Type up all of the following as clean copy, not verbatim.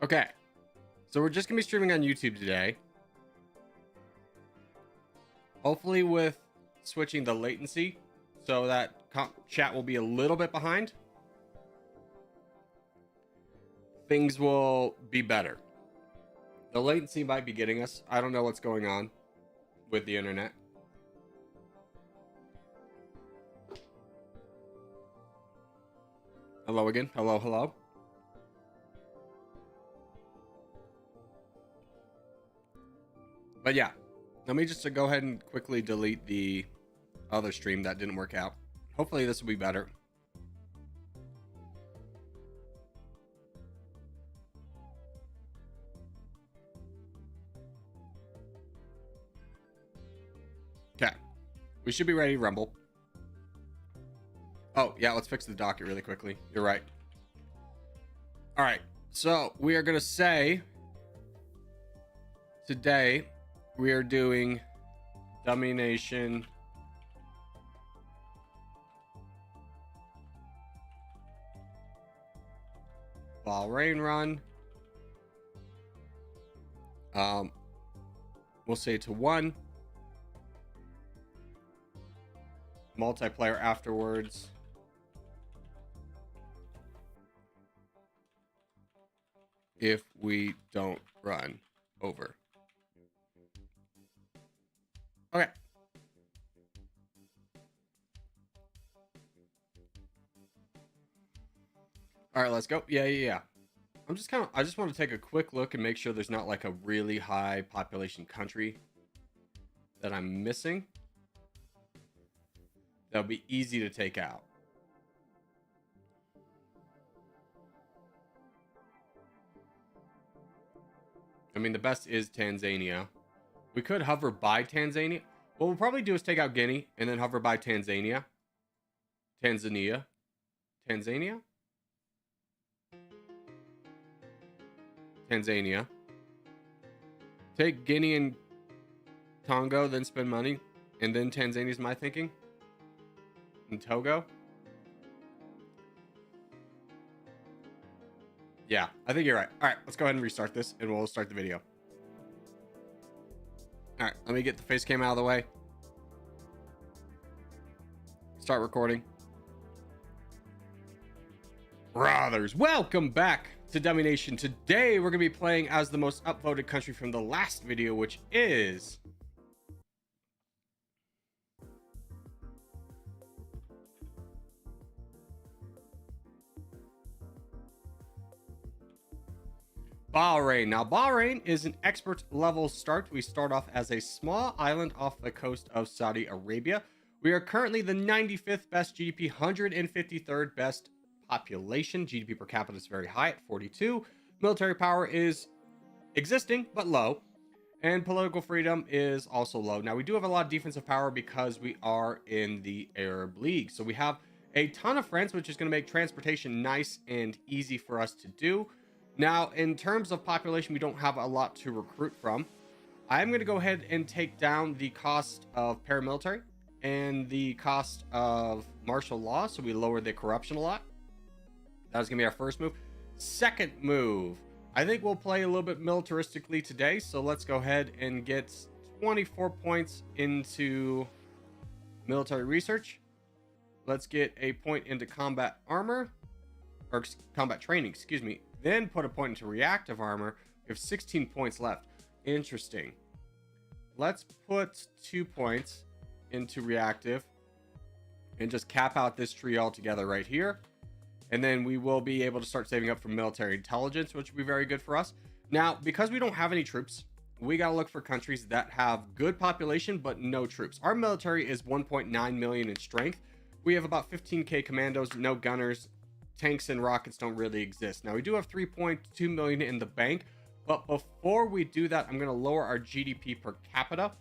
Okay, so we're just gonna be streaming on YouTube today. Hopefully with switching the latency so that chat will be a little bit behind. Things will be better. The latency might be getting us. I don't know what's going on with the internet. Hello again. Hello, hello. But yeah, let me just go ahead and quickly delete the other stream that didn't work out. Hopefully this will be better. Okay, we should be ready to rumble. Oh yeah, let's fix the docket really quickly. You're right. All right, so we are gonna say today we are doing Dummynation Bahrain run. We'll say to 1 multiplayer afterwards. If we don't run over. Okay. All right, let's go. Yeah. I just want to take a quick look and make sure there's not like a really high population country that I'm missing. That'll be easy to take out. I mean, the best is Tanzania. We could hover by Tanzania. What we'll probably do is take out Guinea and then hover by Tanzania. Tanzania. Take Guinea and Congo, then spend money. And then Tanzania's my thinking. And Togo. Yeah, I think you're right. All right, let's go ahead and restart this and we'll start the video. All right, let me get the face cam out of the way. Start recording. Brothers, welcome back to Dummynation. Today, we're going to be playing as the most upvoted country from the last video, which is Bahrain. Now, Bahrain is an expert level start. We start off as a small island off the coast of Saudi Arabia. We are currently the 95th best GDP, 153rd best population. GDP per capita is very high at 42. Military power is existing, but low. And political freedom is also low. Now, we do have a lot of defensive power because we are in the Arab League. So we have a ton of friends, which is going to make transportation nice and easy for us to do. Now, in terms of population, we don't have a lot to recruit from. I'm going to go ahead and take down the cost of paramilitary and the cost of martial law, so we lower the corruption a lot. That's going to be our first move. Second move, I think we'll play a little bit militaristically today, so let's go ahead and get 24 points into military research. Let's get a point into combat armor, or combat training, excuse me. Then put a point into reactive armor. We have 16 points left. Interesting. Let's put 2 points into reactive and just cap out this tree altogether right here. And then we will be able to start saving up for military intelligence, which will be very good for us. Now, because we don't have any troops, we got to look for countries that have good population, but no troops. Our military is 1.9 million in strength. We have about 15k commandos, no gunners. Tanks and rockets don't really exist. Now, we do have 3.2 million in the bank, but before we do that, I'm going to lower our GDP per capita.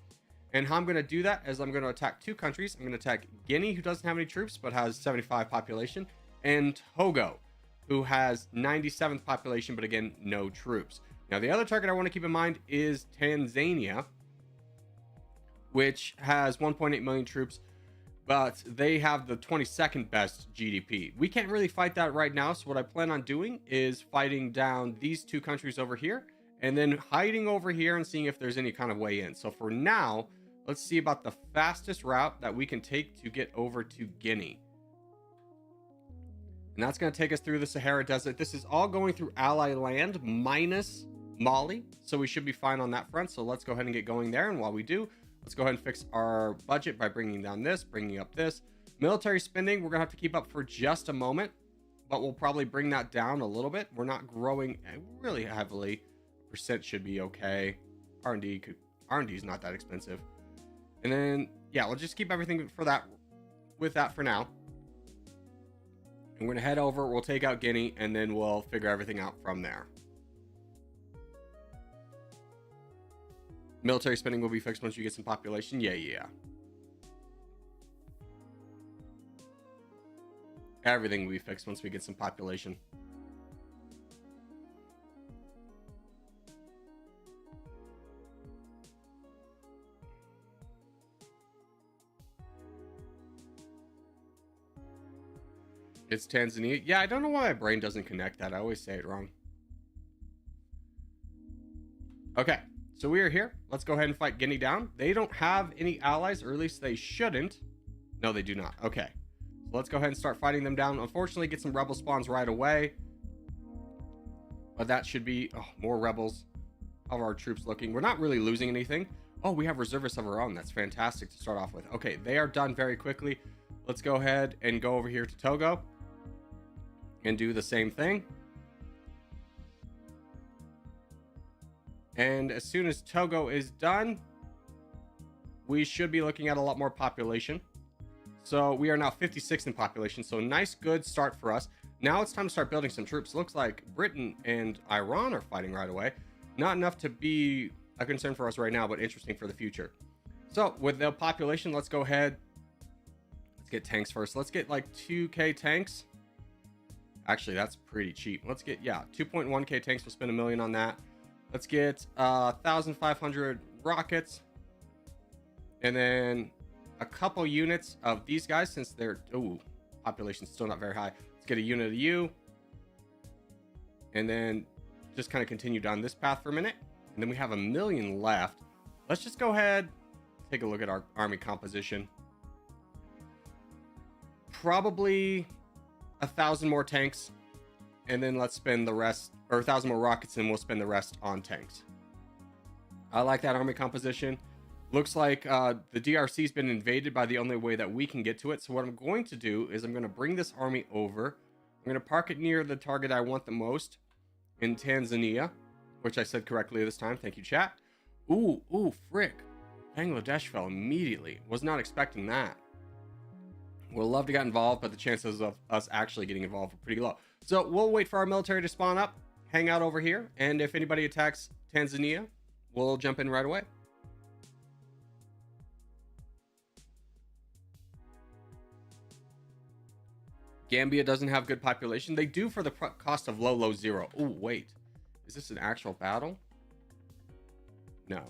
And how I'm going to do that is I'm going to attack 2 countries. I'm going to attack Guinea, who doesn't have any troops, but has 75 population, and Togo, who has 97th population, but again, no troops. Now, the other target I want to keep in mind is Tanzania, which has 1.8 million troops. but they have the 22nd best GDP. We can't really fight that right now, so what I plan on doing is fighting down these two countries over here and then hiding over here and seeing if there's any kind of way in. So for now, let's see about the fastest route that we can take to get over to Guinea. And that's going to take us through the Sahara Desert. This is all going through ally land minus Mali, so we should be fine on that front. So let's go ahead and get going there, and while we do, let's go ahead and fix our budget by bringing down this, bringing up this. Military spending, we're gonna have to keep up for just a moment, but we'll probably bring that down a little bit. We're not growing really heavily. Percent should be okay. R&D is not that expensive. And then, yeah, we'll just keep everything for that with that for now. And we're gonna head over, we'll take out Guinea, and then we'll figure everything out from there. Military spending will be fixed once you get some population. Yeah. Everything will be fixed once we get some population. It's Tanzania. Yeah, I don't know why my brain doesn't connect that. I always say it wrong. Okay. So we are here. Let's go ahead and fight Guinea down. They don't have any allies, or at least they shouldn't. No, they do not. Okay. So let's go ahead and start fighting them down. Unfortunately, get some rebel spawns right away. But that should be more rebels. How are our troops looking? We're not really losing anything. Oh, we have reservists of our own. That's fantastic to start off with. Okay, they are done very quickly. Let's go ahead and go over here to Togo and do the same thing. And as soon as Togo is done, we should be looking at a lot more population. So we are now 56 in population. So nice, good start for us. Now it's time to start building some troops. Looks like Britain and Iran are fighting right away. Not enough to be a concern for us right now, but interesting for the future. So with the population, let's go ahead. Let's get tanks first. Let's get like 2K tanks. Actually, that's pretty cheap. Let's get, 2.1K tanks. We'll spend $1 million on that. Let's get 1,500 rockets, and then a couple units of these guys, since their population's still not very high. Let's get a unit of you, and then just kind of continue down this path for a minute, and then we have $1 million left. Let's just go ahead, take a look at our army composition. Probably 1,000 more tanks, and then let's spend the rest, or 1,000 more rockets, and we'll spend the rest on tanks. I like that army composition. Looks like the DRC's been invaded by the only way that we can get to it. So what I'm going to do is I'm going to bring this army over. I'm going to park it near the target I want the most in Tanzania, which I said correctly this time. Thank you, chat. Ooh, frick. Bangladesh fell immediately. Was not expecting that. Would love to get involved, but the chances of us actually getting involved are pretty low. So we'll wait for our military to spawn up, hang out over here, and if anybody attacks Tanzania, we'll jump in right away. Gambia doesn't have good population. They do for the cost of low zero. Oh, wait. Is this an actual battle? No.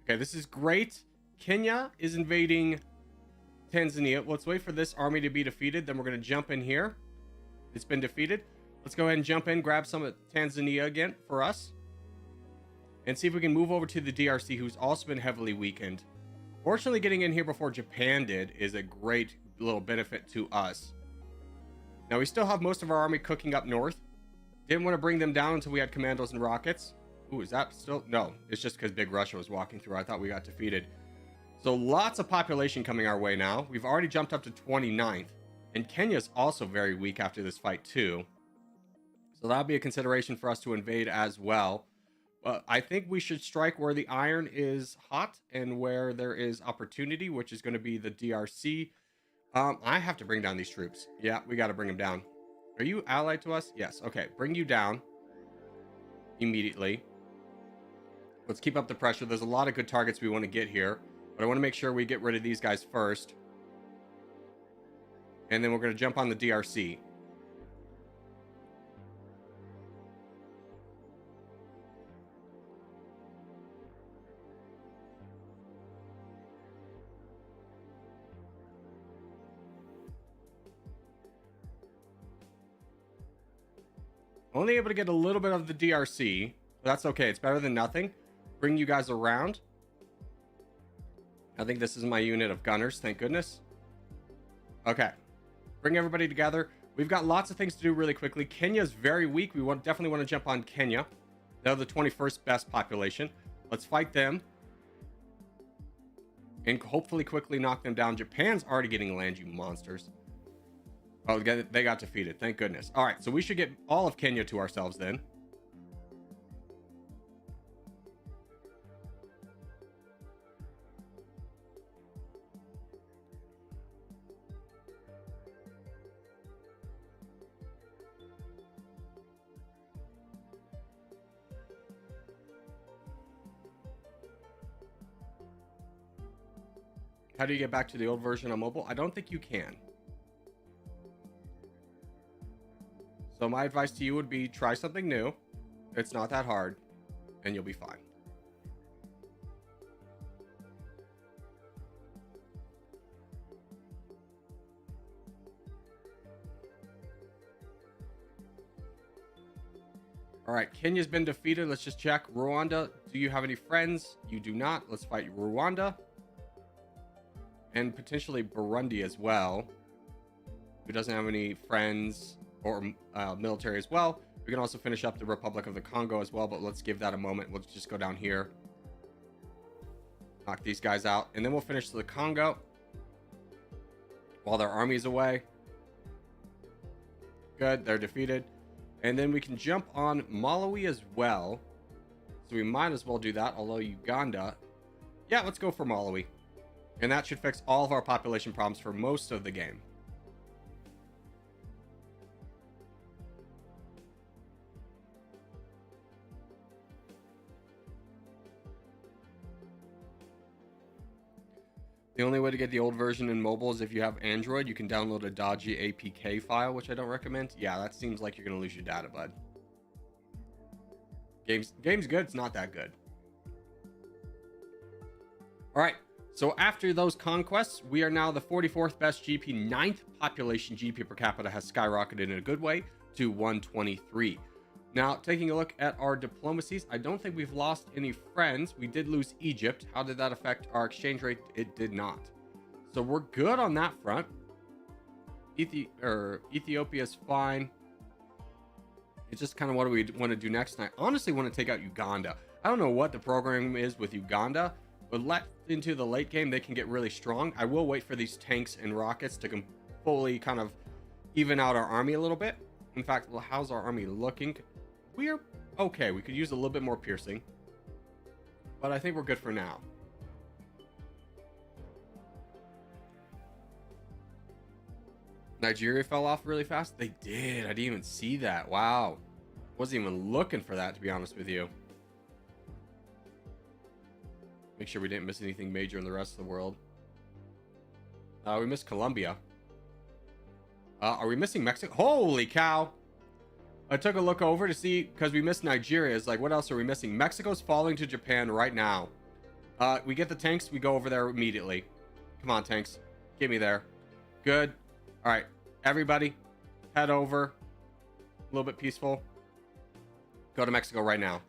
Okay, this is great. Kenya is invading Tanzania. Let's wait for this army to be defeated. Then we're going to jump in here. It's been defeated. Let's go ahead and jump in, grab some of Tanzania again for us, and see if we can move over to the DRC, who's also been heavily weakened. Fortunately, getting in here before Japan did is a great little benefit to us. Now, we still have most of our army cooking up north, Didn't want to bring them down until we had commandos and rockets. Ooh, is that still? No, it's just because Big Russia was walking through. I thought we got defeated. So lots of population coming our way now. We've already jumped up to 29th. And Kenya's also very weak after this fight too. So that'll be a consideration for us to invade as well. But I think we should strike where the iron is hot and where there is opportunity, which is going to be the DRC. I have to bring down these troops. Yeah, we got to bring them down. Are you allied to us? Yes. Okay, bring you down immediately. Let's keep up the pressure. There's a lot of good targets we want to get here, but I want to make sure we get rid of these guys first. And then we're going to jump on the DRC. Only able to get a little bit of the DRC. But that's okay. It's better than nothing. Bring you guys around. I think this is my unit of gunners. Thank goodness. Okay. Bring everybody together. We've got lots of things to do really quickly. Kenya's very weak. We definitely want to jump on Kenya. They're the 21st best population. Let's fight them. And hopefully quickly knock them down. Japan's already getting land, you monsters. Oh, they got defeated. Thank goodness. All right, so we should get all of Kenya to ourselves then. How do you get back to the old version on mobile? I don't think you can. So my advice to you would be try something new. It's not that hard, and you'll be fine. All right, Kenya's been defeated. Let's just check. Rwanda, do you have any friends? You do not. Let's fight Rwanda. And potentially Burundi as well, who doesn't have any friends or military as well. We can also finish up the Republic of the Congo as well, but let's give that a moment. We'll just go down here, knock these guys out, and then we'll finish the Congo while their army's away. Good, they're defeated. And then we can jump on Malawi as well. So we might as well do that, although Uganda. Yeah, let's go for Malawi. And that should fix all of our population problems for most of the game. The only way to get the old version in mobile is if you have Android. You can download a dodgy APK file, which I don't recommend. Yeah, that seems like you're going to lose your data, bud. Game's good. It's not that good. All right. So after those conquests, we are now the 44th best GP. 9th population GP per capita has skyrocketed in a good way to 123. Now, taking a look at our diplomacies, I don't think we've lost any friends. We did lose Egypt. How did that affect our exchange rate? It did not. So we're good on that front. Ethiopia's fine. It's just kind of what do we want to do next. And I honestly want to take out Uganda. I don't know what the program is with Uganda, but left into the late game, they can get really strong. I will wait for these tanks and rockets to fully kind of even out our army a little bit. In fact, well, how's our army looking? We're okay. We could use a little bit more piercing, but I think we're good for now. Nigeria fell off really fast. They did. I didn't even see that. Wow. Wasn't even looking for that, to be honest with you. Make sure we didn't miss anything major in the rest of the world. We missed Colombia. Are we missing Mexico? Holy cow. I took a look over to see, because we missed Nigeria. It's like, what else are we missing? Mexico's falling to Japan right now. We get the tanks. We go over there immediately. Come on, tanks. Get me there. Good. All right. Everybody, head over. A little bit peaceful. Go to Mexico right now.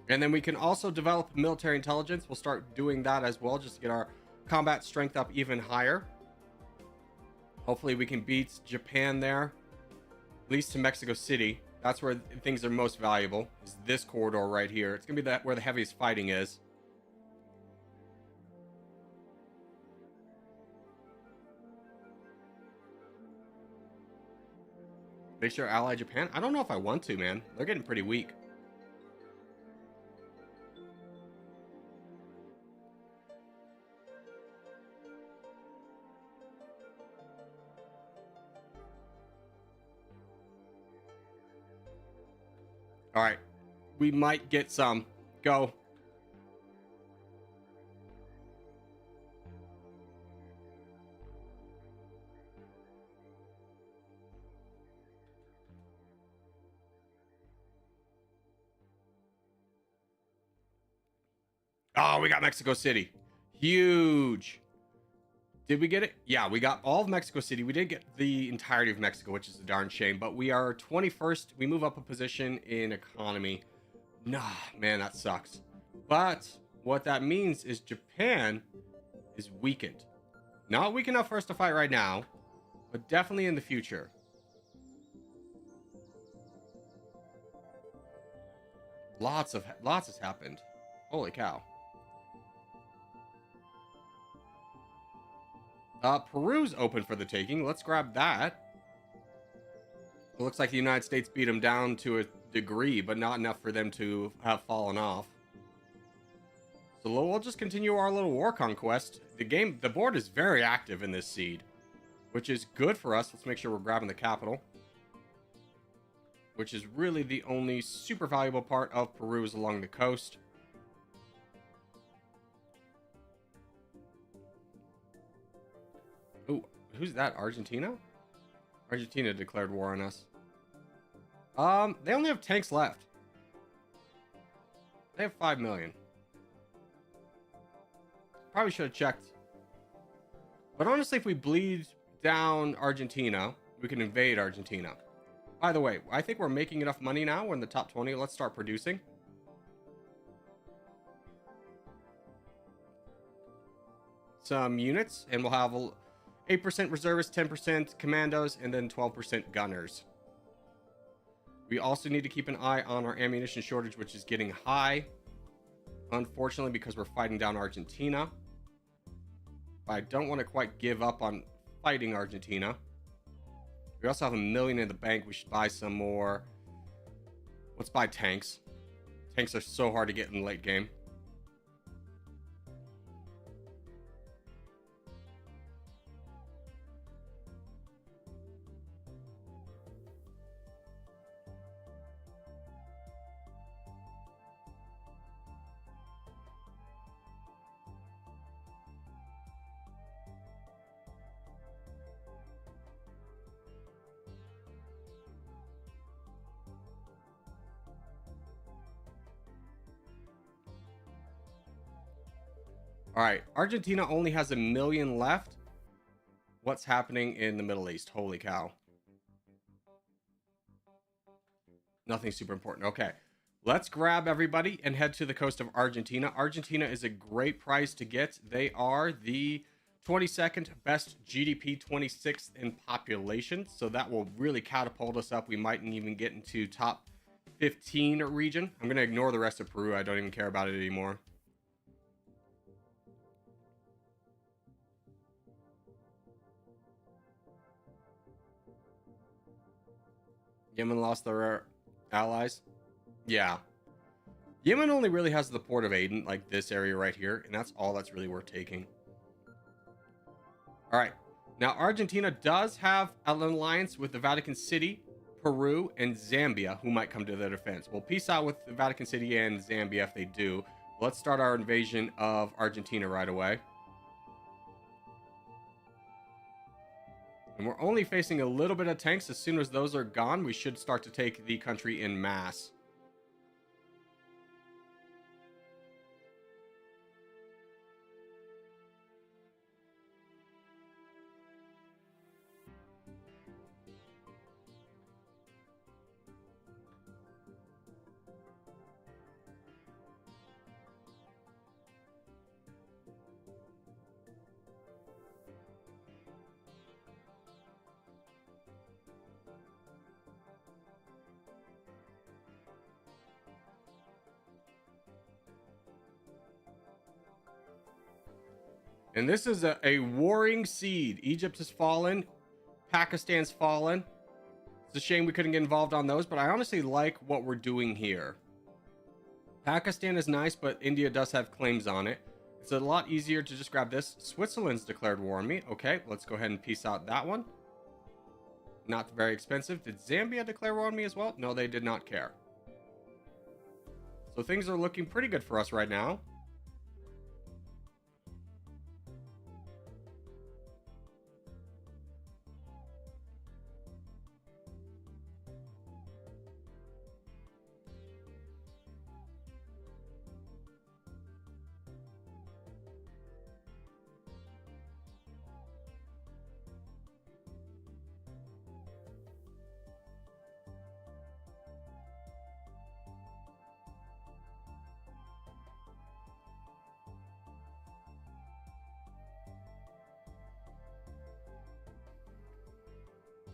And then we can also develop military intelligence. We'll start doing that as well, just to get our combat strength up even higher. Hopefully we can beat Japan there, at least to Mexico City. That's where things are most valuable, is this corridor right here. It's gonna be where the heaviest fighting is. Make sure ally Japan. I don't know if I want to, man. They're getting pretty weak. All right, we might get some. Go. Oh, we got Mexico City. Huge. Did we get it? Yeah, we got all of Mexico City. We didn't get the entirety of Mexico, which is a darn shame. But we are 21st. We move up a position in economy. Nah, man, that sucks. But what that means is Japan is weakened. Not weak enough for us to fight right now, but definitely in the future. Lots has happened. Holy cow. Peru's open for the taking. Let's grab that. It looks like the United States beat them down to a degree, but not enough for them to have fallen off. So we'll just continue our little war conquest. The board is very active in this seed, which is good for us. Let's make sure we're grabbing the capital, which is really the only super valuable part of Peru is along the coast. Oh, who's that? Argentina? Argentina declared war on us. They only have tanks left. They have 5 million. Probably should have checked. But honestly, if we bleed down Argentina, we can invade Argentina. By the way, I think we're making enough money now. We're in the top 20. Let's start producing. Some units, and we'll have 8% reservists, 10% commandos, and then 12% gunners. We also need to keep an eye on our ammunition shortage, which is getting high, unfortunately, because we're fighting down Argentina. I don't want to quite give up on fighting Argentina. We also have 1 million in the bank. We should buy some more. Let's buy tanks. Tanks are so hard to get in the late game. All right, Argentina only has 1 million left. What's happening in the Middle East? Holy cow. Nothing super important. Okay, let's grab everybody and head to the coast of Argentina. Argentina is a great prize to get. They are the 22nd best GDP, 26th in population. So that will really catapult us up. We mightn't even get into top 15 region. I'm going to ignore the rest of Peru. I don't even care about it anymore. Yemen lost their allies. Yeah. Yemen only really has the port of Aden, like this area right here, and that's all that's really worth taking. All right. Now, Argentina does have an alliance with the Vatican City, Peru, and Zambia, who might come to their defense. We'll peace out with the Vatican City and Zambia if they do. Let's start our invasion of Argentina right away. And we're only facing a little bit of tanks. As soon as those are gone, we should start to take the country in mass. And this is a warring seed. Egypt has fallen. Pakistan's fallen. It's a shame we couldn't get involved on those, but I honestly like what we're doing here. Pakistan is nice, but India does have claims on it. It's a lot easier to just grab this. Switzerland's declared war on me. Okay, let's go ahead and piece out that one. Not very expensive. Did Zambia declare war on me as well? No, they did not care. So things are looking pretty good for us right now.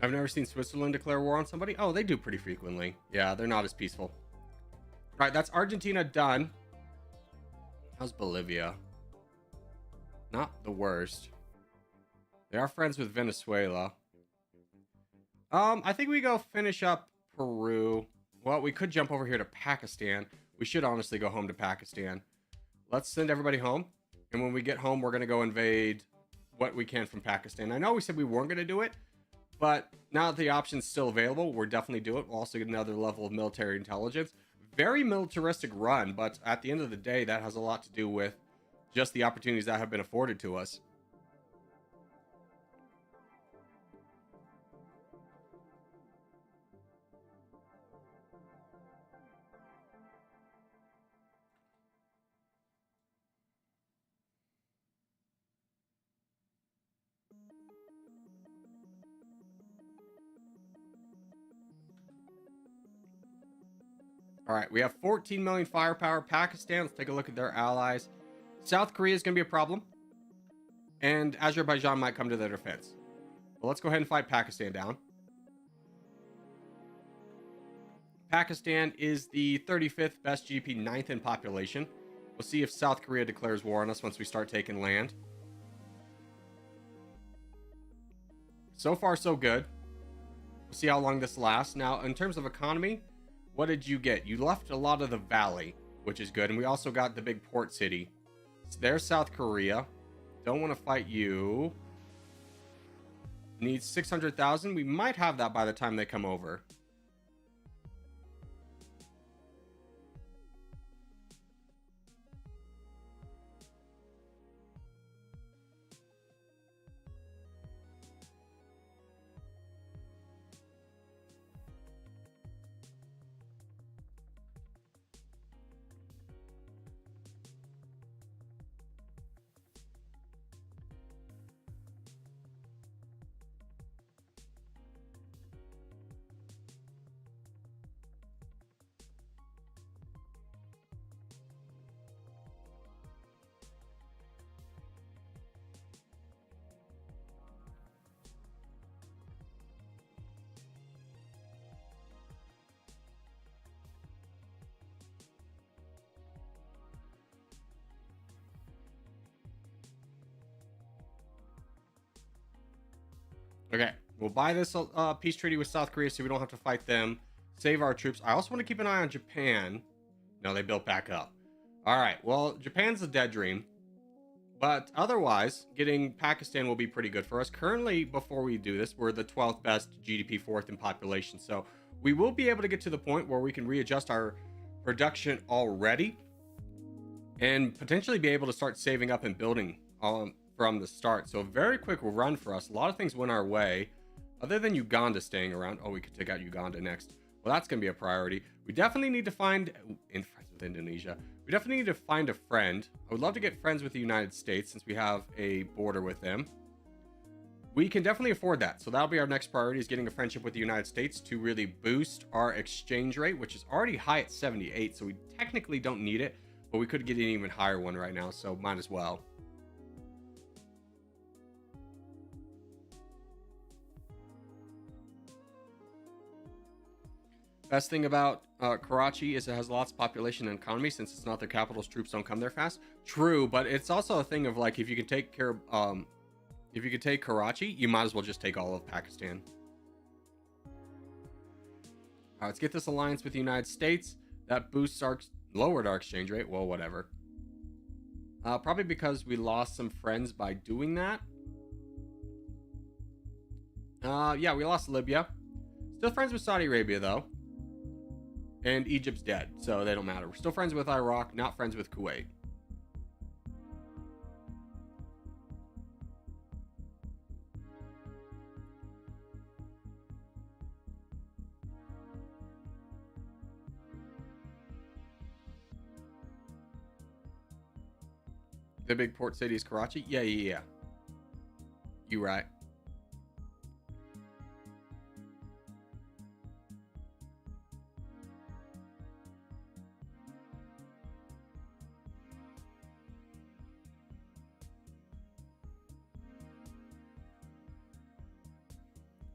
I've never seen Switzerland declare war on somebody. Oh, they do pretty frequently. Yeah, they're not as peaceful. All right, that's Argentina done. How's Bolivia? Not the worst. They are friends with Venezuela. I think we go finish up Peru. Well, we could jump over here to Pakistan. We should honestly go home to Pakistan. Let's send everybody home. And when we get home, we're going to go invade what we can from Pakistan. I know we said we weren't going to do it, but now that the option's still available, we're definitely do it. We'll also get another level of military intelligence. Very militaristic run, but at the end of the day, that has a lot to do with just the opportunities that have been afforded to us. All right, we have 14 million firepower. Pakistan, let's take a look at their allies. South Korea is going to be a problem. And Azerbaijan might come to their defense. Well, let's go ahead and fight Pakistan down. Pakistan is the 35th best GP, 9th in population. We'll see if South Korea declares war on us once we start taking land. So far, so good. We'll see how long this lasts. Now, in terms of economy, what did you get? You left a lot of the valley, which is good. And we also got the big port city. So there's South Korea. Don't want to fight you. Needs 600,000. We might have that by the time they come over. Okay, we'll buy this peace treaty with South Korea so we don't have to fight them. Save our troops. I also want to keep an eye on Japan. No, they built back up. All right, well, Japan's a dead dream. But otherwise, getting Pakistan will be pretty good for us. Currently, before we do this, we're the 12th best GDP, 4th in population. So we will be able to get to the point where we can readjust our production already and potentially be able to start saving up and building from the start. So a very quick run for us. A lot of things went our way, other than Uganda staying around. Oh, we could take out Uganda next. Well, that's going to be a priority. We definitely need to find friends with Indonesia. We definitely need to find a friend. I would love to get friends with the United States since we have a border with them. We can definitely afford that. So that'll be our next priority, is getting a friendship with the United States to really boost our exchange rate, which is already high at 78. So we technically don't need it, but we could get an even higher one right now. So might as well. Best thing about Karachi is it has lots of population and economy. Since it's not their capital's troops don't come there fast. True, but it's also a thing of like, if you can take care of if you could take Karachi, you might as well just take all of Pakistan. All right, let's get this alliance with the United States. That boosts our lowered our exchange rate. Well, whatever. Probably because we lost some friends by doing that. Yeah, we lost Libya. Still friends with Saudi Arabia though. And Egypt's dead, so they don't matter. We're still friends with Iraq, not friends with Kuwait. The big port city is Karachi? Yeah. You right.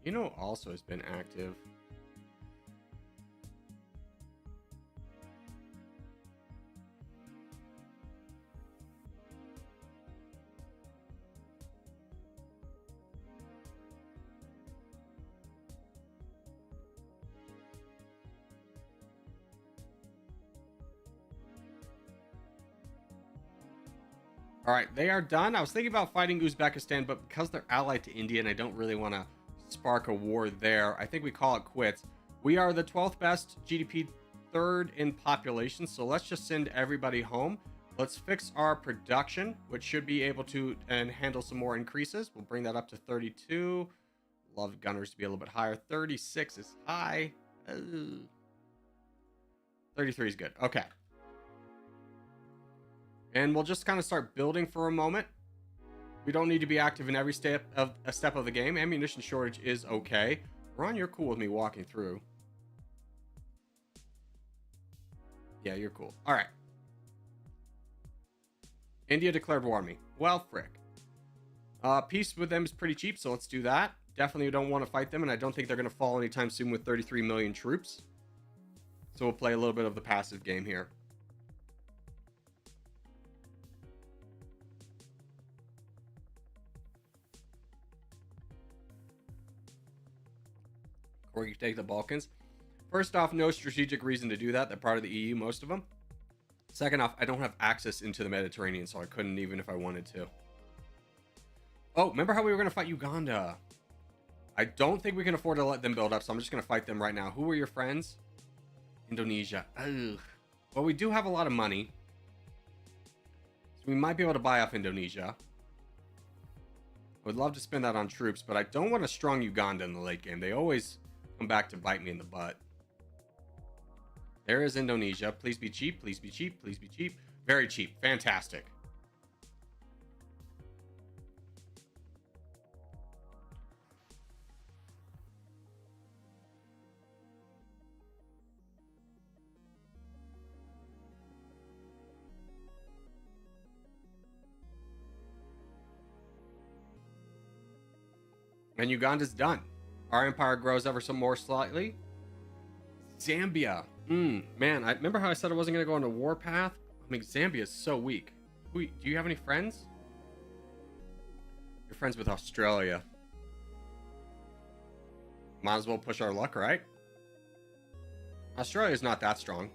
You know, also has been active. All right, they are done. I was thinking about fighting Uzbekistan, but because they're allied to India and I don't really want to spark a war there, I think we call it quits. We are the 12th best GDP, third in population, so let's just send everybody home. Let's fix our production, which should be able to and handle some more increases. We'll bring that up to 32. Love gunners to be a little bit higher. 36 is high. 33 is good. Okay. And we'll just kind of start building for a moment. We don't need to be active in every step of the game. Ammunition shortage is okay. Ron, you're cool with me walking through. Yeah, you're cool. All right. India declared war on me. Well, frick. Peace with them is pretty cheap, so let's do that. Definitely don't want to fight them, and I don't think they're going to fall anytime soon with 33 million troops. So we'll play a little bit of the passive game here. Or you take the Balkans. First off, no strategic reason to do that. They're part of the EU, most of them. Second off, I don't have access into the Mediterranean, so I couldn't even if I wanted to. Oh, remember how we were going to fight Uganda? I don't think we can afford to let them build up, so I'm just going to fight them right now. Who are your friends? Indonesia. Ugh. Well, we do have a lot of money. So we might be able to buy off Indonesia. I would love to spend that on troops, but I don't want a strong Uganda in the late game. They always come back to bite me in the butt. There is Indonesia. Please be cheap. Please be cheap. Please be cheap. Very cheap. Fantastic. And Uganda's done. Our empire grows ever so more slightly. Zambia. Man, I remember how I said I wasn't going to go on a war path? I mean, Zambia is so weak. Do you have any friends? You're friends with Australia. Might as well push our luck, right? Australia's not that strong.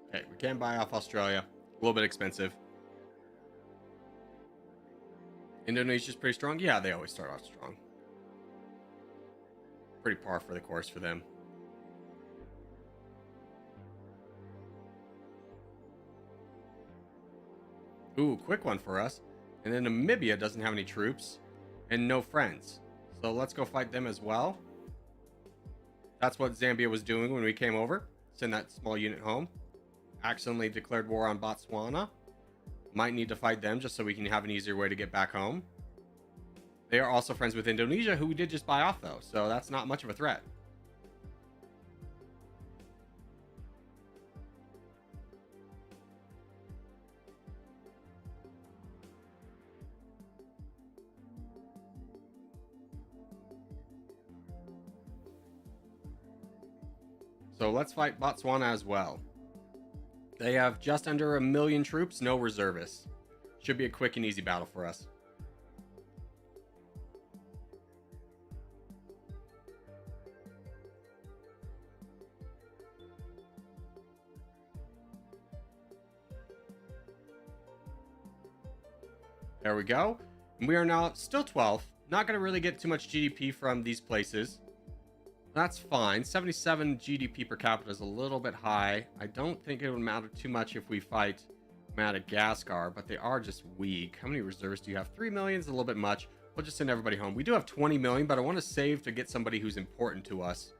Okay, we can buy off Australia. A little bit expensive. Indonesia's pretty strong. Yeah, they always start off strong. Pretty par for the course for them. Ooh, quick one for us. And then Namibia doesn't have any troops and no friends. So let's go fight them as well. That's what Zambia was doing when we came over. Send that small unit home. Accidentally declared war on Botswana. Might need to fight them just so we can have an easier way to get back home. They are also friends with Indonesia, who we did just buy off, though, so that's not much of a threat. So let's fight Botswana as well. They have just under 1 million troops, no reservists. Should be a quick and easy battle for us. There we go. And we are now still 12th. Not going to really get too much GDP from these places. That's fine. 77 GDP per capita is a little bit high. I don't think it would matter too much if we fight Madagascar, but they are just weak. How many reserves do you have? 3 million is a little bit much. We'll just send everybody home. We do have 20 million, but I want to save to get somebody who's important to us.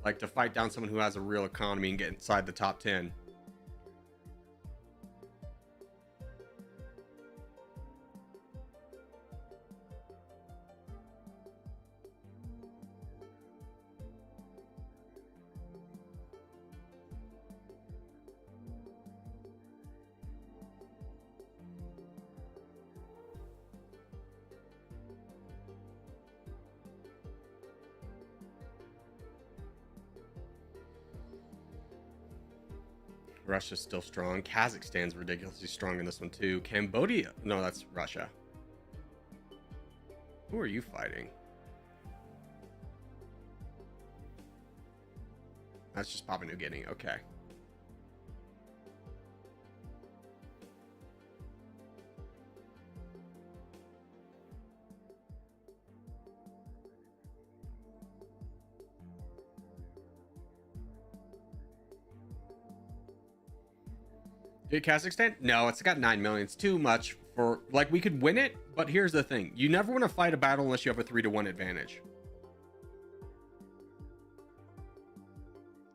Like to fight down someone who has a real economy and get inside the top 10. Russia's still strong. Kazakhstan's ridiculously strong in this one too. Cambodia, no, that's Russia. Who are you fighting? That's just Papua New Guinea. Okay. Kazakhstan? No, it's got 9 million. It's too much for, like, we could win it, but here's the thing. You never want to fight a battle unless you have a 3-1 advantage.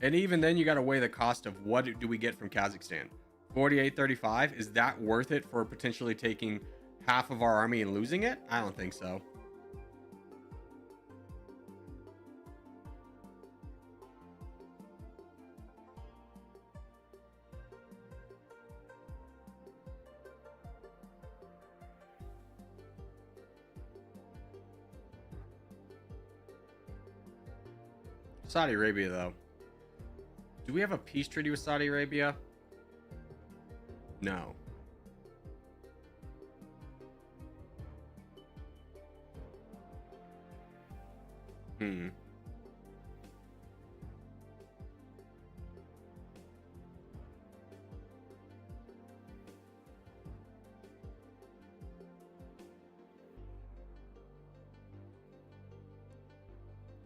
And even then, you got to weigh the cost of what do we get from Kazakhstan. 48.35, is that worth it for potentially taking half of our army and losing it? I don't think so. Saudi Arabia, though. Do we have a peace treaty with Saudi Arabia? No.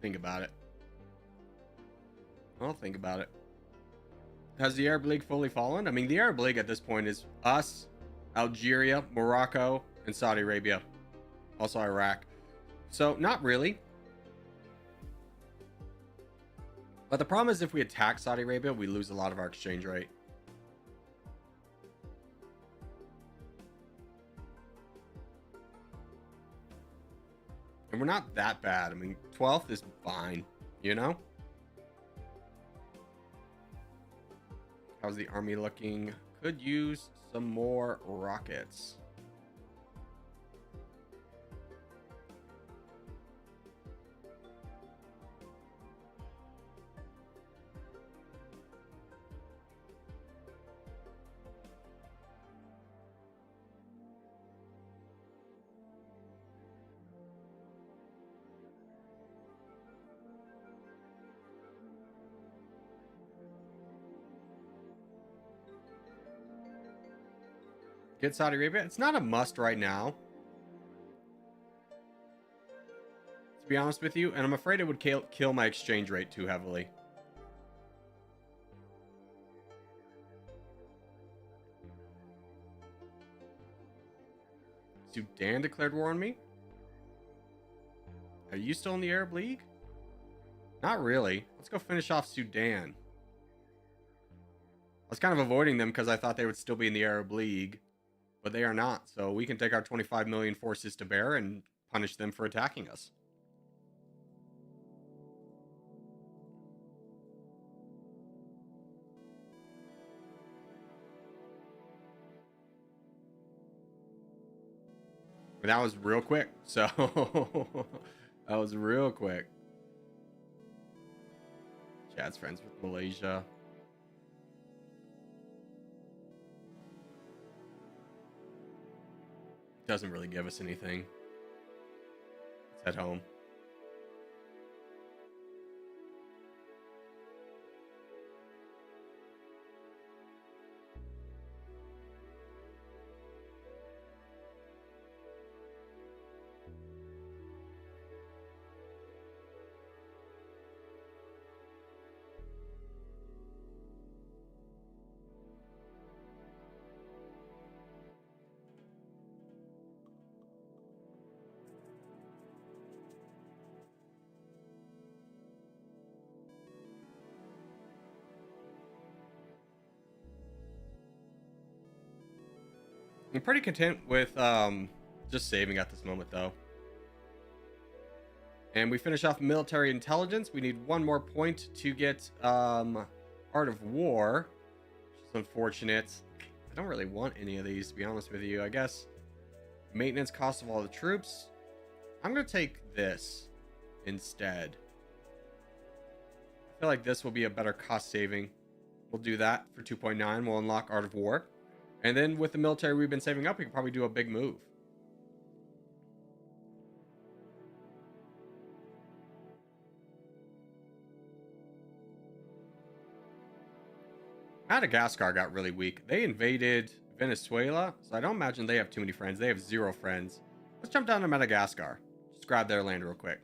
Think about it. Well, think about it. Has the Arab League fully fallen? I mean, the Arab League at this point is us, Algeria, Morocco, and Saudi Arabia. Also Iraq. So, not really. But the problem is if we attack Saudi Arabia, we lose a lot of our exchange rate. And we're not that bad. I mean, 12th is fine, you know? How's the army looking? Could use some more rockets. Get Saudi Arabia. It's not a must right now, to be honest with you, and I'm afraid it would kill my exchange rate too heavily. Sudan declared war on me? Are you still in the Arab League? Not really. Let's go finish off Sudan. I was kind of avoiding them because I thought they would still be in the Arab League. but they are not. So we can take our 25 million forces to bear and punish them for attacking us. But that was real quick. So that was real quick. Chad's friends with Malaysia. Doesn't really give us anything. Let's head home. I'm pretty content with just saving at this moment, though. And we finish off military intelligence. We need one more point to get art of war, which is unfortunate. I don't really want any of these, to be honest with you. I guess maintenance cost of all the troops. I'm going to take this instead. I feel like this will be a better cost saving. We'll do that for 2.9. We'll unlock art of war. And then with the military we've been saving up, we can probably do a big move. Madagascar got really weak. They invaded Venezuela, so I don't imagine they have too many friends. They have 0 friends. Let's jump down to Madagascar. Just grab their land real quick.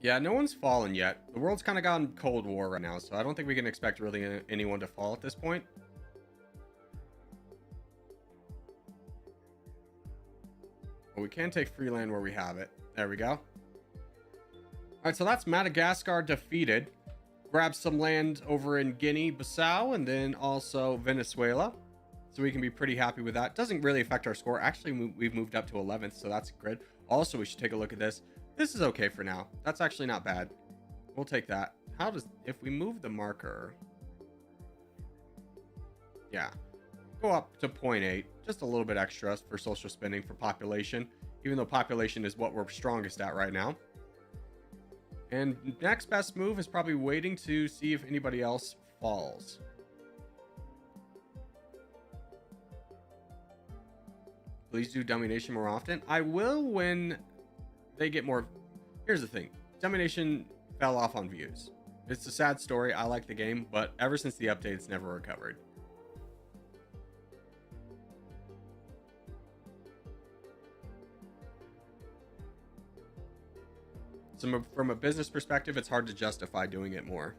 Yeah, no one's fallen yet. The world's kind of gone Cold War right now, so I don't think we can expect really anyone to fall at this point. But we can take free land where we have it. There we go. All right, so that's Madagascar defeated. Grab some land over in Guinea-Bissau and then also Venezuela. So we can be pretty happy with that. Doesn't really affect our score. Actually, we've moved up to 11th, so that's good. Also, we should take a look at this. This is okay for now. That's actually not bad. We'll take that. How does, if we move the marker, yeah, go up to 0.8, just a little bit extra for social spending for population, even though population is what we're strongest at right now. And next best move is probably waiting to see if anybody else falls. Please do Dummynation more often. I will when they get more. Here's the thing. Dummynation fell off on views. It's a sad story. I like the game, but ever since the update, it's never recovered. So from a business perspective, it's hard to justify doing it more.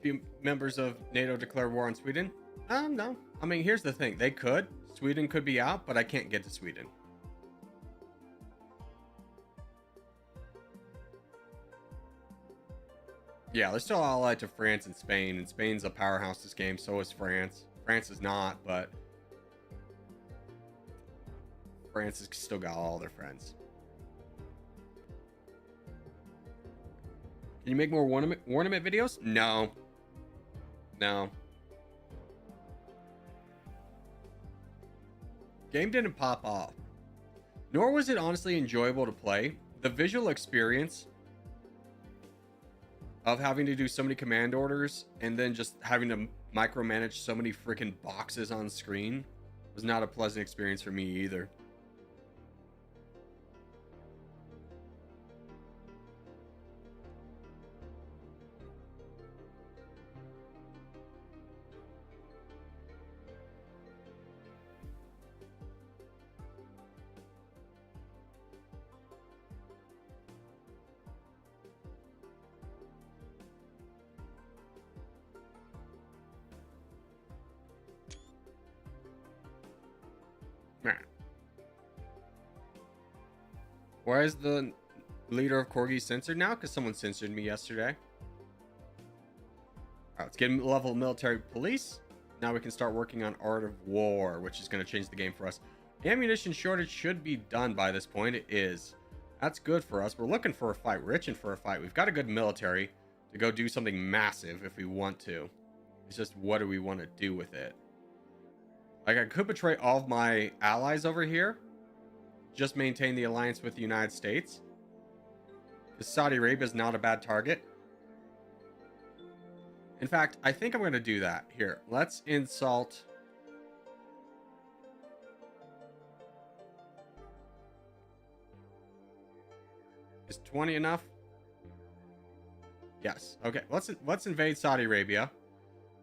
few members of NATO declared war on Sweden. No. I mean, here's the thing. They could. Sweden could be out, but I can't get to Sweden. Yeah, they're still allied to France and Spain, and Spain's a powerhouse this game, so is France. France is not, but France has still got all their friends. Can you make more ornament videos? No. Game didn't pop off. Nor was it honestly enjoyable to play. The visual experience of having to do so many command orders and then just having to micromanage so many freaking boxes on screen was not a pleasant experience for me either. Why is the leader of Corgi censored now? Because someone censored me yesterday. Alright, let's get a level of military police. Now we can start working on Art of War, which is going to change the game for us. Ammunition shortage should be done by this point. It is. That's good for us. We're looking for a fight. We're itching for a fight. We've got a good military to go do something massive if we want to. It's just, what do we want to do with it? Like, I could betray all of my allies over here. Just maintain the alliance with the United States. Because Saudi Arabia is not a bad target. In fact, I think I'm going to do that. Here, let's insult. Is 20 enough? Yes. Okay, let's invade Saudi Arabia.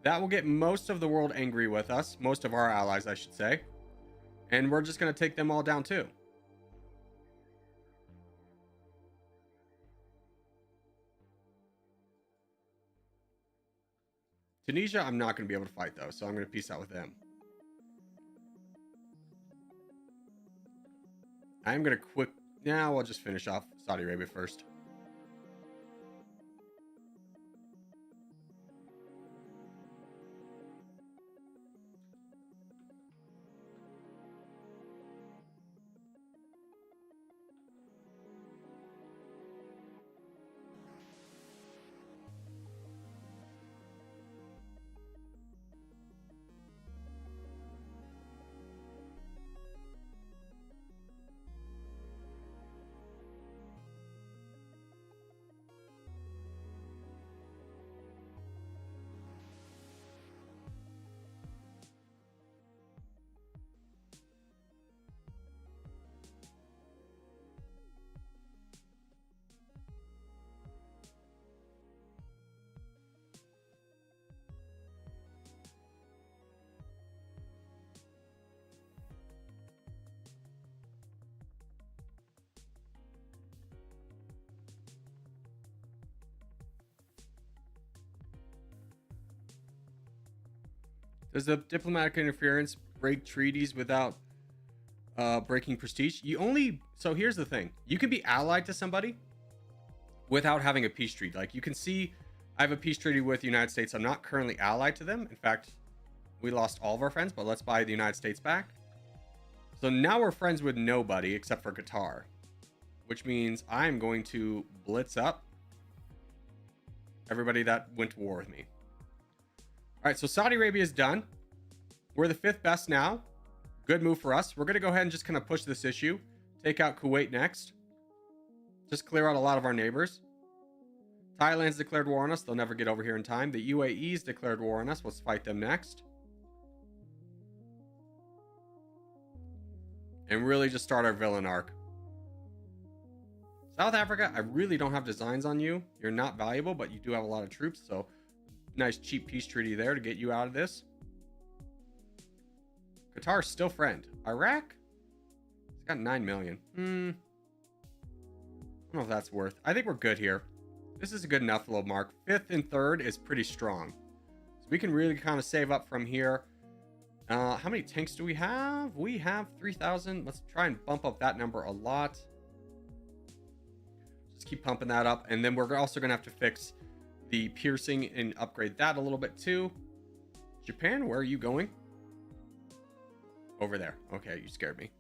That will get most of the world angry with us. Most of our allies, I should say. And we're just going to take them all down too. Tunisia, I'm not going to be able to fight though, so I'm going to peace out with them. I'm going to quick... Now we'll just finish off Saudi Arabia first. Does the diplomatic interference break treaties without breaking prestige? So here's the thing. You can be allied to somebody without having a peace treaty. Like, you can see I have a peace treaty with the United States. I'm not currently allied to them. In fact, we lost all of our friends, but let's buy the United States back. So now we're friends with nobody except for Qatar, which means I'm going to blitz up everybody that went to war with me. All right, so Saudi Arabia is done. We're the 5th best now. Good move for us. We're going to go ahead and just kind of push this issue. Take out Kuwait next. Just clear out a lot of our neighbors. Thailand's declared war on us. They'll never get over here in time. The UAE's declared war on us. Let's fight them next. And really just start our villain arc. South Africa, I really don't have designs on you. You're not valuable, but you do have a lot of troops, so nice cheap peace treaty there to get you out of this. Qatar's still friend. Iraq? It's got 9 million. I don't know if that's worth. I think we're good here. This is a good enough little mark. 5th and 3rd is pretty strong. So we can really kind of save up from here. How many tanks do we have? We have 3,000. Let's try and bump up that number a lot. Just keep pumping that up. And then we're also going to have to fix the piercing and upgrade that a little bit too. Japan, where are you going? Over there. Okay, you scared me.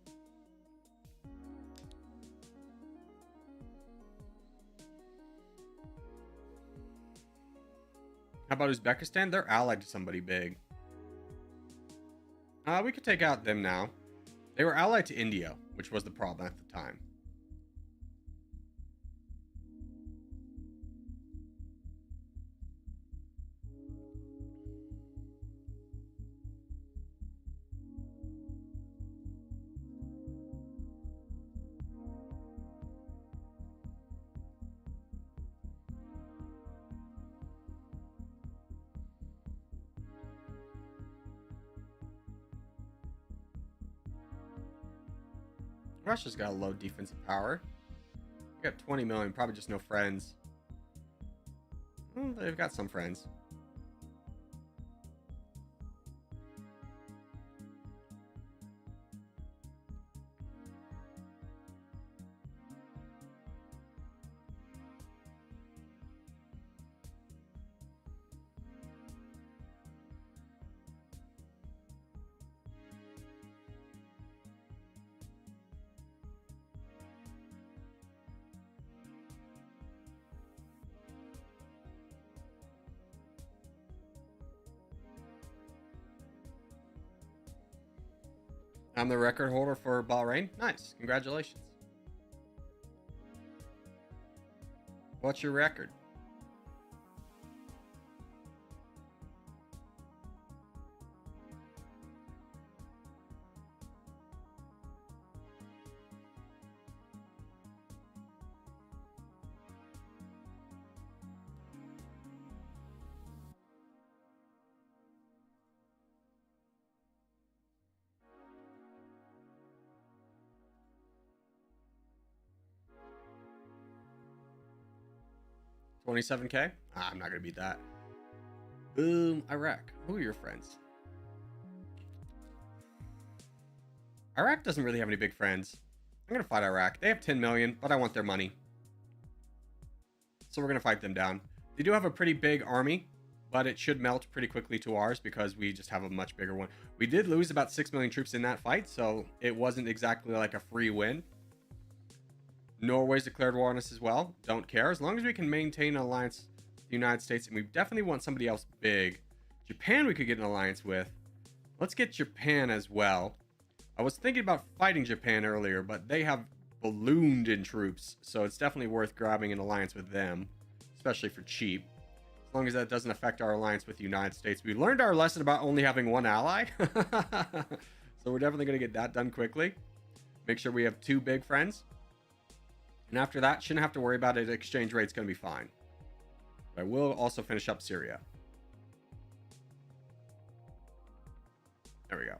How about Uzbekistan? They're allied to somebody big. We could take out them now. They were allied to India, which was the problem at the time. Russia's got a low defensive power. They got 20 million, probably just no friends. Well, they've got some friends. I'm the record holder for Bahrain. Nice. Congratulations. What's your record? $27K? I'm not gonna beat that. Boom, Iraq. Who are your friends? Iraq doesn't really have any big friends. I'm gonna fight Iraq. They have 10 million, but I want their money. So we're gonna fight them down. They do have a pretty big army, but it should melt pretty quickly to ours because we just have a much bigger one. We did lose about 6 million troops in that fight, so it wasn't exactly like a free win. Norway's declared war on us as well. Don't care. As long as we can maintain an alliance with the United States, and we definitely want somebody else big. Japan we could get an alliance with. Let's get Japan as well. I was thinking about fighting Japan earlier, but they have ballooned in troops, so it's definitely worth grabbing an alliance with them, especially for cheap. As long as that doesn't affect our alliance with the United States. We learned our lesson about only having one ally. So we're definitely going to get that done quickly. Make sure we have 2 big friends. And after that, shouldn't have to worry about it. Exchange rate's going to be fine. But I will also finish up Syria. There we go.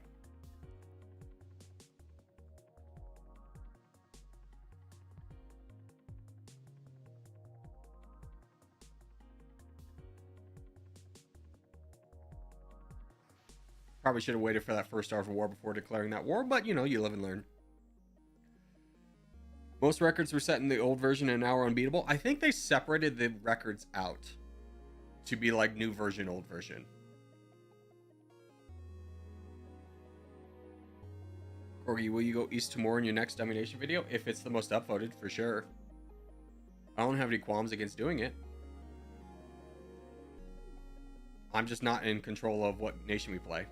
Probably should have waited for that first star of war before declaring that war, but you know, you live and learn. Most records were set in the old version and now are unbeatable. I think they separated the records out to be like new version, old version. Corgi, will you go East Timor in your next Dummynation video? If it's the most upvoted, for sure. I don't have any qualms against doing it. I'm just not in control of what nation we play.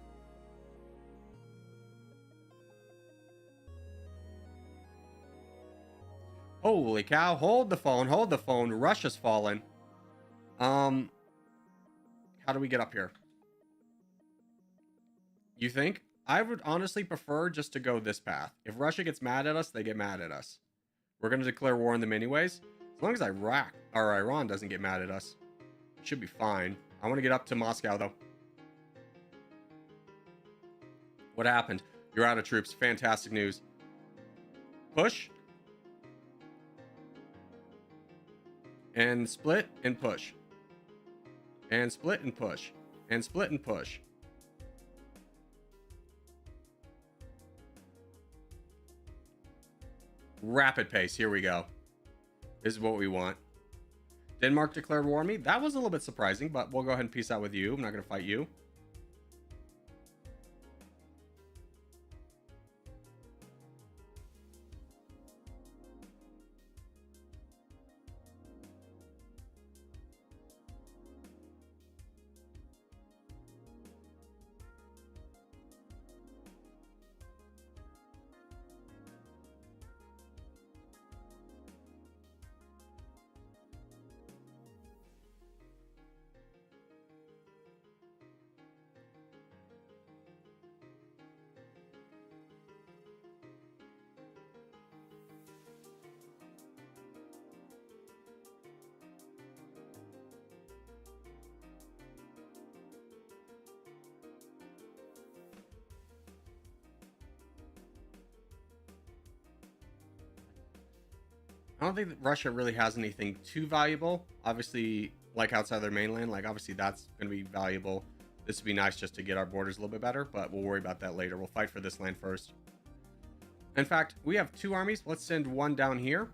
Holy cow, hold the phone, hold the phone. Russia's fallen. How do we get up here? You think? I would honestly prefer just to go this path. If Russia gets mad at us, they get mad at us. We're going to declare war on them anyways. As long as Iraq or Iran doesn't get mad at us, it should be fine. I want to get up to Moscow, though. What happened? You're out of troops. Fantastic news. Push. And split and push. And split and push. And split and push. Rapid pace. Here we go. This is what we want. Denmark declared war on me. That was a little bit surprising, but we'll go ahead and peace out with you. I'm not going to fight you. I don't think that Russia really has anything too valuable. Obviously, like outside their mainland, like obviously that's going to be valuable. This would be nice just to get our borders a little bit better, but we'll worry about that later. We'll fight for this land first. In fact, we have 2 armies. Let's send one down here.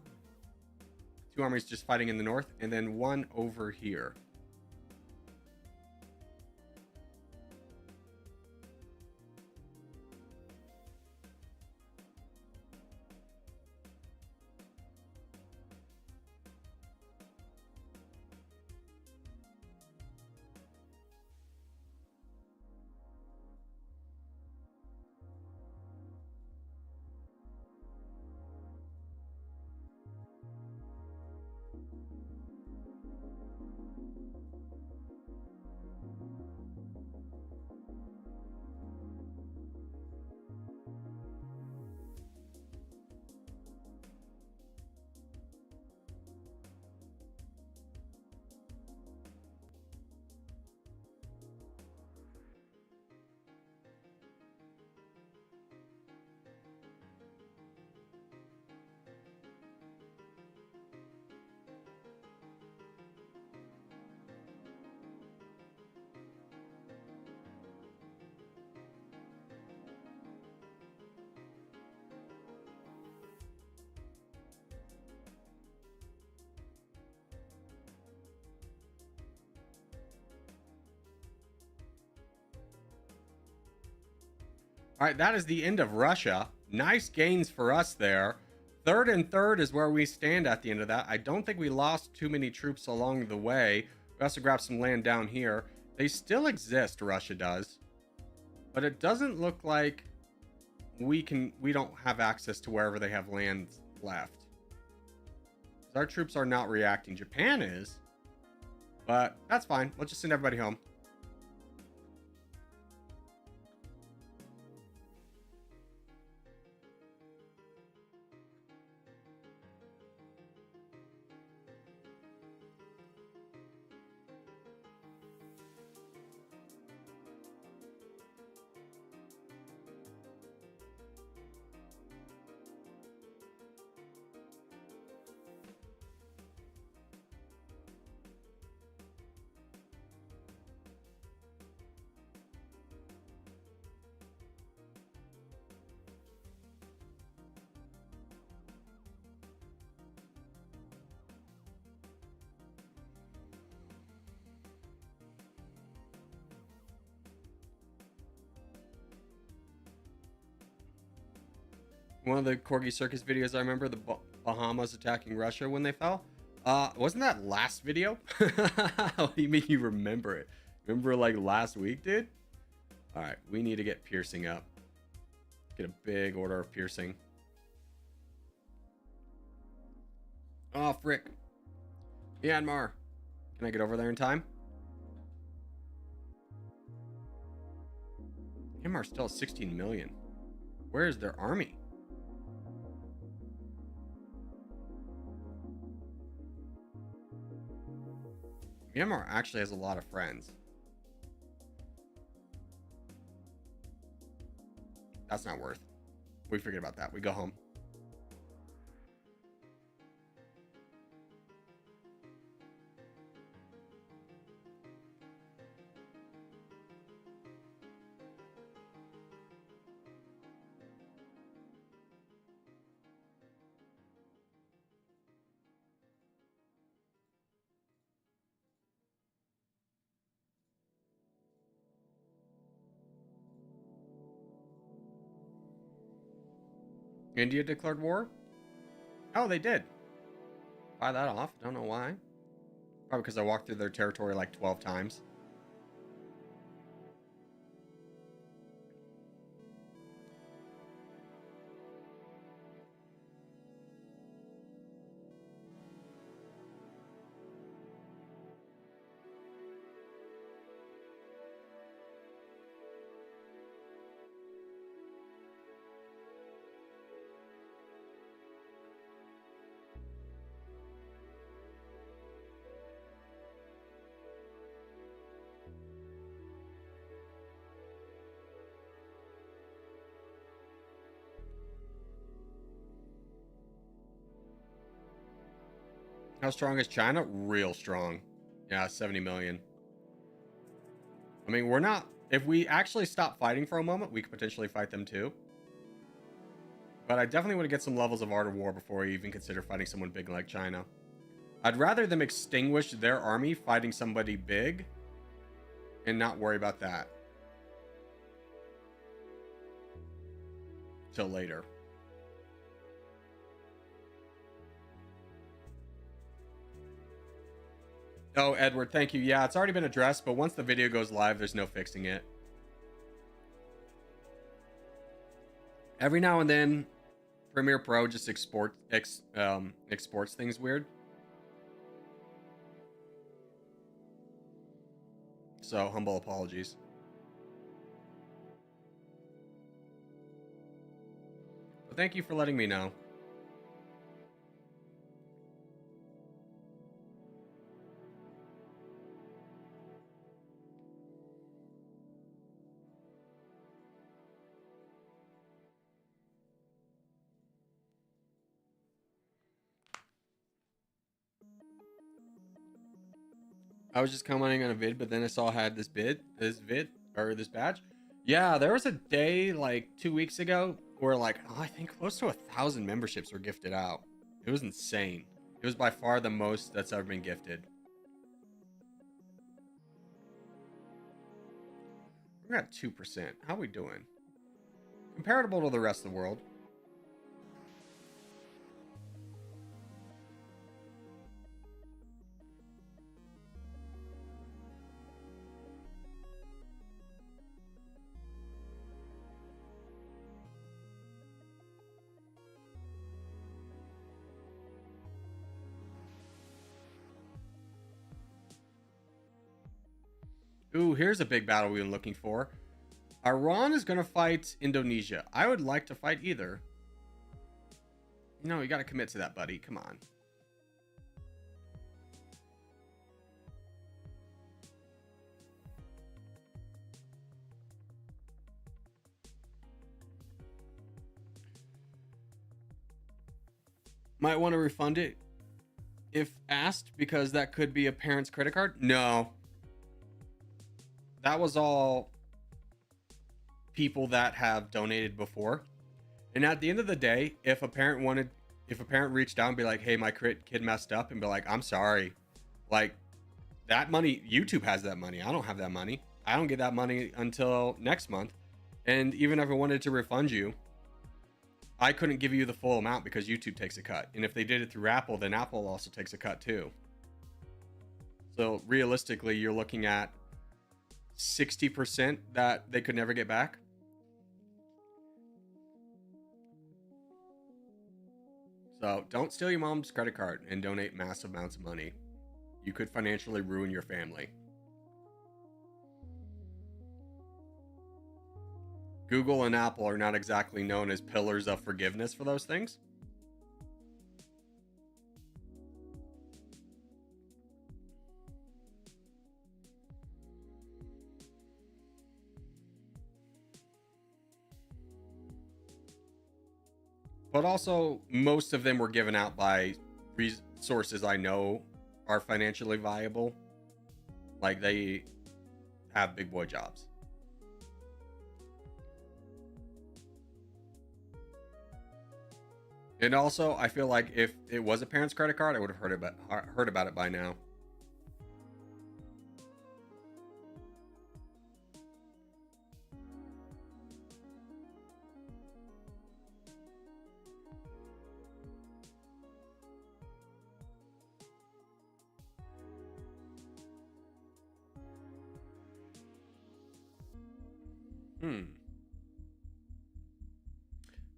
2 armies just fighting in the north, and then one over here. All right, that is the end of Russia. Nice gains for us there. 3rd and 3rd is where we stand at the end of that. I don't think we lost too many troops along the way. We also grabbed some land down here. They still exist, Russia does. But it doesn't look like we don't have access to wherever they have land left. Our troops are not reacting. Japan is. But that's fine. Let's just send everybody home. One of the Corgi Circus videos I remember, the Bahamas attacking Russia when they fell. Wasn't that last video? How do you mean you remember it? Remember like last week, dude? All right, we need to get piercing up. Get a big order of piercing. Oh, frick. Myanmar. Can I get over there in time? Myanmar's still 16 million. Where is their army? Myanmar actually has a lot of friends. That's not worth. We forget about that. We go home. India declared war? Oh, they did. Buy that off. Don't know why. Probably because I walked through their territory like 12 times. How strong is China? Real strong. Yeah, 70 million. I mean, we're not... If we actually stop fighting for a moment, we could potentially fight them too. But I definitely want to get some levels of art of war before I even consider fighting someone big like China. I'd rather them extinguish their army fighting somebody big and not worry about that till later. Oh, Edward, thank you. Yeah, it's already been addressed, but once the video goes live, there's no fixing it. Every now and then, Premiere Pro just exports things weird. So, humble apologies. But thank you for letting me know. I was just commenting on a vid, but then I saw I had this badge. Yeah, there was a day like 2 weeks ago where like, oh, I think close to 1,000 memberships were gifted out. It was insane. It was by far the most that's ever been gifted. We're at 2%. How we doing? Comparable to the rest of the world. Ooh, here's a big battle we've been looking for. Iran is going to fight Indonesia. I would like to fight either. No, you got to commit to that, buddy. Come on. Might want to refund it if asked, because that could be a parent's credit card. No. That was all people that have donated before. And at the end of the day, if a parent reached out and be like, hey, my kid messed up, and be like, I'm sorry. Like, that money, YouTube has that money. I don't have that money. I don't get that money until next month. And even if I wanted to refund you, I couldn't give you the full amount because YouTube takes a cut. And if they did it through Apple, then Apple also takes a cut too. So realistically, you're looking at 60% that they could never get back. So don't steal your mom's credit card and donate massive amounts of money. You could financially ruin your family. Google and Apple are not exactly known as pillars of forgiveness for those things. But also, most of them were given out by resources I know are financially viable. Like, they have big boy jobs. And also, I feel like if it was a parent's credit card, I would have heard about it by now. Hmm.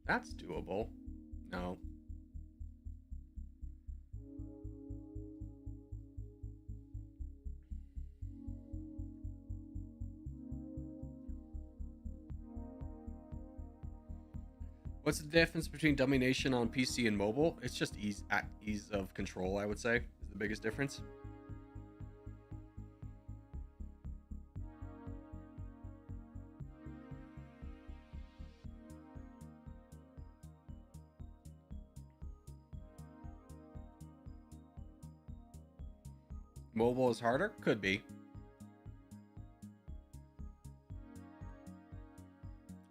That's doable. No. What's the difference between Dummynation on PC and mobile? It's just ease of control, I would say, is the biggest difference. Mobile is harder? Could be.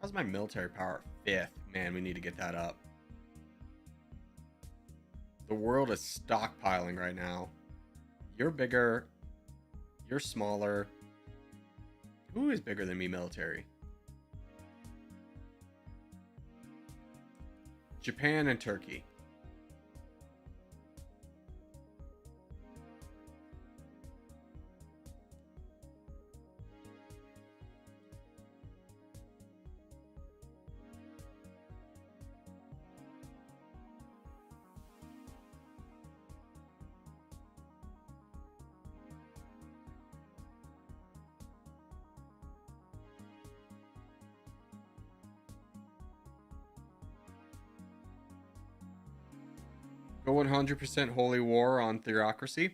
How's my military power? 5th. Man, we need to get that up. The world is stockpiling right now. You're bigger. You're smaller. Who is bigger than me military? Japan and Turkey. Go 100% Holy War on Theocracy.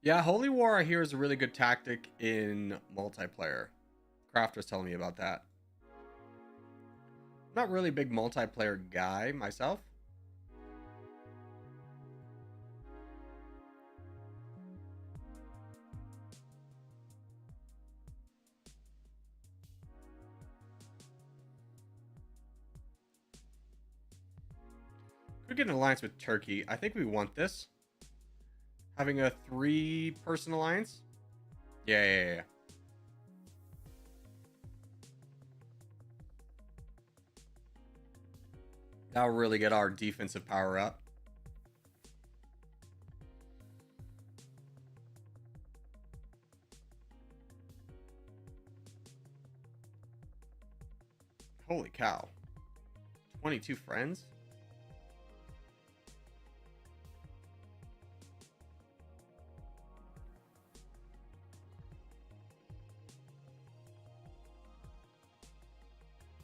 Yeah, Holy War I hear is a really good tactic in multiplayer. Kraft was telling me about that. Not really a big multiplayer guy myself. Could get an alliance with Turkey. I think we want this. Having a 3-person alliance. Yeah. That'll really get our defensive power up. Holy cow. 22 friends?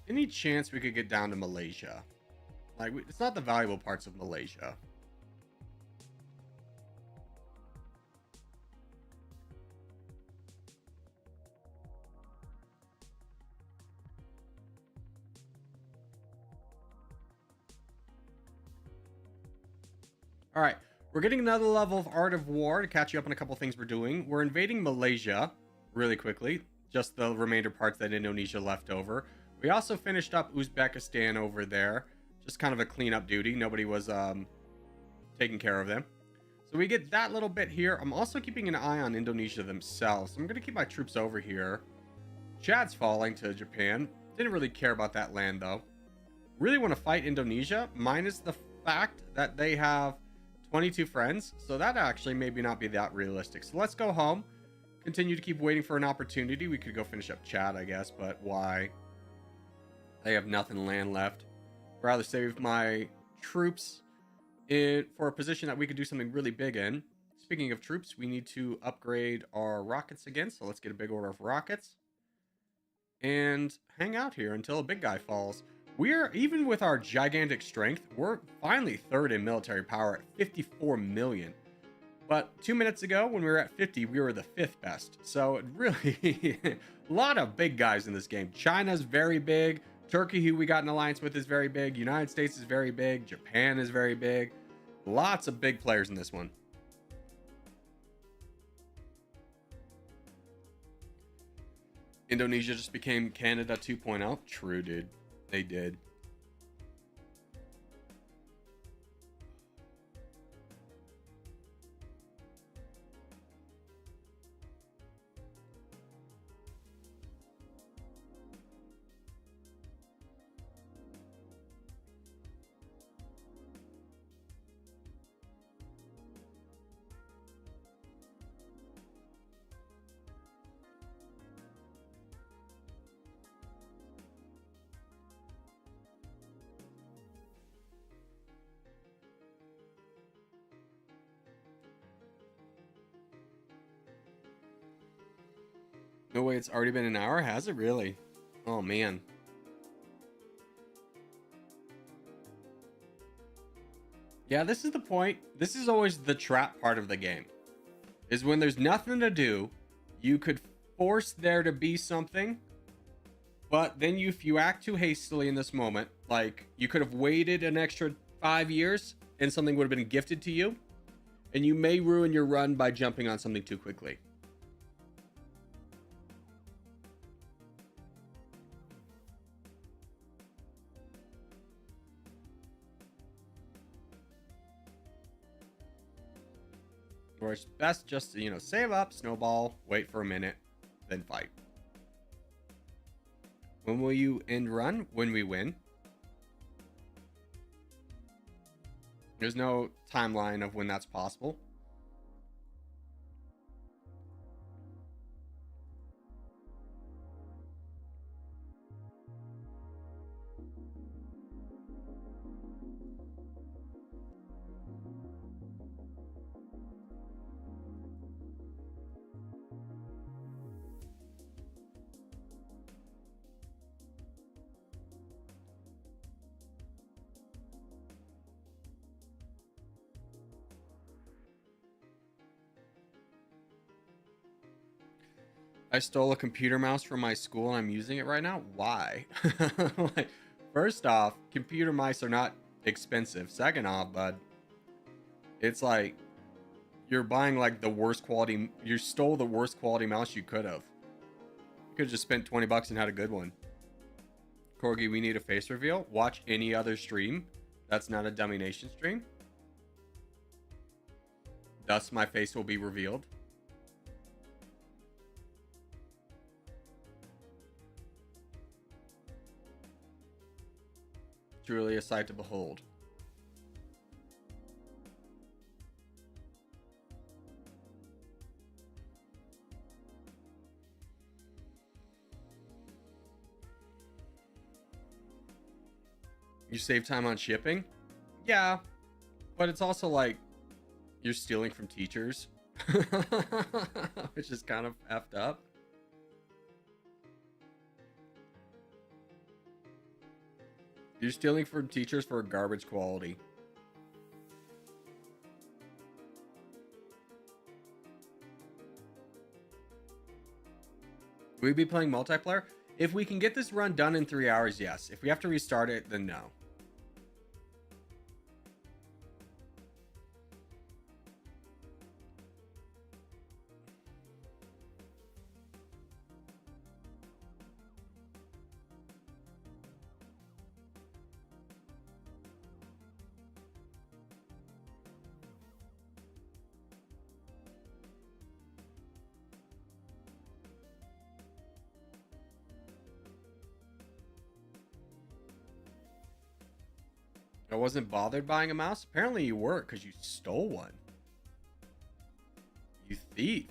Any chance we could get down to Malaysia? Like, it's not the valuable parts of Malaysia. All right, we're getting another level of Art of War to catch you up on a couple things we're doing. We're invading Malaysia really quickly, just the remainder parts that Indonesia left over. We also finished up Uzbekistan over there, just kind of a cleanup duty. Nobody was taking care of them. So we get that little bit here. I'm also keeping an eye on Indonesia themselves. So I'm going to keep my troops over here. Chad's falling to Japan. Didn't really care about that land, though. Really want to fight Indonesia, minus the fact that they have 22 friends. So that actually maybe not be that realistic. So let's go home. Continue to keep waiting for an opportunity. We could go finish up Chad, I guess, but why? They have nothing land left. Rather save my troops for a position that we could do something really big in. Speaking of troops, we need to upgrade our rockets again. So let's get a big order of rockets. And hang out here until a big guy falls. We're, even with our gigantic strength, we're finally 3rd in military power at 54 million. But 2 minutes ago, when we were at 50, we were the 5th best. So it really, a lot of big guys in this game. China's very big. Turkey, who we got an alliance with, is very big. United States is very big. Japan is very big. Lots of big players in this one. Indonesia just became Canada 2.0. True, dude. They did. No way, it's already been an hour? Has it really? Oh, man. Yeah, this is the point. This is always the trap part of the game. Is when there's nothing to do, you could force there to be something, but then if you act too hastily in this moment, like you could have waited an extra 5 years and something would have been gifted to you, and you may ruin your run by jumping on something too quickly. Or it's best just to, save up, snowball, wait for a minute, then fight. When will you end run? When we win. There's no timeline of when that's possible. I stole a computer mouse from my school and I'm using it right now. Why? Like, first off, computer mice are not expensive. Second off, bud, it's like you're buying like the worst quality. You stole the worst quality mouse you could have. You could have just spent 20 bucks and had a good one. Corgi, we need a face reveal. Watch any other stream that's not a Dummynation stream. Thus, my face will be revealed. Truly a sight to behold. You save time on shipping? Yeah, but it's also like you're stealing from teachers, which is kind of effed up. You're stealing from teachers for garbage quality. Will we be playing multiplayer? If we can get this run done in 3 hours, yes. If we have to restart it, then no. I wasn't bothered buying a mouse. Apparently you were, because you stole one. You thief.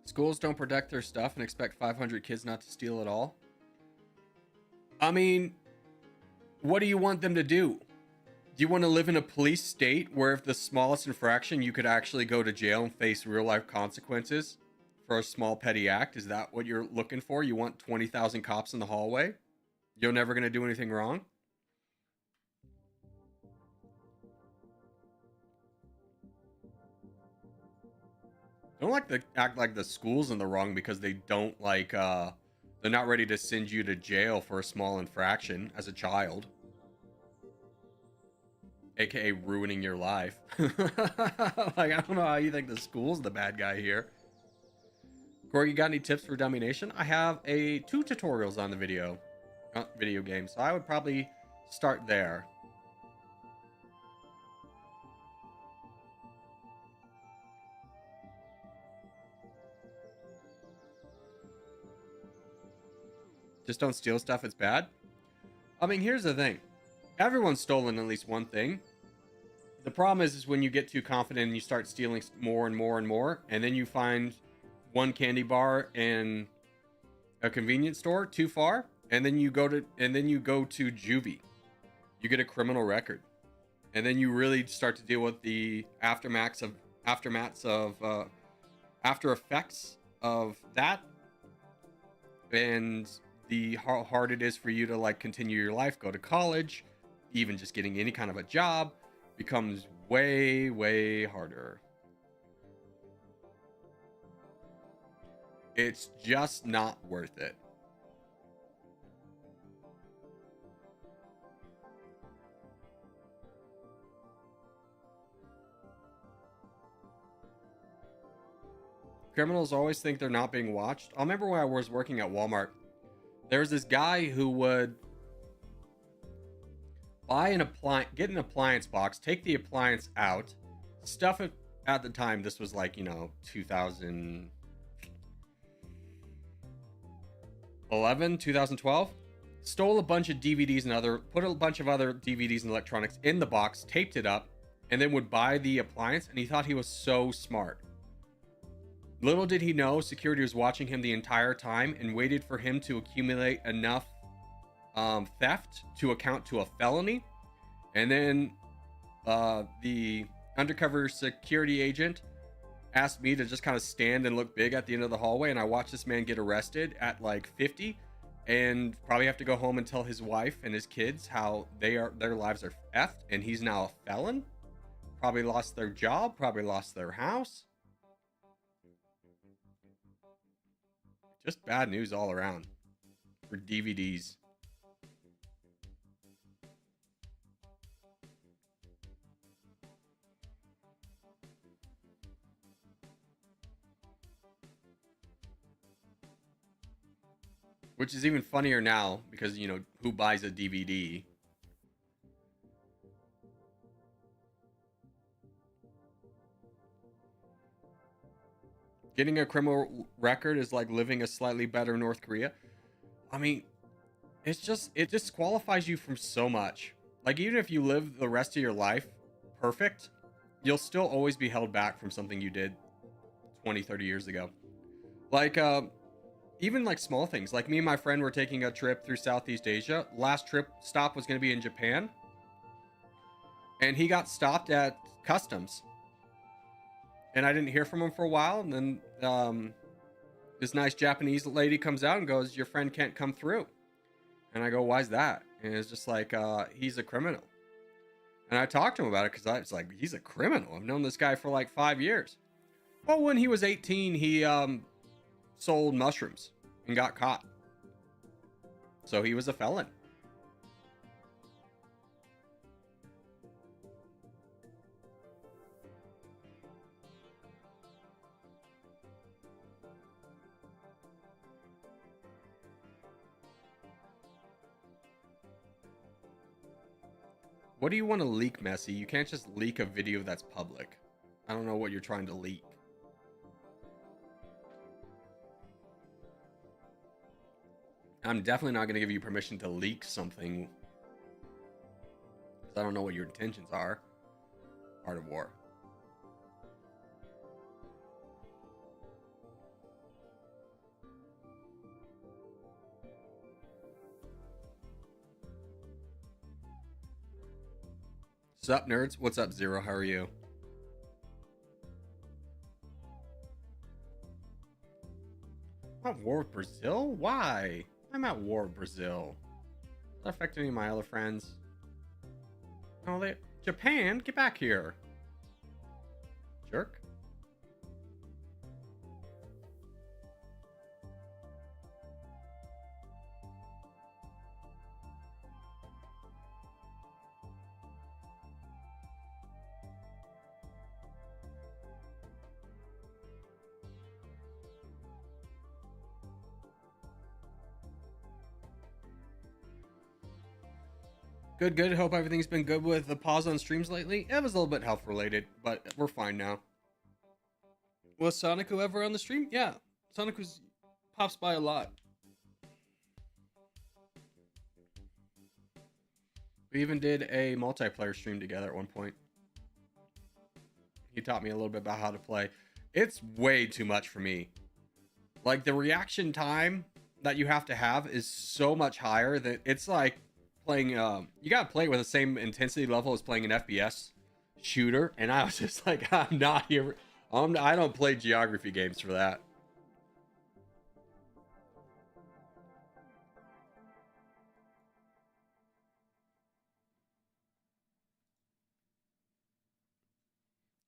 Schools don't protect their stuff and expect 500 kids not to steal it all. I mean, what do you want them to do? Do you want to live in a police state where if the smallest infraction you could actually go to jail and face real life consequences for a small petty act? Is that what you're looking for? You want 20,000 cops in the hallway? You're never going to do anything wrong? Don't like to act like the school's in the wrong because they don't they're not ready to send you to jail for a small infraction as a child. AKA ruining your life. Like, I don't know how you think the school's the bad guy here. Corey, you got any tips for Dummynation? I have two tutorials on the video game, so I would probably start there. Just don't steal stuff, it's bad. I mean, here's the thing. Everyone's stolen at least one thing. The problem is when you get too confident and you start stealing more and more and more, and then you find one candy bar in a convenience store too far, and then you go to juvie. You get a criminal record. And then you really start to deal with the after effects of that, and how hard it is for you to like continue your life, go to college, even just getting any kind of a job becomes way harder. It's just not worth it. Criminals always think they're not being watched. I remember when I was working at Walmart, there was this guy who would get an appliance box, take the appliance out, stuff it. At the time, this was like, 2011, 2012. Stole a bunch of DVDs and put a bunch of other DVDs and electronics in the box, taped it up, and then would buy the appliance, and he thought he was so smart. Little did he know, security was watching him the entire time and waited for him to accumulate enough theft to account to a felony. And then the undercover security agent asked me to just kind of stand and look big at the end of the hallway, and I watched this man get arrested at like 50 and probably have to go home and tell his wife and his kids how their lives are effed, and he's now a felon. Probably lost their job, probably lost their house. Just bad news all around for DVDs. Which is even funnier now because, who buys a DVD? Getting a criminal record is like living a slightly better North Korea. I mean, it disqualifies you from so much. Like, even if you live the rest of your life perfect, you'll still always be held back from something you did 20, 30 years ago. Like, even like small things. Like, me and my friend were taking a trip through Southeast Asia. Last trip stop was going to be in Japan. And he got stopped at customs. And I didn't hear from him for a while. And then this nice Japanese lady comes out and goes, "Your friend can't come through." And I go, "Why's that?" And it's just like, he's a criminal. And I talked to him about it because I was like, he's a criminal. I've known this guy for like 5 years. Well, when he was 18, he sold mushrooms and got caught. So he was a felon. What do you want to leak, Messi? You can't just leak a video that's public. I don't know what you're trying to leak. I'm definitely not going to give you permission to leak something, because I don't know what your intentions are. Art of War. Sup, nerds? What's up, Zero? How are you? I'm at war with Brazil? Why? I'm at war with Brazil. Does that affect any of my other friends? Oh, Japan? Get back here. Jerk. Good, good. Hope everything's been good with the pause on streams lately. It was a little bit health related, but we're fine now. Was Sonic ever on the stream? Yeah, Sonic pops by a lot. We even did a multiplayer stream together at one point. He taught me a little bit about how to play. It's way too much for me. Like, the reaction time that you have to have is so much higher that it's like playing, you gotta play it with the same intensity level as playing an FPS shooter. And I was just like, I'm not here. I don't play geography games for that.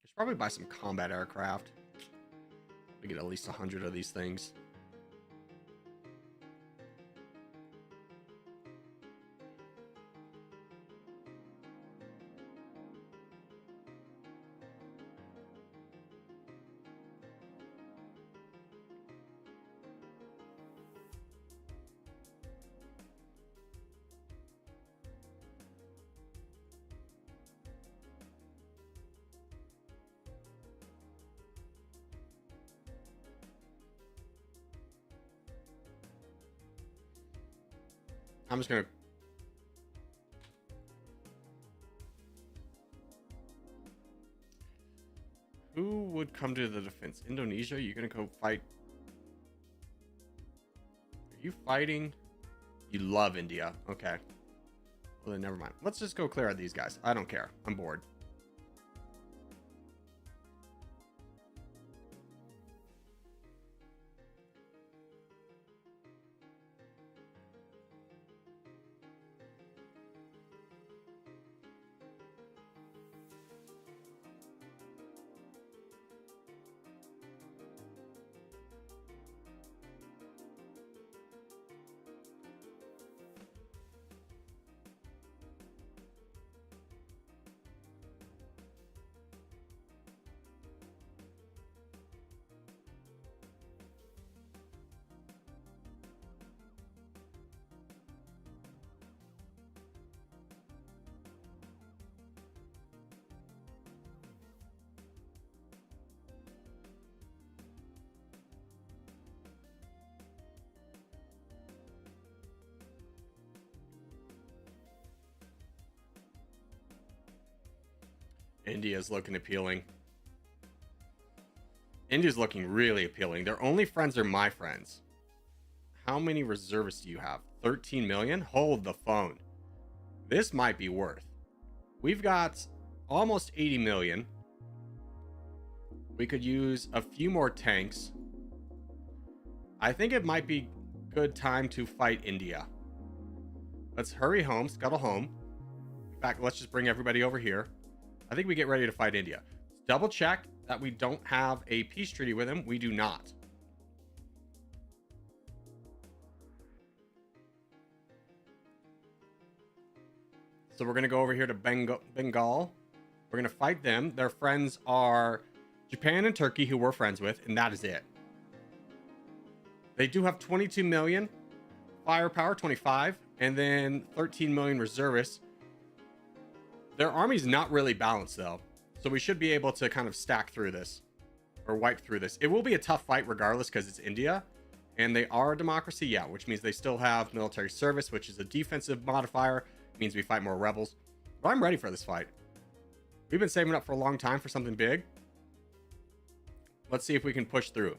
I should probably buy some combat aircraft. We get at least 100 of these things. I'm just gonna. Who would come to the defense? Indonesia? You're gonna go fight? Are you fighting? You love India. Okay. Well, then never mind. Let's just go clear out these guys. I don't care. I'm bored. India's looking appealing. India's looking really appealing. Their only friends are my friends. How many reservists do you have? 13 million? Hold the phone. This might be worth. We've got almost 80 million. We could use a few more tanks. I think it might be good time to fight India. Let's hurry home, scuttle home. In fact, let's just bring everybody over here. I think we get ready to fight India. Let's double check that we don't have a peace treaty with them. We do not. So we're going to go over here to Bengal. We're going to fight them. Their friends are Japan and Turkey, who we're friends with, and that is it. They do have 22 million firepower, 25, and then 13 million reservists. Their army's not really balanced, though, so we should be able to kind of stack through this, or wipe through this. It will be a tough fight regardless, because it's India, and they are a democracy, yeah, which means they still have military service, which is a defensive modifier. It means we fight more rebels. But I'm ready for this fight. We've been saving up for a long time for something big. Let's see if we can push through.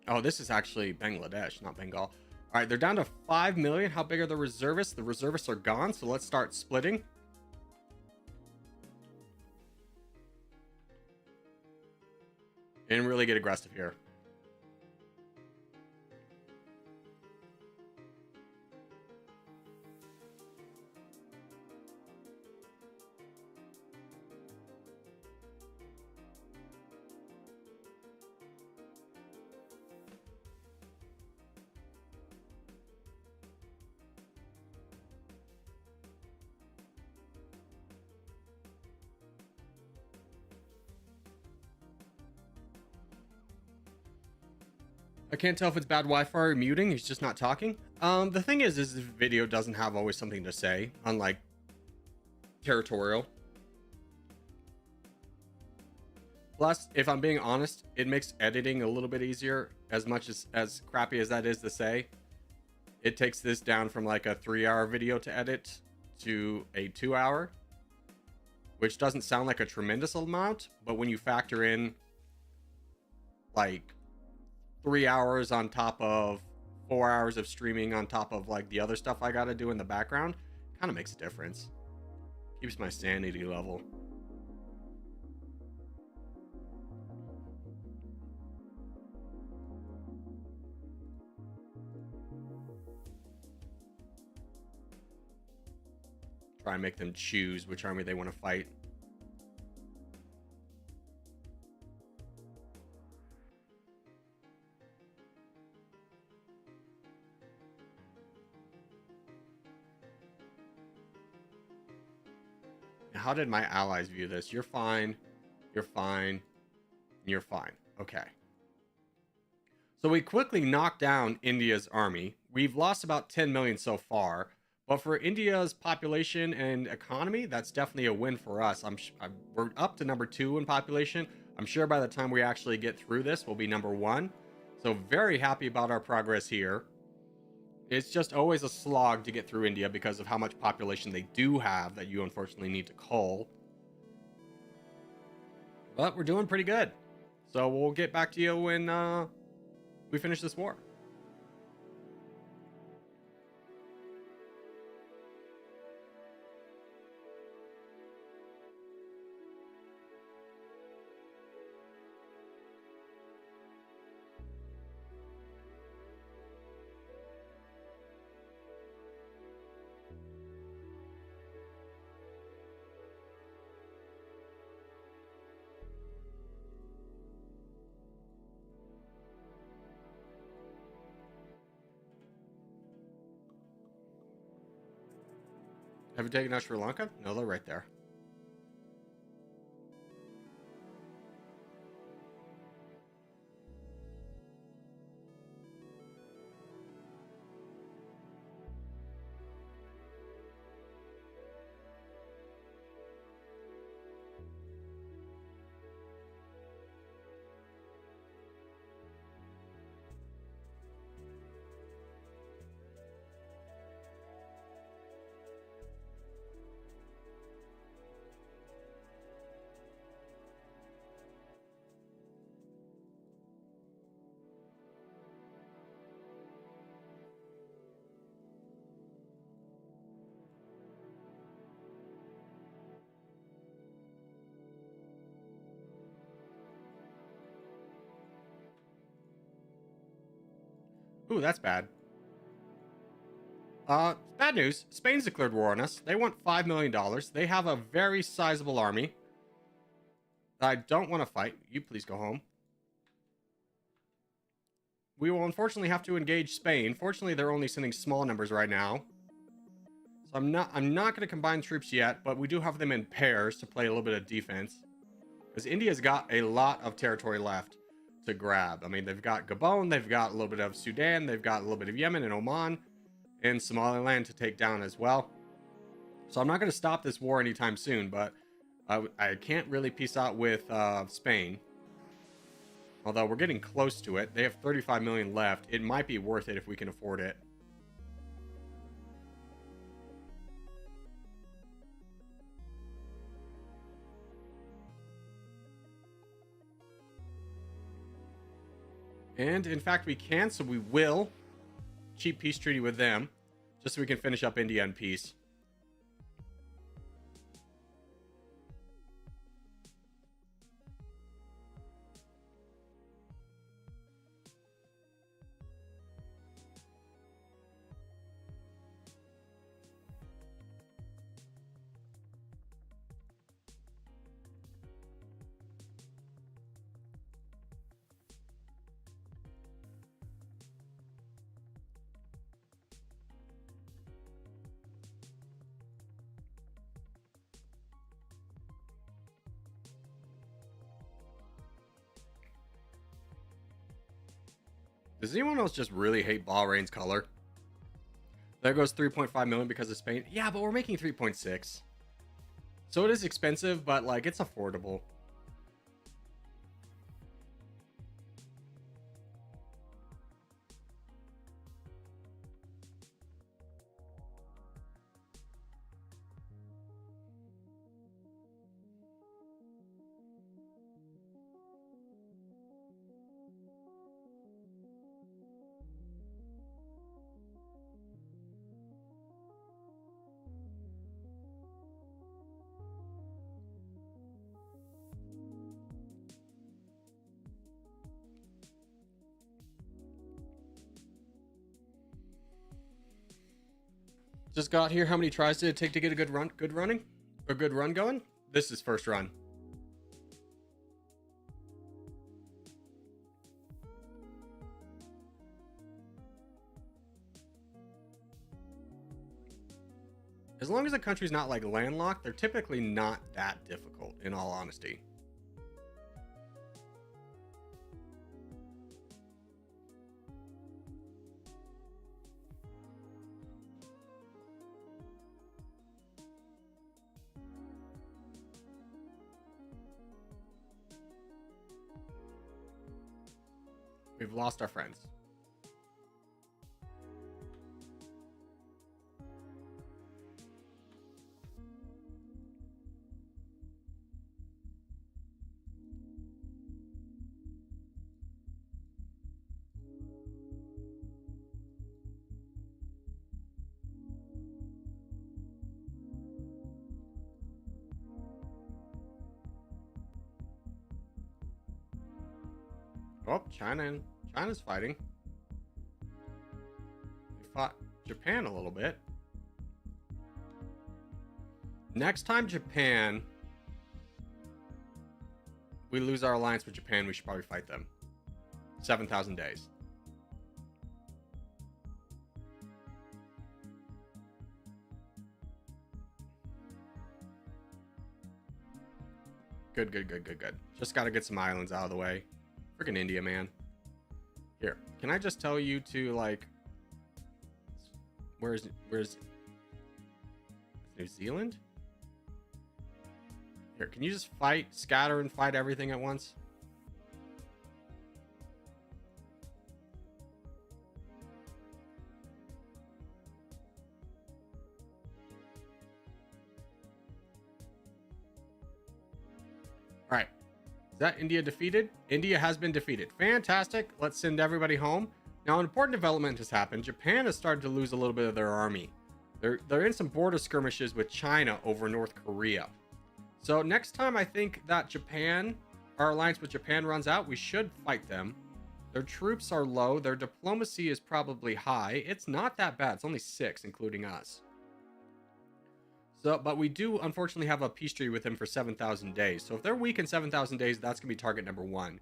Oh, this is actually Bangladesh, not Bengal. All right, they're down to 5 million. How big are the reservists? The reservists are gone, so let's start splitting. And really get aggressive here. I can't tell if it's bad Wi-Fi or muting. He's just not talking. The thing is this video doesn't have always something to say, unlike territorial. Plus, if I'm being honest, it makes editing a little bit easier. As much as crappy as that is to say, it takes this down from like a 3-hour video to edit to a 2-hour, which doesn't sound like a tremendous amount, but when you factor in like 3 hours on top of 4 hours of streaming on top of like the other stuff I gotta do in the background, kind of makes a difference. Keeps my sanity level. Try and make them choose which army they want to fight. How did my allies view this? You're fine. You're fine. You're fine. Okay. So we quickly knocked down India's army. We've lost about 10 million so far. But for India's population and economy, that's definitely a win for us. We're up to number 2 in population. I'm sure by the time we actually get through this, we'll be number 1. So very happy about our progress here. It's just always a slog to get through India because of how much population they do have that you unfortunately need to cull. But we're doing pretty good. So we'll get back to you when we finish this war. Have you taken out Sri Lanka? No, they're right there. Ooh, that's bad. Bad news. Spain's declared war on us. They want $5 million. They have a very sizable army. I don't want to fight. You please go home. We will unfortunately have to engage Spain. Fortunately, they're only sending small numbers right now. So I'm not going to combine troops yet, but we do have them in pairs to play a little bit of defense. Because India's got a lot of territory left to grab. I mean, they've got Gabon, they've got a little bit of Sudan, they've got a little bit of Yemen and Oman, and Somaliland to take down as well. So I'm not going to stop this war anytime soon, but I can't really peace out with Spain. Although we're getting close to it. They have 35 million left. It might be worth it if we can afford it. And in fact, we can, so we will. Cheap peace treaty with them, just so we can finish up India in peace. Does anyone else just really hate Bahrain's color? There goes 3.5 million because of Spain. Yeah, but we're making 3.6. So it is expensive, but like it's affordable. Just got here. How many tries did it take to get a good run? Good running? A good run going? This is first run. As long as the country's not like landlocked, they're typically not that difficult, in all honesty. We've lost our friends. Oh, China's fighting. They fought Japan a little bit. Next time Japan, we lose our alliance with Japan, we should probably fight them. 7,000 days. Good. Just got to get some islands out of the way. Freaking India, man. Here, can I just tell you to, like, where's New Zealand? Here, can you just scatter and fight everything at once? All right. Is that India defeated? India has been defeated. Fantastic. Let's send everybody home. Now, an important development has happened. Japan has started to lose a little bit of their army. They're in some border skirmishes with China over North Korea. So next time I think that our alliance with Japan runs out, we should fight them. Their troops are low. Their diplomacy is probably high. It's not that bad. It's only 6, including us. So, but we do unfortunately have a peace treaty with them for 7,000 days. So if they're weak in 7,000 days, that's going to be target number 1.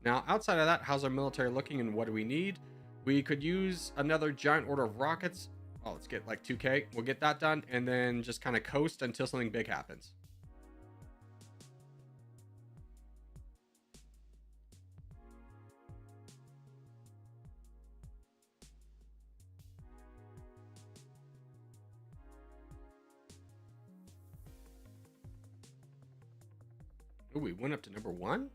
Now, outside of that, how's our military looking and what do we need? We could use another giant order of rockets. Oh, let's get like 2K. We'll get that done and then just kind of coast until something big happens. Ooh, we went up to number 1.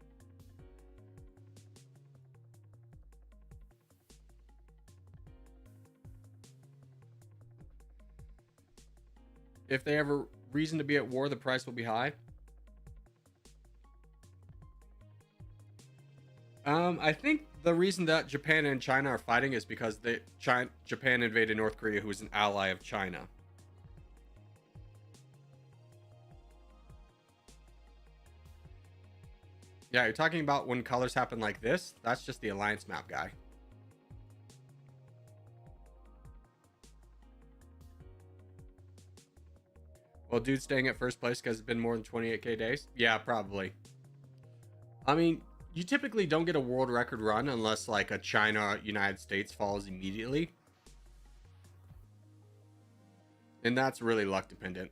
If they have a reason to be at war, the price will be high. I think the reason that Japan and China are fighting is because Japan invaded North Korea, who is an ally of China. Yeah, you're talking about when colors happen like this. That's just the alliance map guy. Well, dude's staying at first place because it's been more than 28k days. Yeah, probably. I mean, you typically don't get a world record run unless like a China-United States falls immediately. And that's really luck dependent.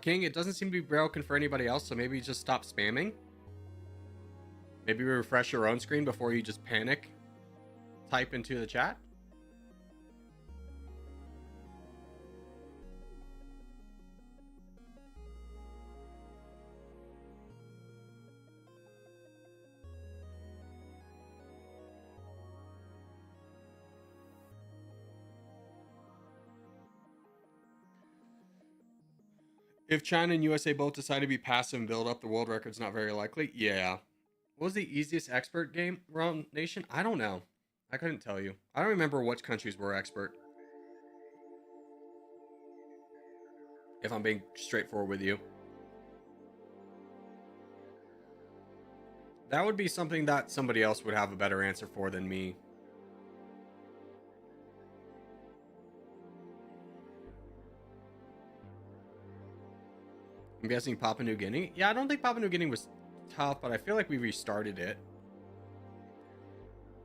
King, it doesn't seem to be broken for anybody else, so maybe just stop spamming. Maybe refresh your own screen before you just panic. Type into the chat. If China and USA both decide to be passive and build up, the world record's not very likely. Yeah. What was the easiest expert game around nation? I don't know. I couldn't tell you. I don't remember which countries were expert. If I'm being straightforward with you. That would be something that somebody else would have a better answer for than me. I'm guessing Papua New Guinea. Yeah, I don't think Papua New Guinea was tough, but I feel like we restarted it.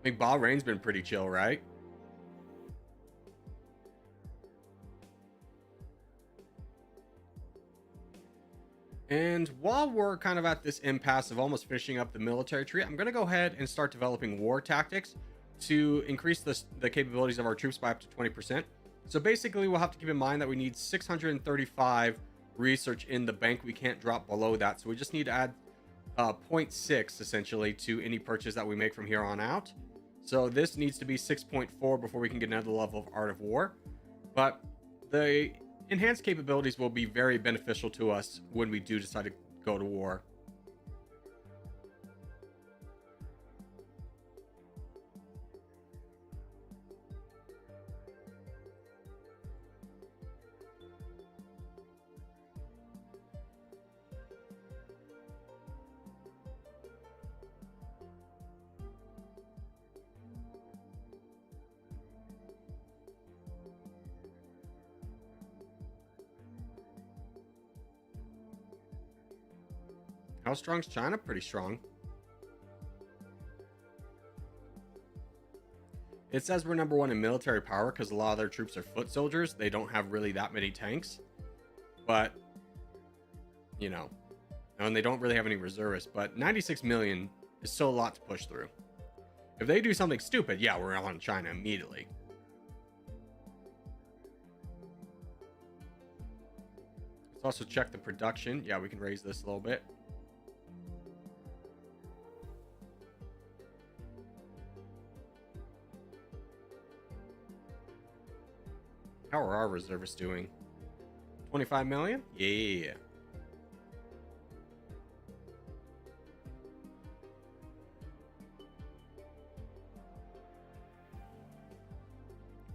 I mean, Bahrain's been pretty chill, right? And while we're kind of at this impasse of almost finishing up the military tree, I'm going to go ahead and start developing war tactics to increase the capabilities of our troops by up to 20%. So basically, we'll have to keep in mind that we need 635 research in the bank. We can't drop below that. So we just need to add 0.6 essentially to any purchase that we make from here on out. So this needs to be 6.4 before we can get another level of Art of War. But the enhanced capabilities will be very beneficial to us when we do decide to go to war. How strong's China? Pretty strong. It says we're number one in military power because a lot of their troops are foot soldiers. They don't have really that many tanks. But, you know, and they don't really have any reservists. But 96 million is still a lot to push through. If they do something stupid, yeah, we're on China immediately. Let's also check the production. Yeah, we can raise this a little bit. How are our reservists doing? 25 million? Yeah.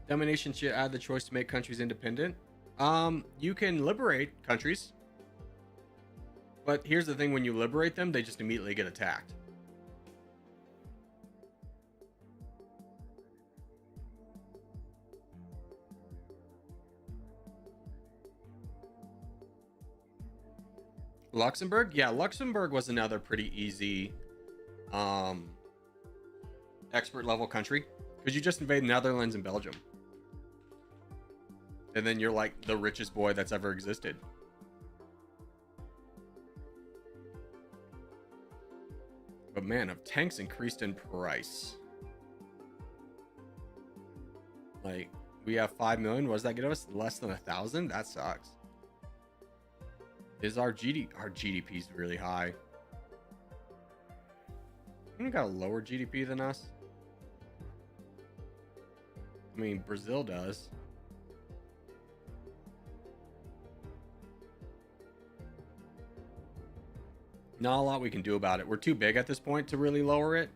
Dummynation should add the choice to make countries independent. You can liberate countries. But here's the thing, when you liberate them, they just immediately get attacked. Luxembourg? Yeah, Luxembourg was another pretty easy expert level country. Because you just invade Netherlands and Belgium. And then you're like the richest boy that's ever existed. But man, have tanks increased in price. Like, we have 5 million. What does that get us? Less than 1,000? That sucks. Is our GDP is really high. You got a lower GDP than us. I mean, Brazil does. Not a lot we can do about it. We're too big at this point to really lower it.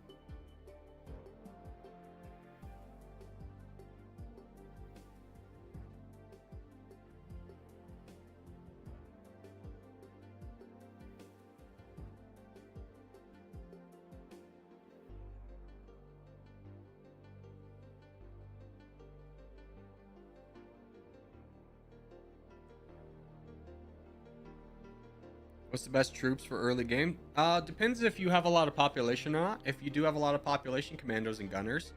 What's the best troops for early game? Depends if you have a lot of population or not. If you do have a lot of population, commandos and gunners.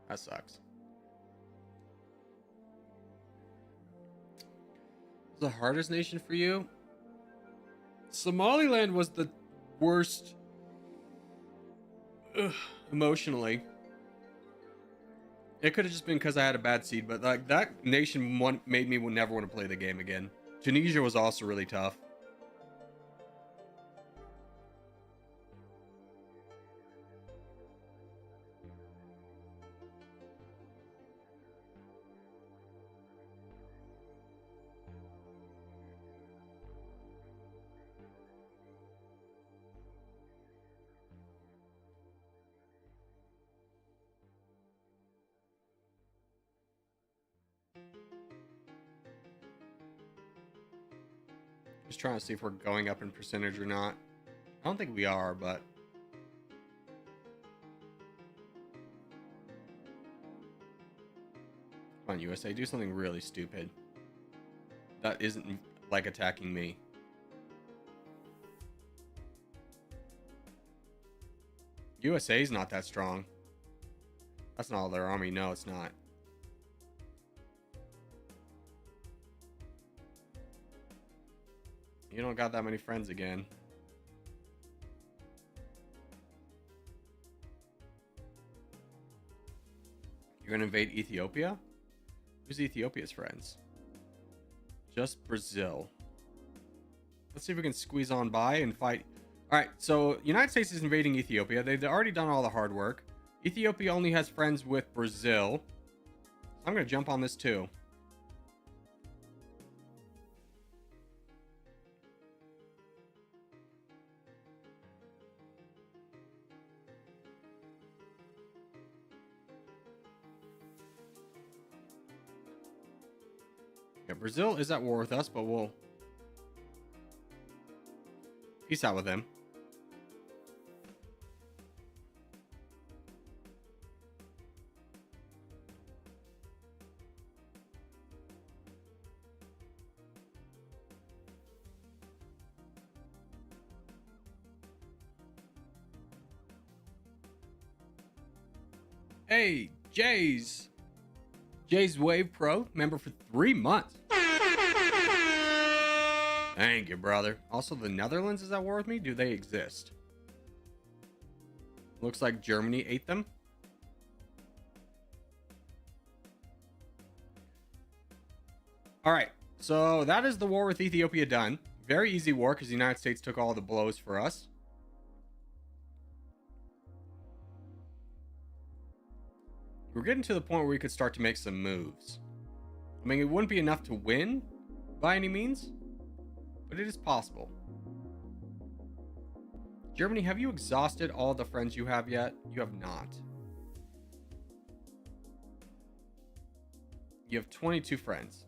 That sucks. The hardest nation for you? Somaliland was the worst emotionally. It could have just been because I had a bad seed, but like that nation made me never want to play the game again. Tunisia was also really tough. Just trying to see if we're going up in percentage or not. I don't think we are, but come on, USA, do something really stupid. That isn't like attacking me. USA's not that strong. That's not all their army. No, it's not. You don't got that many friends again. You're gonna invade Ethiopia? Who's Ethiopia's friends? Just Brazil. Let's see if we can squeeze on by and fight. All right, so United States is invading Ethiopia. They've already done all the hard work. Ethiopia only has friends with Brazil. I'm gonna jump on this too. Yeah, Brazil is at war with us, but we'll peace out with them. Hey, Jay's Wave Pro, member for 3 months. Thank you, brother. Also, the Netherlands is at war with me. Do they exist? Looks like Germany ate them. All right, so that is the war with Ethiopia done. Very easy war because the United States took all the blows for us. We're getting to the point where we could start to make some moves. I mean, it wouldn't be enough to win by any means, but it is possible. Germany, have you exhausted all the friends you have yet? You have not. You have 22 friends.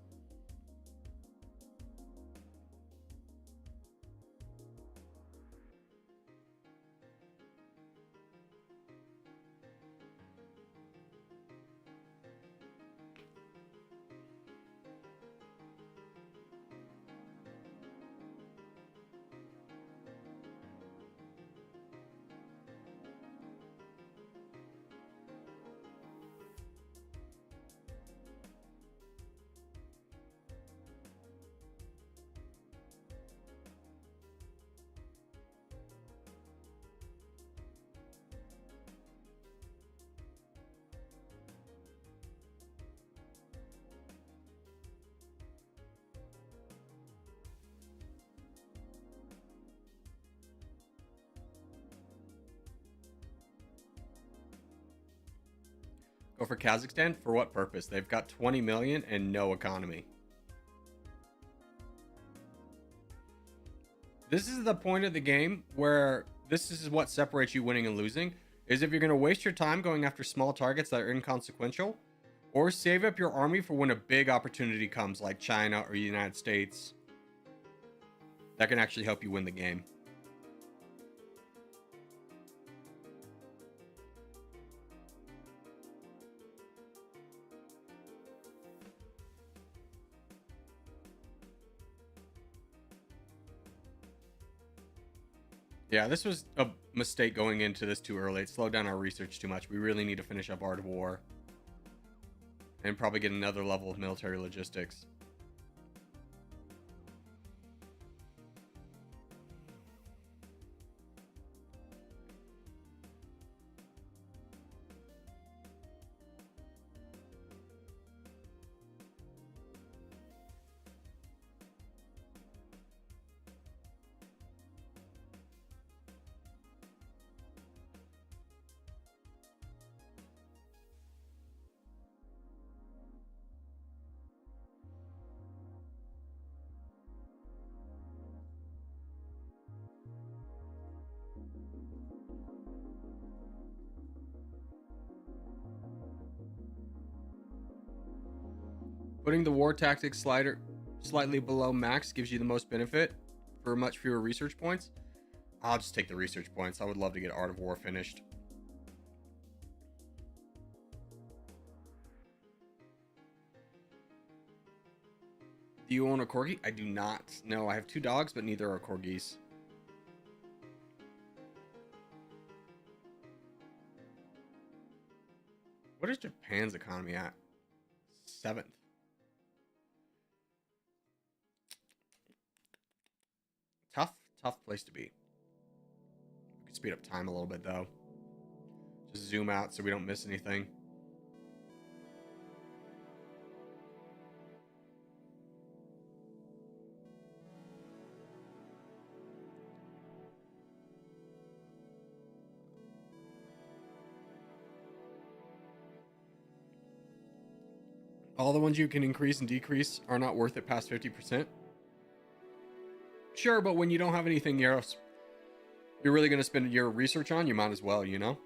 Go for Kazakhstan? For what purpose? They've got 20 million and no economy. This is the point of the game where this is what separates you winning and losing, is if you're going to waste your time going after small targets that are inconsequential, or save up your army for when a big opportunity comes like China or the United States that can actually help you win the game. Yeah, this was a mistake going into this too early. It slowed down our research too much. We really need to finish up Art of War. And probably get another level of military logistics. Putting the war tactics slider slightly below max gives you the most benefit for much fewer research points. I'll just take the research points. I would love to get Art of War finished. Do you own a corgi? I do not. No, I have 2 dogs, but neither are corgis. What is Japan's economy at? 7th. Tough place to be. We could speed up time a little bit, though. Just zoom out so we don't miss anything. All the ones you can increase and decrease are not worth it past 50%. Sure, but when you don't have anything else you're really going to spend your research on, you might as well, you know?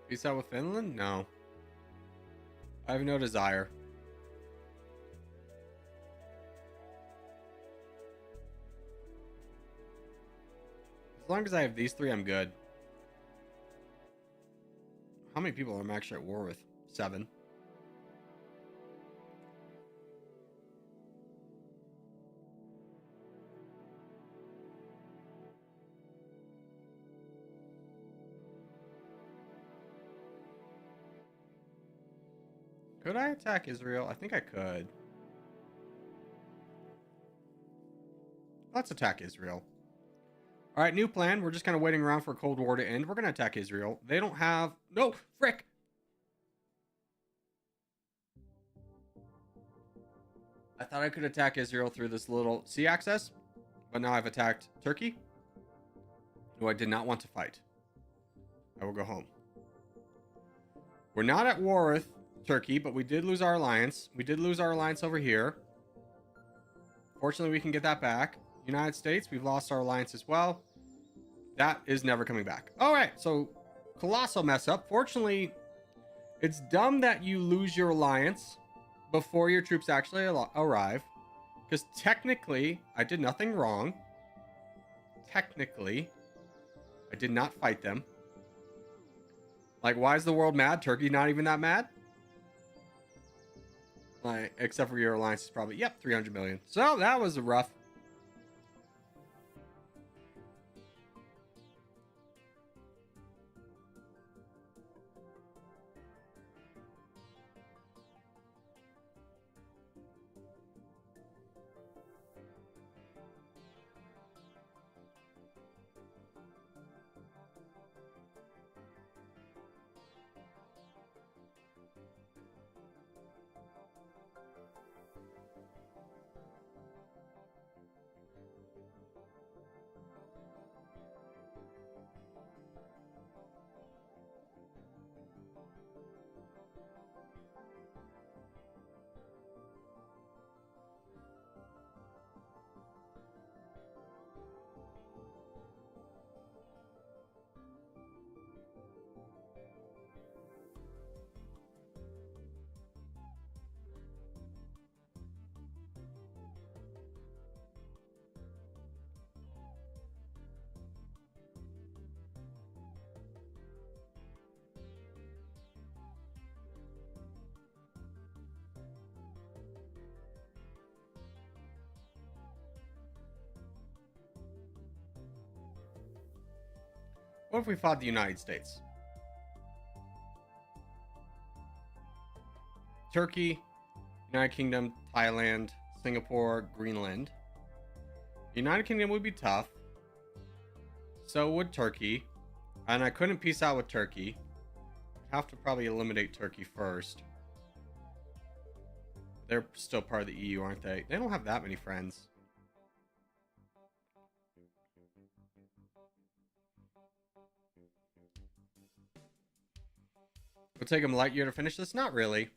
Peace out with Finland? No. I have no desire. As long as I have these 3, I'm good. How many people am I actually at war with? 7. Could I attack Israel? I think I could. Let's attack Israel. All right, new plan. We're just kind of waiting around for a Cold War to end. We're going to attack Israel. They don't have... No, frick! I thought I could attack Israel through this little sea access, but now I've attacked Turkey, who I did not want to fight. I will go home. We're not at war with Turkey, but we did lose our alliance. We did lose our alliance over here. Fortunately, we can get that back. United States, we've lost our alliance as well. That is never coming back. All right, so colossal mess up. Fortunately, it's dumb that you lose your alliance before your troops actually arrive, because technically, I did nothing wrong. Technically, I did not fight them. Like, why is the world mad? Turkey not even that mad? Like, except for your alliance is probably, yep, 300 million. So that was rough. What if we fought the United States? Turkey, United Kingdom, Thailand, Singapore, Greenland. United Kingdom would be tough. So would Turkey. And I couldn't peace out with Turkey. Have to probably eliminate Turkey first. They're still part of the EU, aren't they? They don't have that many friends. We'll take them light year to finish this. Not really.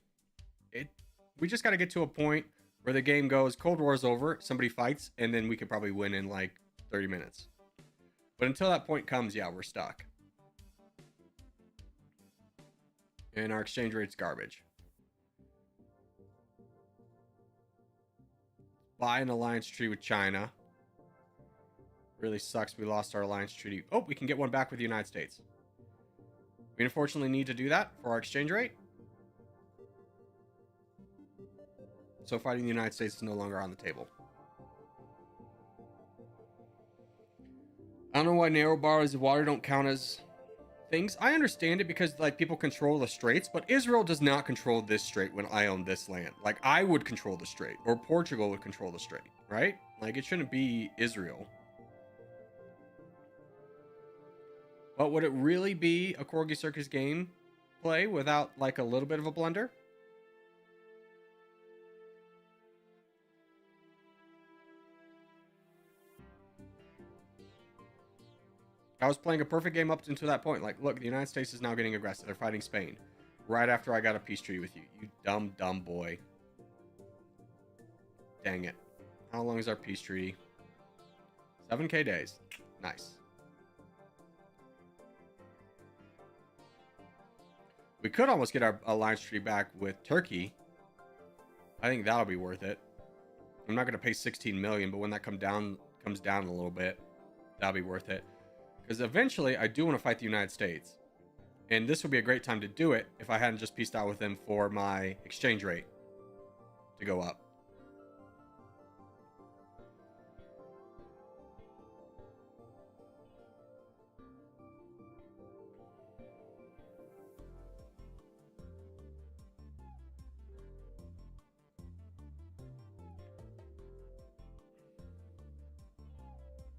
We just got to get to a point where the game goes, Cold War is over, somebody fights, and then we could probably win in like 30 minutes. But until that point comes, yeah, we're stuck. And our exchange rate's garbage. Buy an alliance treaty with China. Really sucks we lost our alliance treaty. Oh, we can get one back with the United States. We unfortunately need to do that for our exchange rate. So fighting the United States is no longer on the table. I don't know why narrow bodies of water don't count as things. I understand it because like people control the straits, but Israel does not control this strait when I own this land. Like I would control the strait, or Portugal would control the strait, right? Like it shouldn't be Israel. But would it really be a Corgi Circus game play without like a little bit of a blunder? I was playing a perfect game up until that point. Like, look, the United States is now getting aggressive. They're fighting Spain. Right after I got a peace treaty with you. You dumb, dumb boy. Dang it. How long is our peace treaty? 7K days. Nice. We could almost get our alliance treaty back with Turkey. I think that'll be worth it. I'm not going to pay 16 million, but when that comes down a little bit, that'll be worth it. Because eventually, I do want to fight the United States. And this would be a great time to do it if I hadn't just peaced out with them for my exchange rate to go up.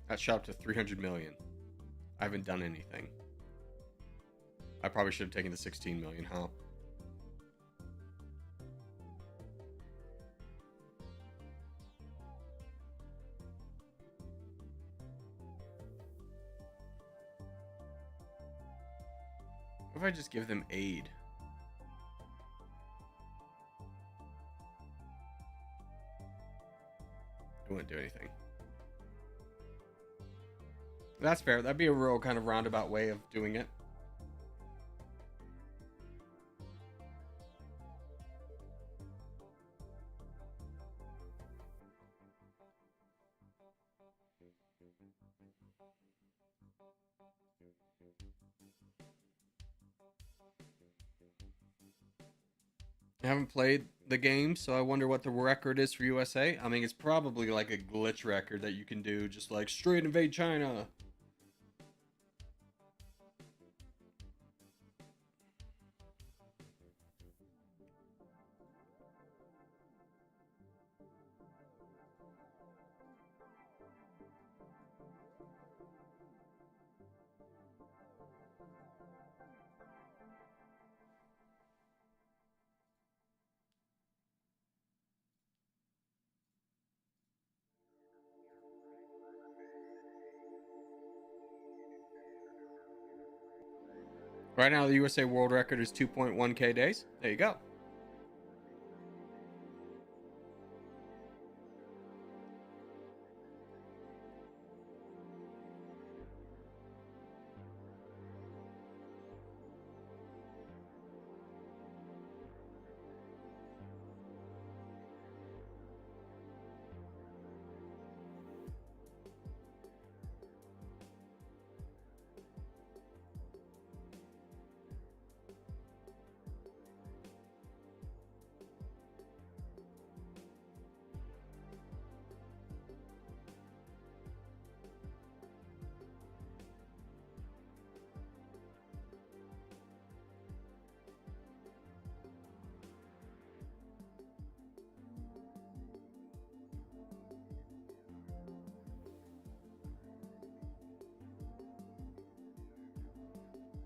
That shot up to 300 million. I haven't done anything. I probably should have taken the 16 million, huh? What if I just give them aid? It wouldn't do anything. That's fair. That'd be a real kind of roundabout way of doing it. I haven't played the game, so I wonder what the record is for USA. I mean, it's probably like a glitch record that you can do, just like straight invade China. Right now, the USA world record is 2.1K days. There you go.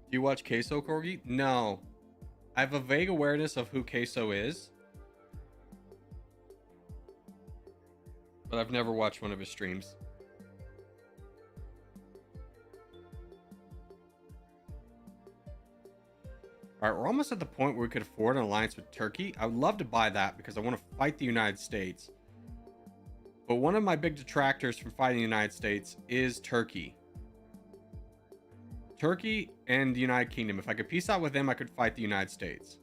Do you watch Queso Corgi? No. I have a vague awareness of who Queso is, but I've never watched one of his streams. All right, we're almost at the point where we could afford an alliance with Turkey. I would love to buy that because I want to fight the United States. But one of my big detractors from fighting the United States is Turkey. Turkey and the United Kingdom. If I could peace out with them, I could fight the United States.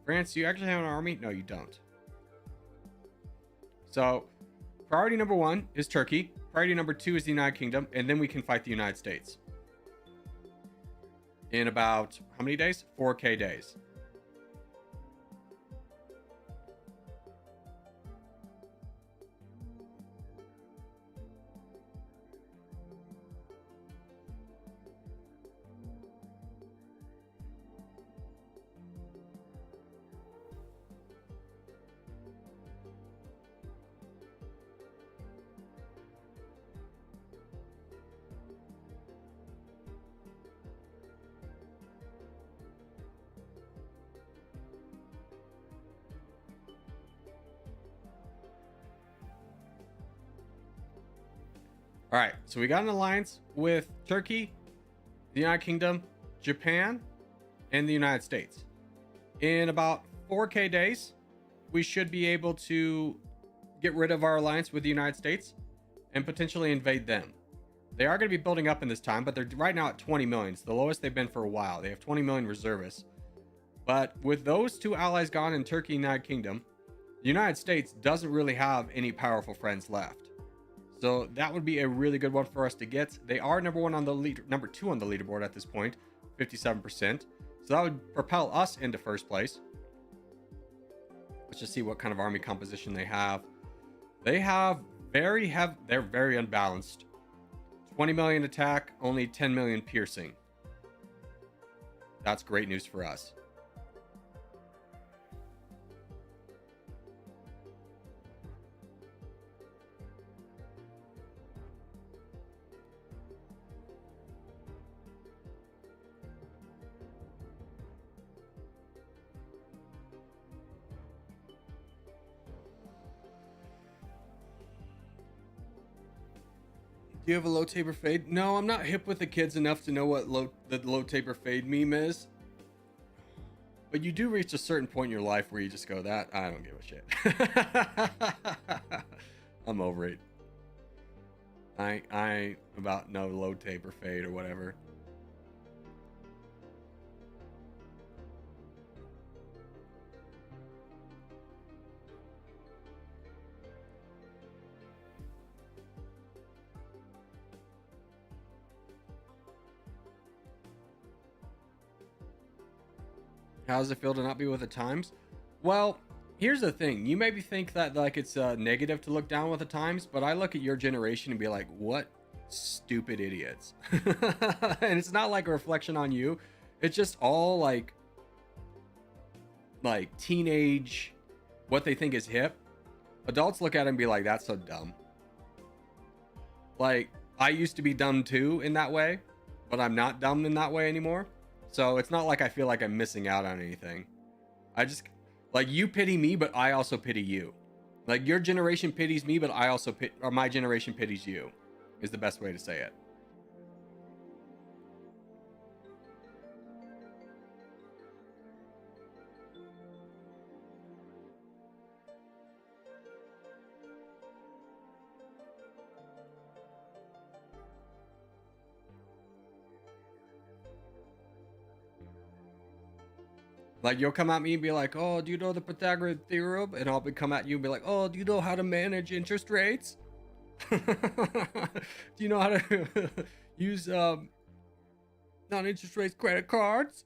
France, do you actually have an army? No, you don't. So, priority number 1 is Turkey. Priority number 2 is the United Kingdom. And then we can fight the United States. In about, how many days? 4K days. All right, so we got an alliance with Turkey, the United Kingdom, Japan, and the United States. In about 4K days, we should be able to get rid of our alliance with the United States and potentially invade them. They are going to be building up in this time, but they're right now at 20 million. It's the lowest they've been for a while. They have 20 million reservists. But with those two allies gone in Turkey and United Kingdom, the United States doesn't really have any powerful friends left. So that would be a really good one for us to get. They are number 2 on the leaderboard at this point, 57%. So that would propel us into first place. Let's just see what kind of army composition they have. They have they're very unbalanced. 20 million attack, only 10 million piercing. That's great news for us. Do you have a low taper fade? No, I'm not hip with the kids enough to know what the low taper fade meme is. But you do reach a certain point in your life where you just go, that I don't give a shit. I'm over it. I ain't about no low taper fade or whatever. How does it feel to not be with the times? Well, here's the thing. You maybe think that like it's negative to look down with the times, but I look at your generation and be like, what stupid idiots. And it's not like a reflection on you. It's just all like teenage, what they think is hip. Adults look at it and be like, that's so dumb. Like, I used to be dumb too in that way, but I'm not dumb in that way anymore. So it's not like I feel like I'm missing out on anything. I just, like, you pity me, but I also pity you. Like, your generation pities me, but I also or my generation pities you, is the best way to say it. Like, you'll come at me and be like, oh, do you know the Pythagorean theorem? And I'll come at you and be like, oh, do you know how to manage interest rates? Do you know how to use non-interest rates credit cards?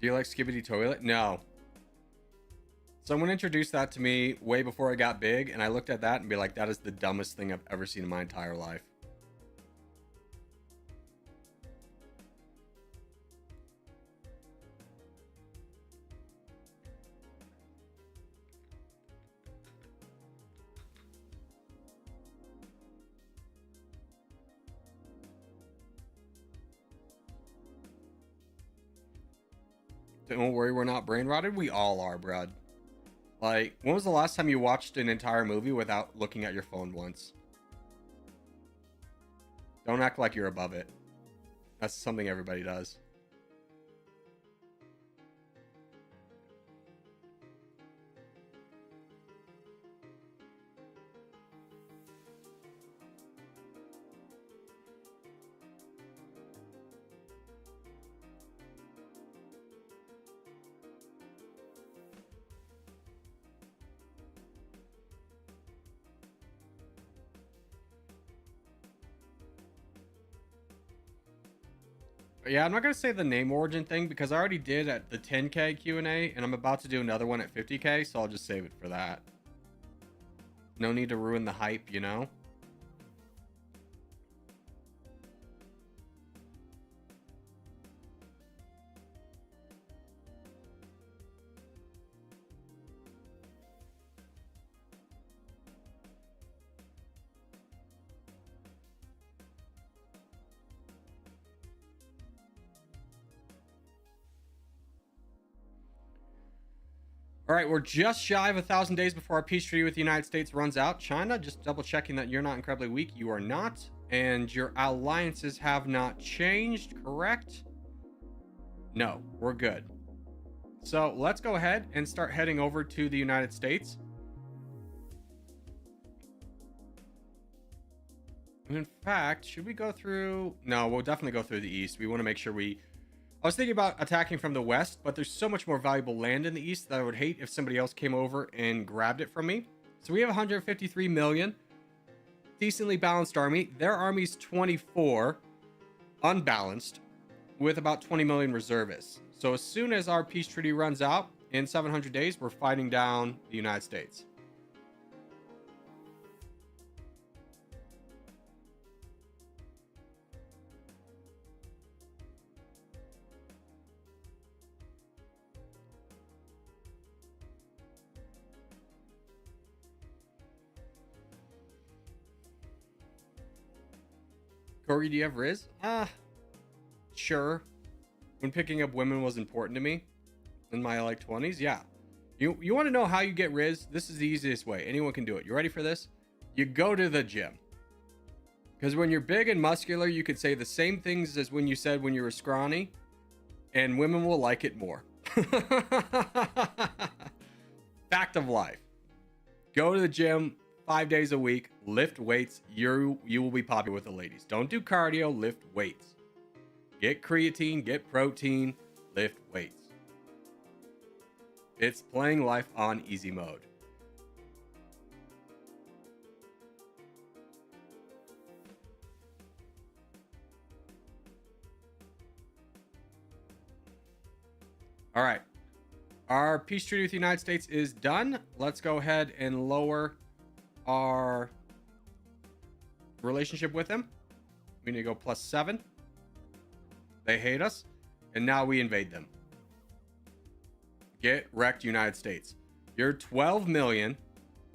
Do you like Skibidi Toilet? No. Someone introduced that to me way before I got big, and I looked at that and be like, that is the dumbest thing I've ever seen in my entire life. Don't worry, we're not brain rotted. We all are, bruh. Like, when was the last time you watched an entire movie without looking at your phone once? Don't act like you're above it. That's something everybody does. But yeah, I'm not gonna say the name origin thing because I already did at the 10K Q&A, and I'm about to do another one at 50K, so I'll just save it for that. No need to ruin the hype, you know? All right, we're just shy of 1,000 days before our peace treaty with the United States runs out. China, just double checking that you're not incredibly weak. You are not. And your alliances have not changed, correct? No, we're good. So let's go ahead and start heading over to the United States. And in fact, should we go through? No, we'll definitely go through the east. We want to make sure we... I was thinking about attacking from the west, but there's so much more valuable land in the east that I would hate if somebody else came over and grabbed it from me. So we have 153 million. Decently balanced army. Their army's 24. Unbalanced. With about 20 million reservists. So as soon as our peace treaty runs out, in 700 days, we're fighting down the United States. Corey, do you have Riz? Sure. When picking up women was important to me in my like 20s, yeah. You want to know how you get Riz? This is the easiest way. Anyone can do it. You ready for this? You go to the gym. Because when you're big and muscular, you could say the same things as when you said when you were scrawny, and women will like it more. Fact of life. Go to the gym 5 days a week, lift weights. You will be popular with the ladies. Don't do cardio, lift weights. Get creatine, get protein, lift weights. It's playing life on easy mode. All right. Our peace treaty with the United States is done. Let's go ahead and lower our relationship with them. We need to go +7. They hate us. And now we invade them. Get wrecked, United States. Your 12 million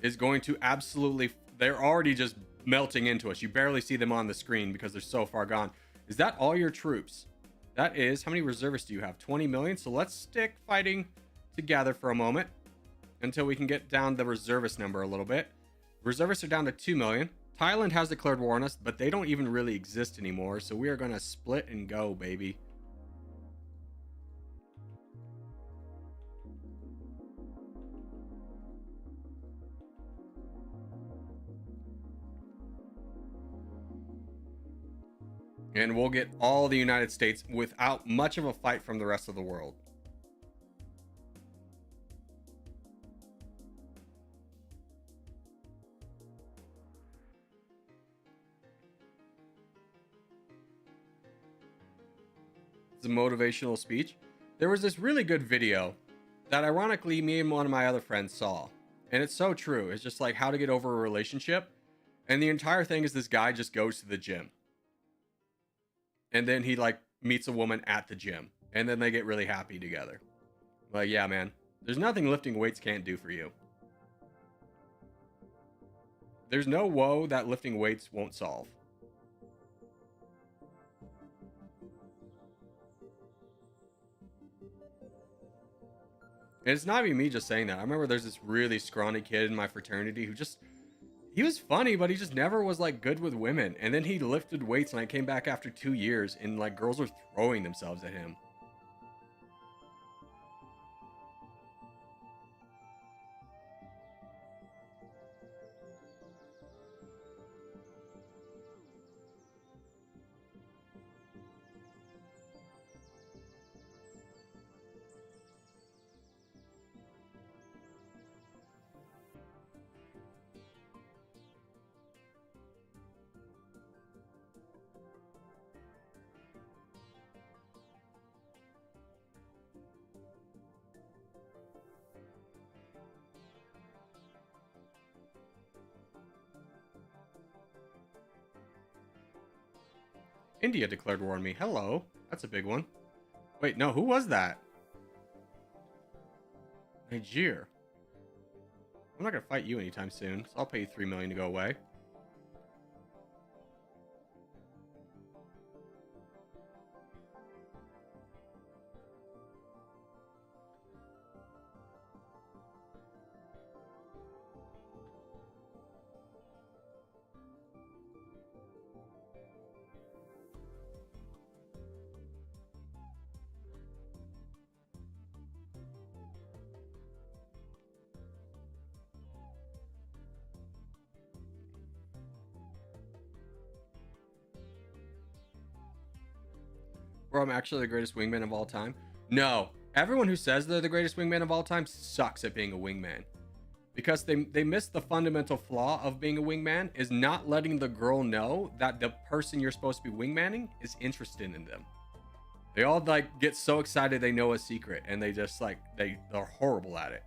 is going to absolutely... They're already just melting into us. You barely see them on the screen because they're so far gone. Is that all your troops? That is... How many reservists do you have? 20 million? So let's stick fighting together for a moment until we can get down the reservist number a little bit. Reservists are down to 2 million. Thailand has declared war on us, but they don't even really exist anymore. So we are going to split and go, baby. And we'll get all the United States without much of a fight from the rest of the world. It's a motivational speech. There was this really good video that ironically me and one of my other friends saw. And it's so true. It's just like how to get over a relationship. And the entire thing is this guy just goes to the gym. And then he like meets a woman at the gym. And then they get really happy together. Like, yeah, man. There's nothing lifting weights can't do for you. There's no woe that lifting weights won't solve. And it's not even me just saying that. I remember there's this really scrawny kid in my fraternity who just, he was funny, but he just never was like good with women. And then he lifted weights and I came back after 2 years and like girls were throwing themselves at him. India declared war on me. Hello. That's a big one. Wait, no, who was that? Niger. I'm not going to fight you anytime soon, so I'll pay you 3 million to go away. Bro, I'm actually the greatest wingman of all time. No, everyone who says they're the greatest wingman of all time sucks at being a wingman. Because they miss the fundamental flaw of being a wingman is not letting the girl know that the person you're supposed to be wingmanning is interested in them. They all like get so excited they know a secret and they just like they're horrible at it.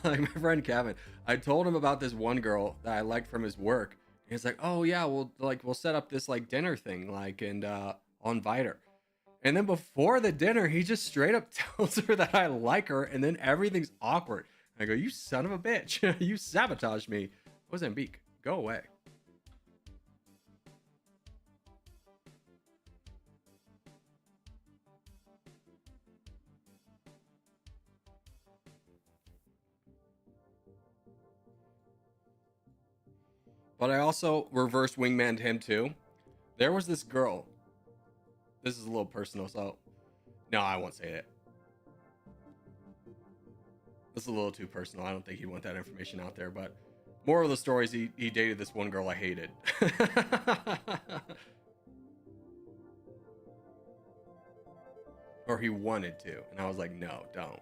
Like my friend Kevin, I told him about this one girl that I liked from his work. He's like, "Oh yeah, we'll set up this like dinner thing, like, and I'll invite her." And then before the dinner, he just straight up tells her that I like her, and then everything's awkward. I go, "You son of a bitch! You sabotaged me." Mozambique, go away. But I also reverse wingmaned him too. There was this girl. This is a little personal, so no, I won't say it. This is a little too personal. I don't think he'd want that information out there. But more of the stories, he dated this one girl I hated. Or he wanted to, and I was like, no, don't.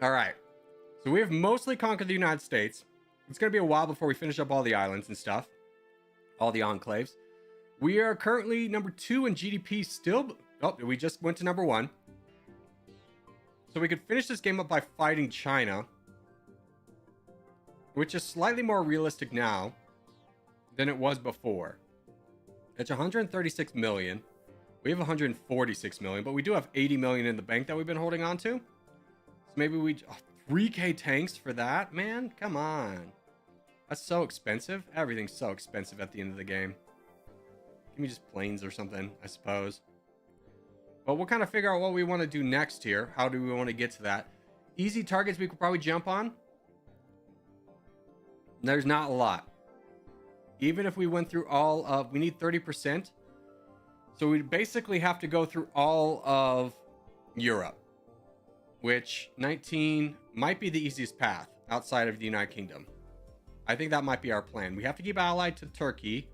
All right. So we have mostly conquered the United States. It's going to be a while before we finish up all the islands and stuff. All the enclaves. We are currently number 2 in GDP still. Oh, we just went to number 1. So we could finish this game up by fighting China. Which is slightly more realistic now than it was before. It's 136 million. We have 146 million, but we do have 80 million in the bank that we've been holding on to. So maybe we... 3k tanks for that? Man, come on. That's so expensive. Everything's so expensive at the end of the game. Give me just planes or something, I suppose. But we'll kind of figure out what we want to do next here. How do we want to get to that? Easy targets we could probably jump on. There's not a lot. Even if we went through all of... We need 30%. So we basically have to go through all of Europe. Which 19 might be the easiest path outside of the United Kingdom. I think that might be our plan. We have to keep allied to Turkey.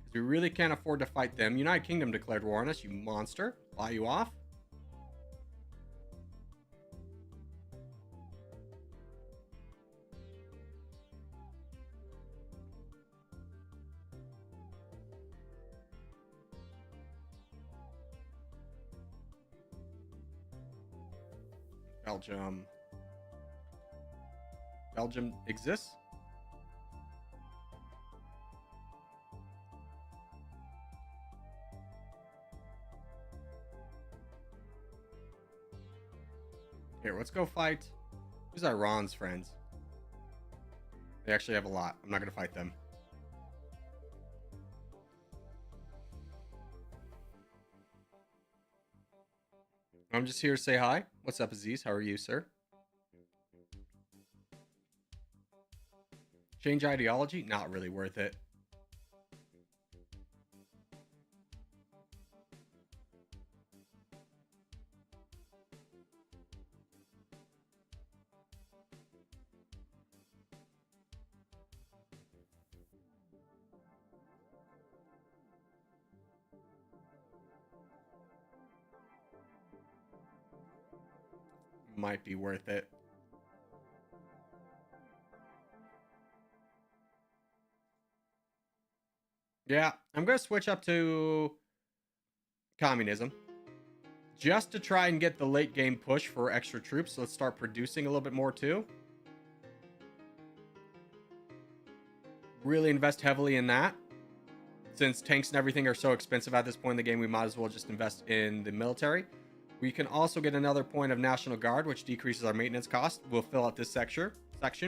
because we really can't afford to fight them. United Kingdom declared war on us, you monster. Buy you off. Belgium. Belgium exists? Here, let's go fight. Who's Iran's friends? They actually have a lot. I'm not going to fight them. I'm just here to say hi. What's up, Aziz? How are you, sir? Change ideology? Not really worth it. Might be worth it. Yeah, I'm going to switch up to communism just to try and get the late game push for extra troops. So let's start producing a little bit more too. Really invest heavily in that. Since tanks and everything are so expensive at this point in the game, we might as well just invest in the military. We can also get another point of National Guard, which decreases our maintenance cost. We'll fill out this section.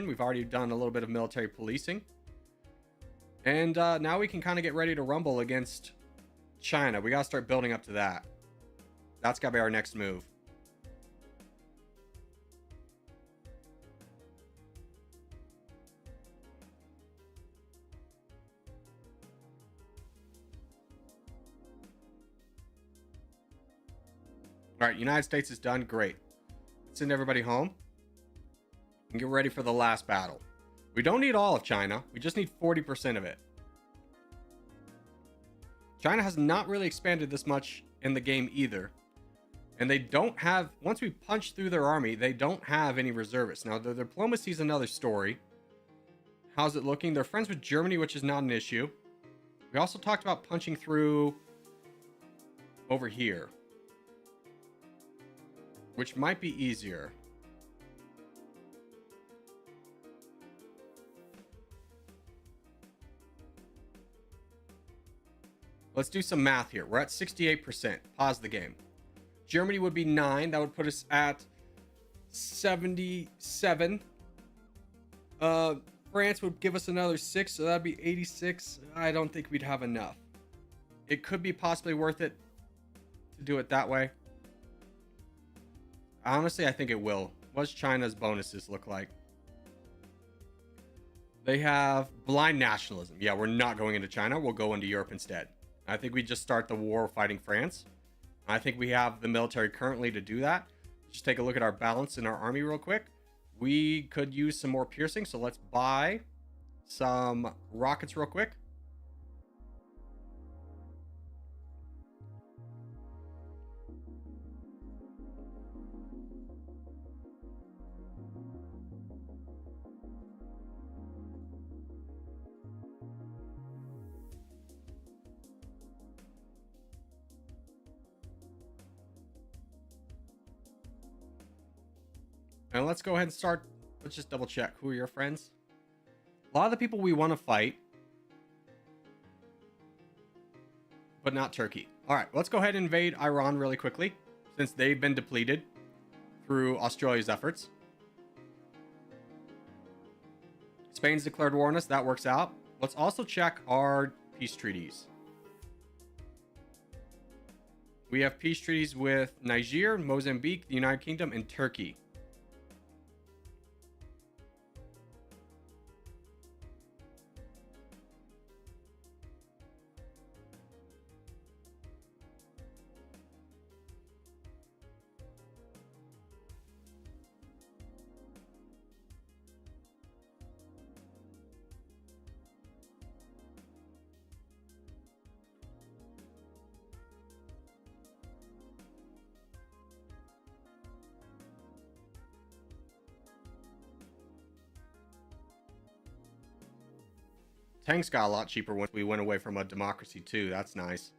We've already done a little bit of military policing. And now we can kind of get ready to rumble against China. We got to start building up to that. That's got to be our next move. All right, United States is done. Great. Send everybody home and get ready for the last battle. We don't need all of China. We just need 40% of it. China has not really expanded this much in the game either. And they don't have, once we punch through their army, they don't have any reservists. Now, their diplomacy is another story. How's it looking? They're friends with Germany, which is not an issue. We also talked about punching through over here, which might be easier. Let's do some math here. We're at 68%. Pause the game. Germany would be 9. That would put us at 77. France would give us another 6, so that'd be 86. I don't think we'd have enough. It could be possibly worth it to do it that way. Honestly, I think it will. What's China's bonuses look like? They have blind nationalism. Yeah, we're not going into China. We'll go into Europe instead. I think we just start the war fighting France. I think we have the military currently to do that. Just take a look at our balance in our army real quick. We could use some more piercing, so let's buy some rockets real quick. And let's go ahead and start. Let's just double check. Who are your friends? A lot of the people we want to fight, but not Turkey. All right, let's go ahead and invade Iran really quickly, since they've been depleted through Australia's efforts. Spain's declared war on us. That works out. Let's also check our peace treaties. We have peace treaties with Niger, Mozambique, the United Kingdom, and Turkey. Tanks got a lot cheaper once we went away from a democracy too. That's nice.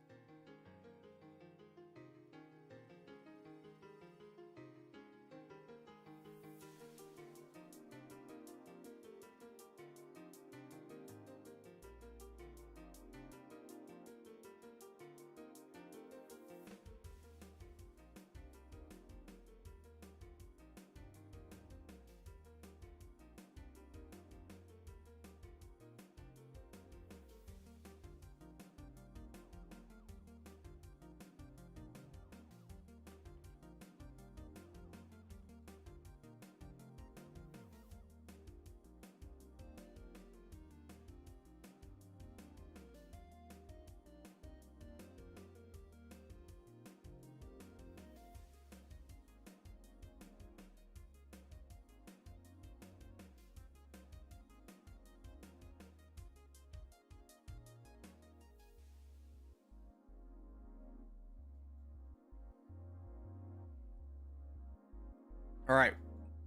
All right.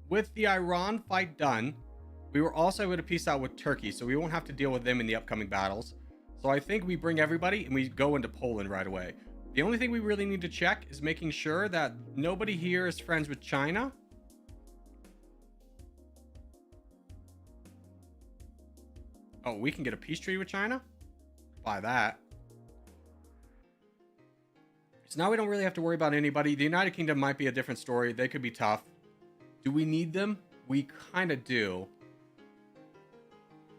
With the Iran fight done, we were also able to peace out with Turkey, so we won't have to deal with them in the upcoming battles. So I think we bring everybody and we go into Poland right away. The only thing we really need to check is making sure that nobody here is friends with China. Oh, we can get a peace treaty with China? Buy that. So now we don't really have to worry about anybody. The United Kingdom might be a different story. They could be tough. Do we need them? We kind of do.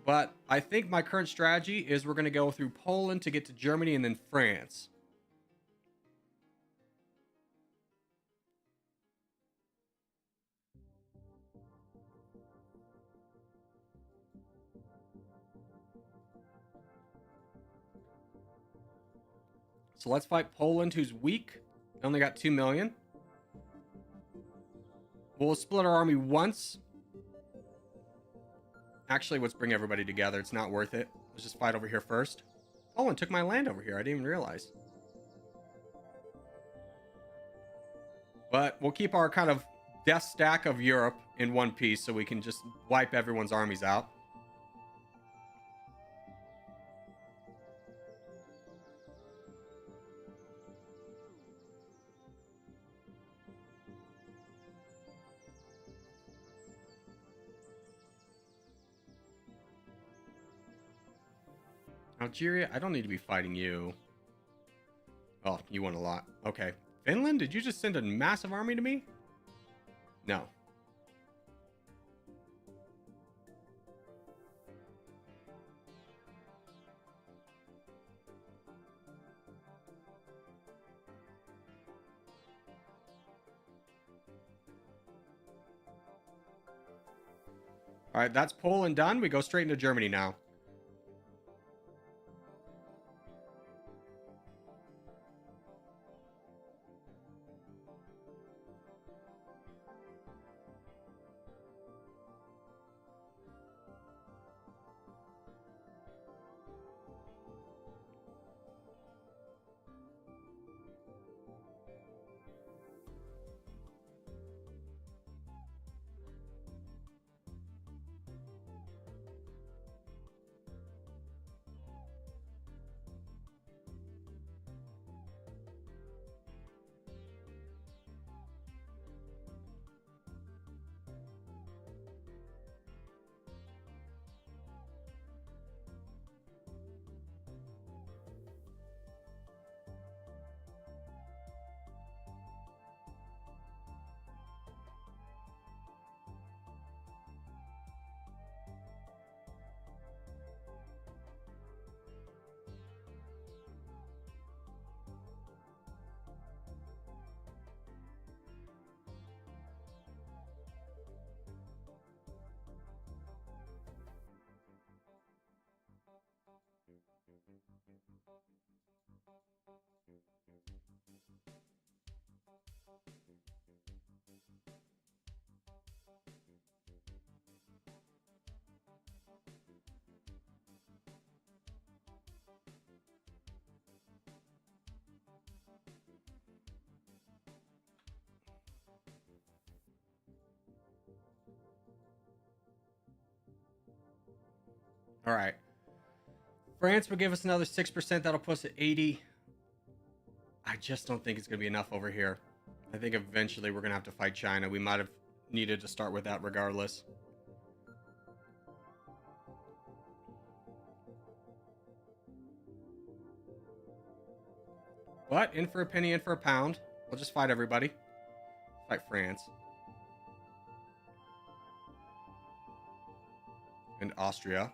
But I think my current strategy is we're going to go through Poland to get to Germany and then France. So let's fight Poland, who's weak. They only got 2 million. We'll split our army once. Actually, let's bring everybody together. It's not worth it. Let's just fight over here first. Poland took my land over here. I didn't even realize. But we'll keep our kind of death stack of Europe in one piece so we can just wipe everyone's armies out. Algeria, I don't need to be fighting you. Oh, you won a lot. Okay. Finland, did you just send a massive army to me? No. All right, that's Poland done. We go straight into Germany now. All right. France will give us another 6%. That'll put us at 80. I just don't think it's going to be enough over here. I think eventually we're going to have to fight China. We might have needed to start with that regardless. But in for a penny, in for a pound. We'll just fight everybody. Fight France. And Austria.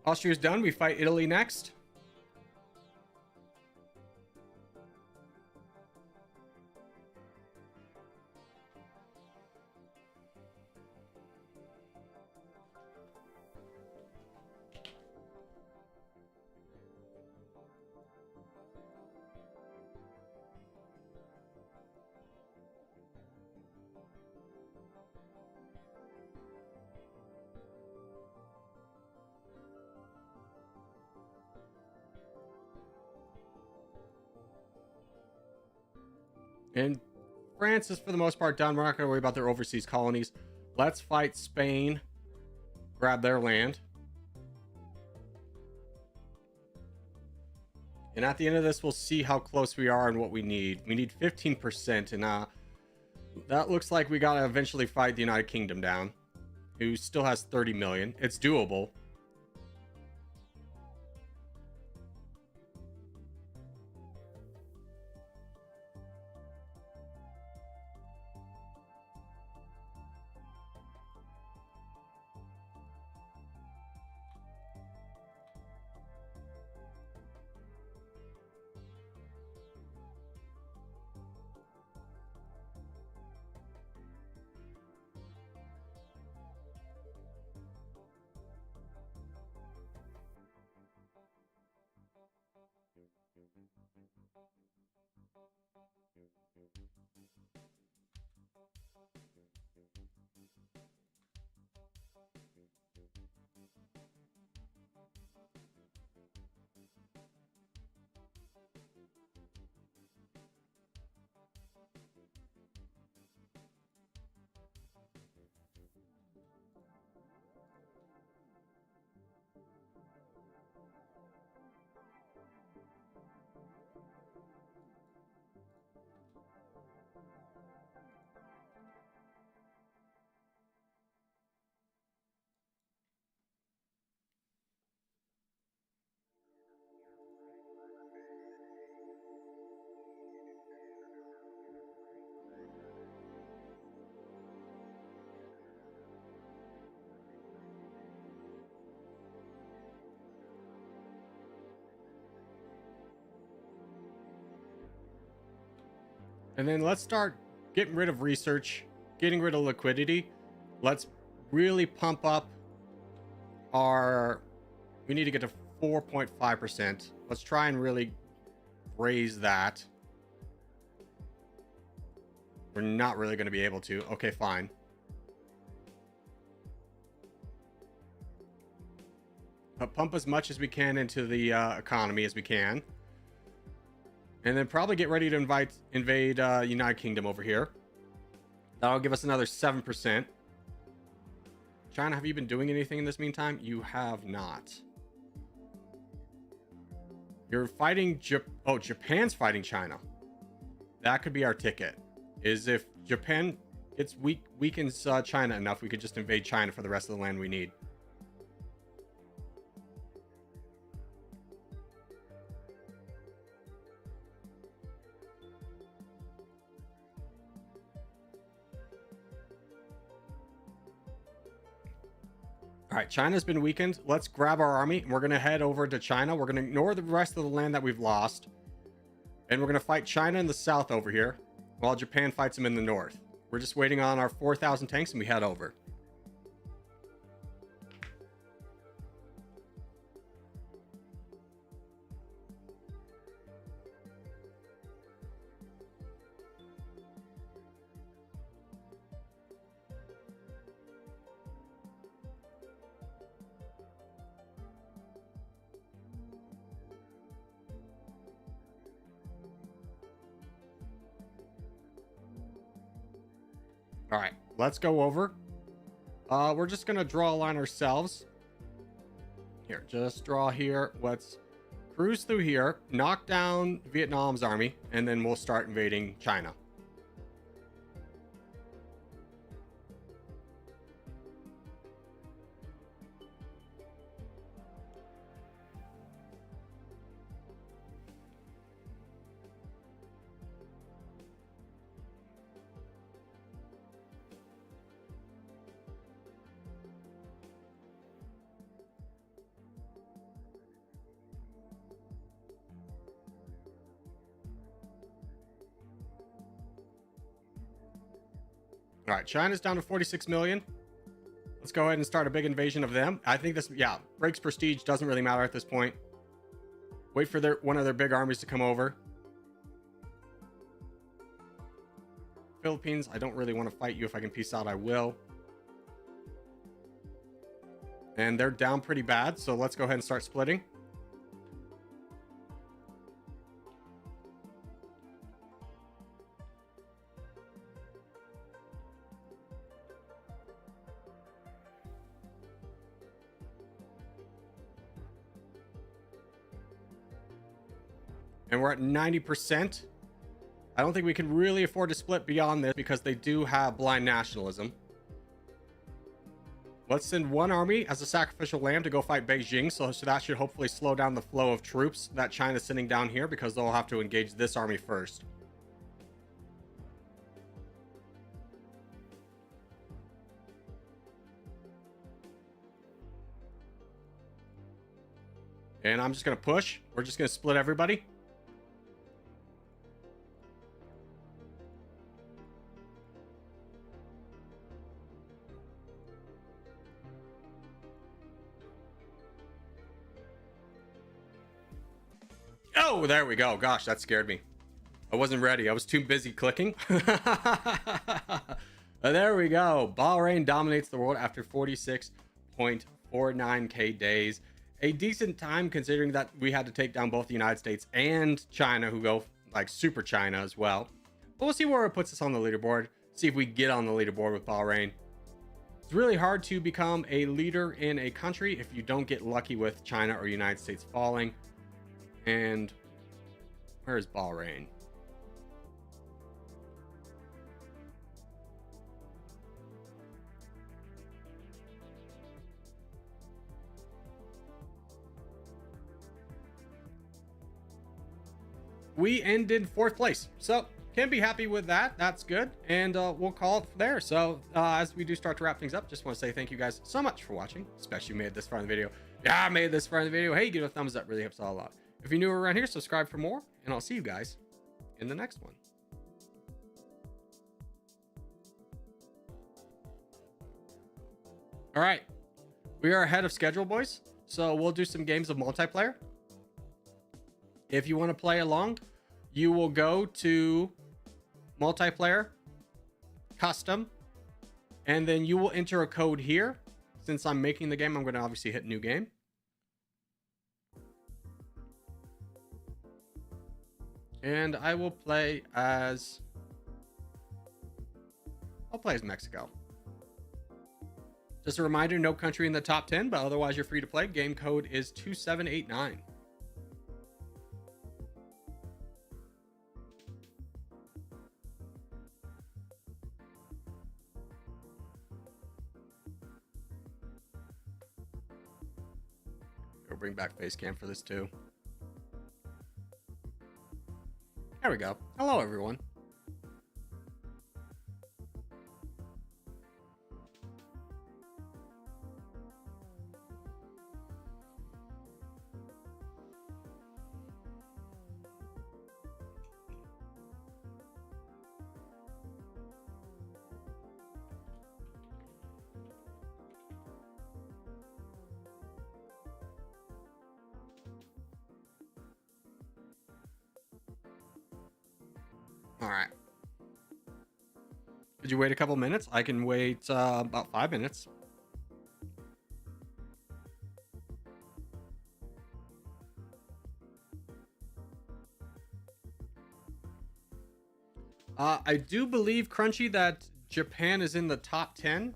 Austria's done. We fight Italy next. And France is for the most part done. We're not going to worry about their overseas colonies. Let's fight Spain. Grab their land. And at the end of this, we'll see how close we are and what we need. We need 15%. And that looks like we got to eventually fight the United Kingdom down, who still has 30 million. It's doable. And then let's start getting rid of research, getting rid of liquidity. Let's really pump up our... We need to get to 4.5%. Let's try and really raise that. We're not really going to be able to. Okay, fine. But pump as much as we can into the economy as we can. And then probably get ready to invade United Kingdom over here. That'll give us another 7%. China, have you been doing anything in this meantime? You have not. You're fighting... Japan's fighting China. That could be our ticket. Is if Japan weakens China enough, we could just invade China for the rest of the land we need. All right, China's been weakened. Let's grab our army, and we're going to head over to China. We're going to ignore the rest of the land that we've lost, and we're going to fight China in the south over here, while Japan fights them in the north. We're just waiting on our 4,000 tanks, and we head over. All right, let's go over. We're just gonna draw a line ourselves. Here, just draw here. Let's cruise through here, knock down Vietnam's army, and then we'll start invading China. All right, China's down to 46 million. Let's go ahead and start a big invasion of them. I think this, yeah, breaks prestige. Doesn't really matter at this point. Wait for one of their big armies to come over. Philippines, I don't really want to fight you. If I can peace out, I will. And they're down pretty bad, so let's go ahead and start splitting. And we're at 90%. I don't think we can really afford to split beyond this because they do have blind nationalism. Let's send one army as a sacrificial lamb to go fight Beijing. So that should hopefully slow down the flow of troops that China's sending down here, because they'll have to engage this army first. And I'm just going to push. We're just going to split everybody. Oh, there we go. Gosh, that scared me. I wasn't ready. I was too busy clicking. There we go. Bahrain dominates the world after 46.49k days. A decent time considering that we had to take down both the United States and China, who go like super China as well. But we'll see where it puts us on the leaderboard. See if we get on the leaderboard with Bahrain. It's really hard to become a leader in a country if you don't get lucky with China or United States falling. And where's Bahrain? We ended 4th place, so can be happy with that. That's good, and we'll call it there. So as we do start to wrap things up, just want to say thank you guys so much for watching, especially made this far in the video. Yeah, I made this far in the video. Hey, give it a thumbs up, really helps out a lot. If you're new around here, subscribe for more, and I'll see you guys in the next one. All right, we are ahead of schedule, boys, so we'll do some games of multiplayer. If you want to play along, you will go to multiplayer, custom, and then you will enter a code here. Since I'm making the game, I'm going to obviously hit new game. And I will play as... I'll play as Mexico. Just a reminder, no country in the top 10, but otherwise you're free to play. Game code is 2789. We'll bring back face cam for this too. There we go. Hello, everyone. All right. Could you wait a couple minutes? I can wait about 5 minutes. I do believe, Crunchy, that Japan is in the top 10.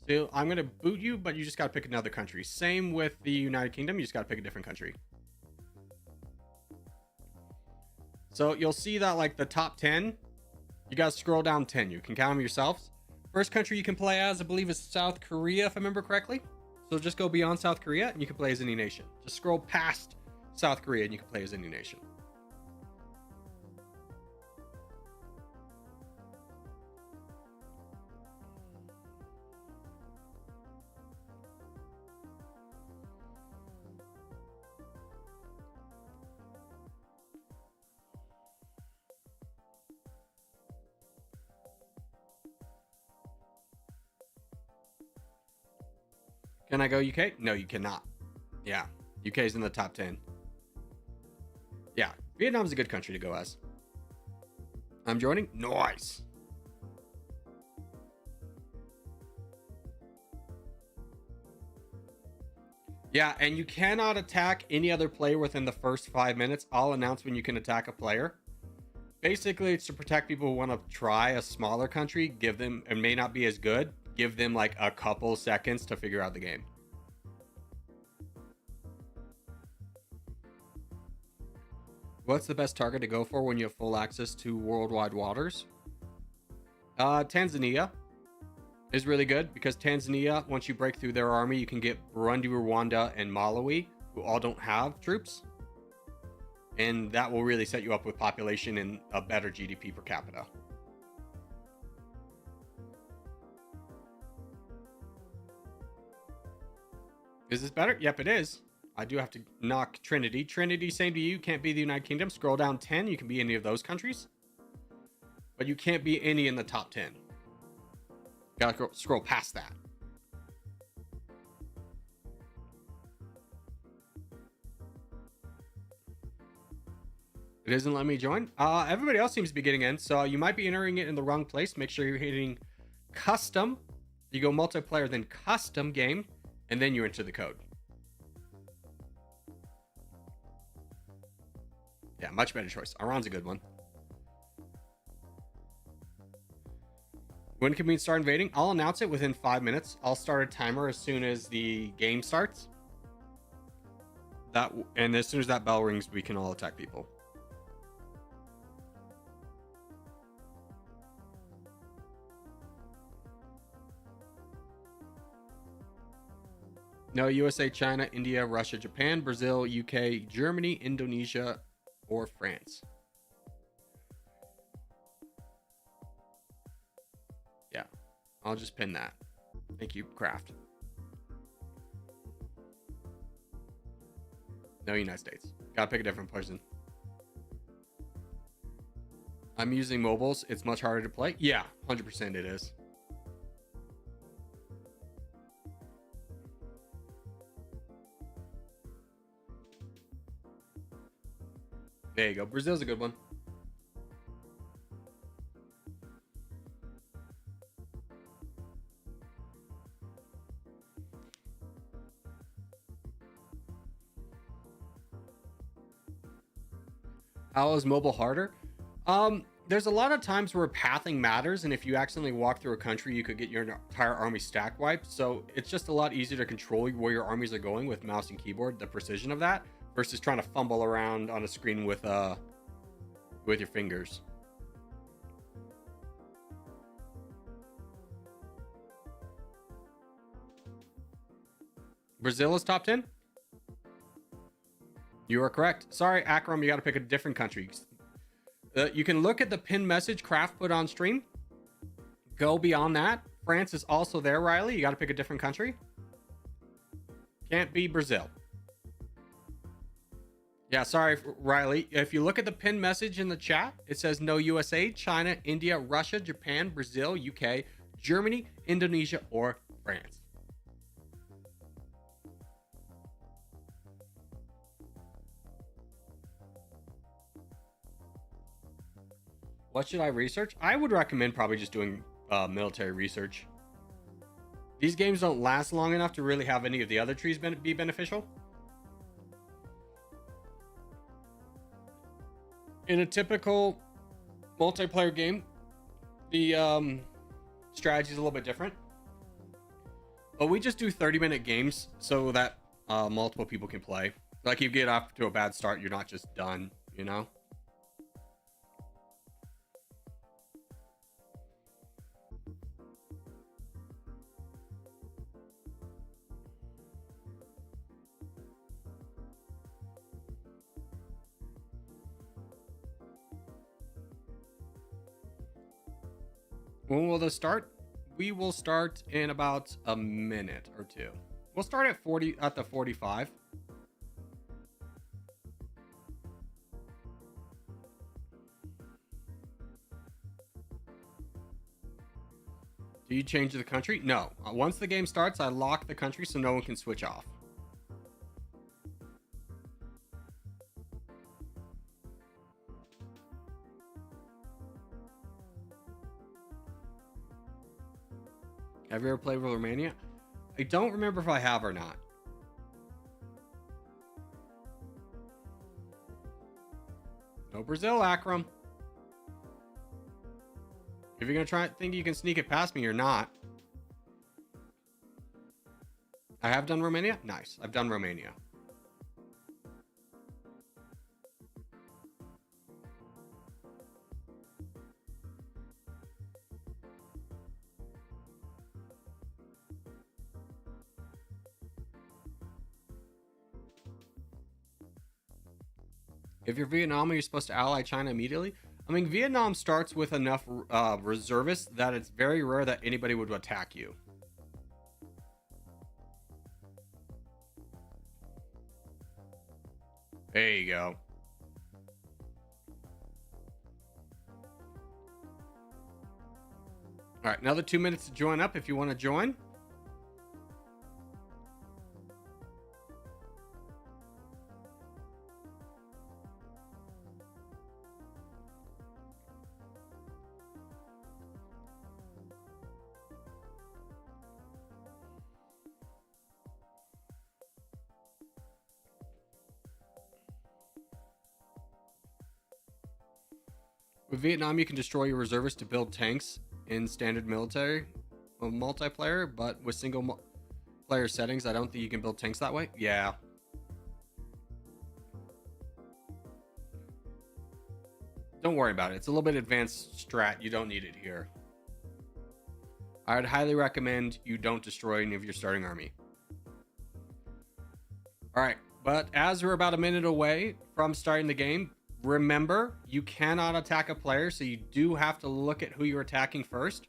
So I'm going to boot you, but you just got to pick another country. Same with the United Kingdom. You just got to pick a different country. So you'll see that like the top 10, you got to scroll down 10. You can count them yourselves. First country you can play as, I believe, is South Korea, if I remember correctly. So just go beyond South Korea and you can play as any nation. Just scroll past South Korea and you can play as any nation. Can I go UK? No, you cannot. Yeah, UK is in the top 10. Yeah, Vietnam's a good country to go as. I'm joining. Nice. Yeah, and you cannot attack any other player within the first 5 minutes. I'll announce when you can attack a player. Basically, it's to protect people who want to try a smaller country, give them, it may not be as good, give them like a couple seconds to figure out the game. What's the best target to go for when you have full access to worldwide waters? Tanzania is really good because Tanzania, once you break through their army, you can get Burundi, Rwanda, and Malawi, who all don't have troops. And that will really set you up with population and a better GDP per capita. Is this better? Yep, it is. I do have to knock Trinity. Trinity, same to you. Can't be the United Kingdom. Scroll down 10. You can be any of those countries. But you can't be any in the top 10. Gotta scroll past that. It isn't letting me join. Everybody else seems to be getting in. So you might be entering it in the wrong place. Make sure you're hitting custom. You go multiplayer, then custom game. And then you enter the code. Yeah, much better choice. Iran's a good one. When can we start invading? I'll announce it within 5 minutes. I'll start a timer as soon as the game starts. And as soon as that bell rings, we can all attack people. No, USA, China, India, Russia, Japan, Brazil, UK, Germany, Indonesia, or France. Yeah, I'll just pin that. Thank you, Craft. No, United States. Gotta pick a different person. I'm using mobiles. It's much harder to play. Yeah, 100% it is. There you go. Brazil's a good one. How is mobile harder? There's a lot of times where pathing matters, and if you accidentally walk through a country, you could get your entire army stack wiped. So it's just a lot easier to control where your armies are going with mouse and keyboard, the precision of that, versus trying to fumble around on a screen with your fingers. Brazil is top 10? You are correct. Sorry, Akram, you got to pick a different country. You can look at the pinned message Craft put on stream. Go beyond that. France is also there, Riley. You got to pick a different country. Can't be Brazil. Yeah, sorry, Riley. If you look at the pinned message in the chat, it says no USA, China, India, Russia, Japan, Brazil, UK, Germany, Indonesia, or France. What should I research? I would recommend probably just doing military research. These games don't last long enough to really have any of the other trees be beneficial. In a typical multiplayer game, the strategy is a little bit different. But we just do 30-minute games so that multiple people can play. Like, if you get off to a bad start, you're not just done, you know? When will this start? We will start in about a minute or two. We'll start at the 45. Do you change the country? No. Once the game starts, I lock the country so no one can switch off. Have you ever played with Romania? I don't remember if I have or not. No Brazil, Akram. If you're gonna think you can sneak it past me, you're not. I have done Romania? Nice. I've done Romania. If you're Vietnam, you're supposed to ally China immediately. I mean, Vietnam starts with enough reservists that it's very rare that anybody would attack you. There you go. All right, another 2 minutes to join up if you want to join. With Vietnam, you can destroy your reservists to build tanks in standard military multiplayer, but with single player settings, I don't think you can build tanks that way. Yeah. Don't worry about it. It's a little bit advanced strat. You don't need it here. I would highly recommend you don't destroy any of your starting army. All right, but as we're about a minute away from starting the game, remember, you cannot attack a player, so you do have to look at who you're attacking first.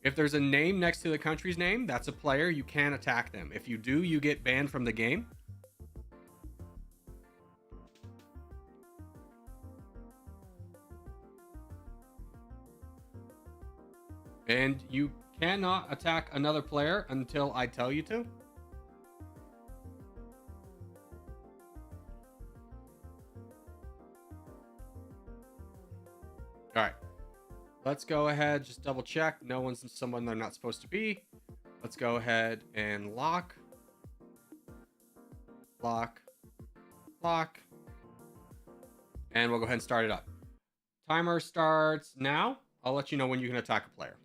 If there's a name next to the country's name, that's a player. You can attack them. If you do, you get banned from the game. And you cannot attack another player until I tell you to. All right, let's go ahead, just double check. No one's someone they're not supposed to be. Let's go ahead and lock. And we'll go ahead and start it up. Timer starts now. I'll let you know when you can attack a player.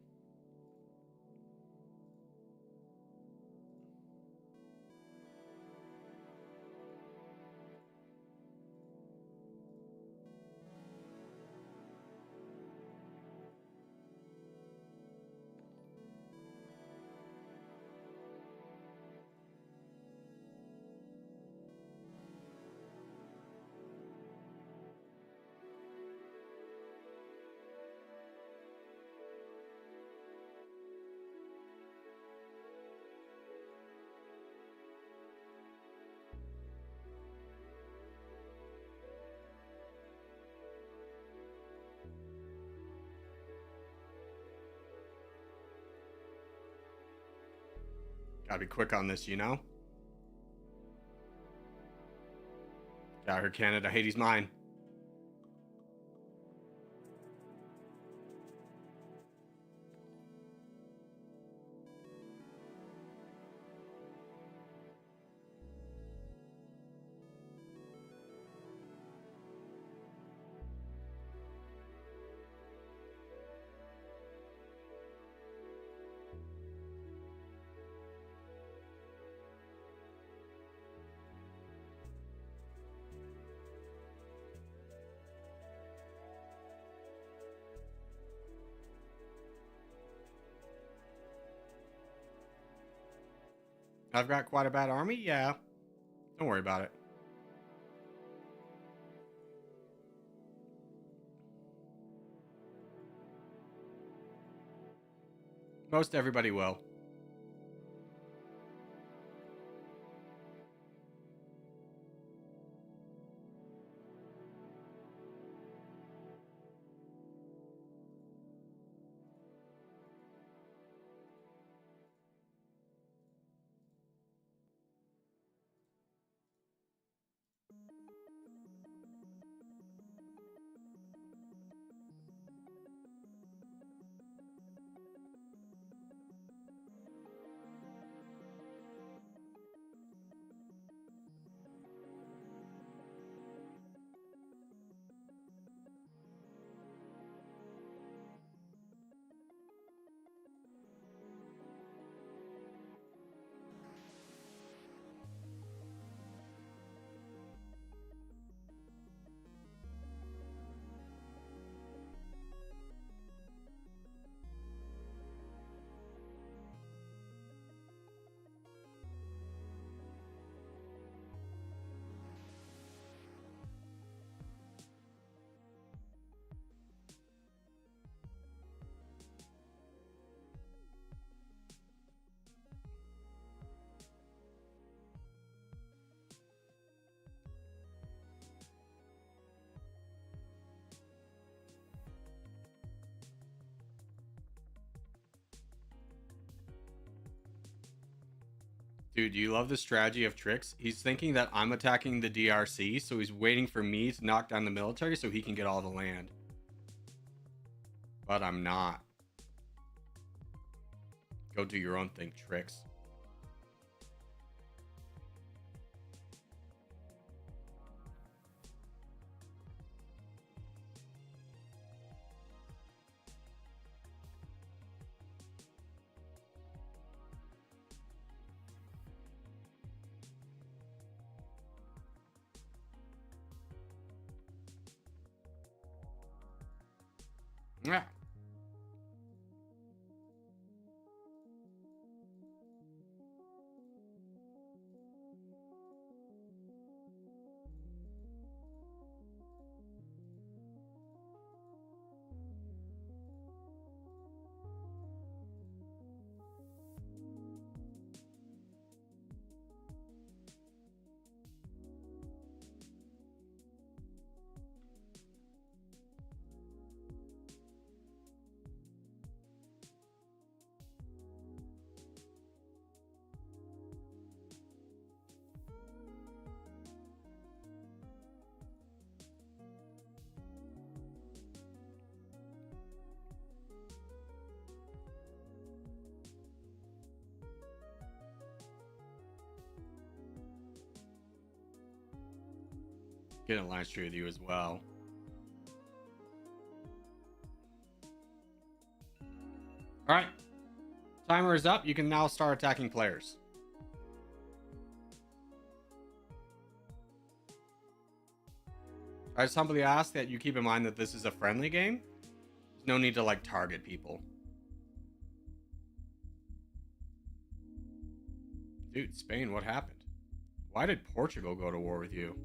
Gotta be quick on this, you know? Got her, Canada. Haiti's mine. I've got quite a bad army? Yeah. Don't worry about it. Most everybody will. Dude, you love the strategy of tricks. He's thinking that I'm attacking the DRC, so he's waiting for me to knock down the military so he can get all the land. But I'm not. Go do your own thing, tricks. Yeah. Get an alliance tree with you as well. All right. Timer is up. You can now start attacking players. I just humbly ask that you keep in mind that this is a friendly game. There's no need to like target people. Dude, Spain, what happened? Why did Portugal go to war with you?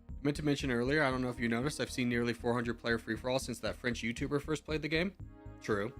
I meant to mention earlier, I don't know if you noticed, I've seen nearly 400 player free-for-all since that French YouTuber first played the game. True.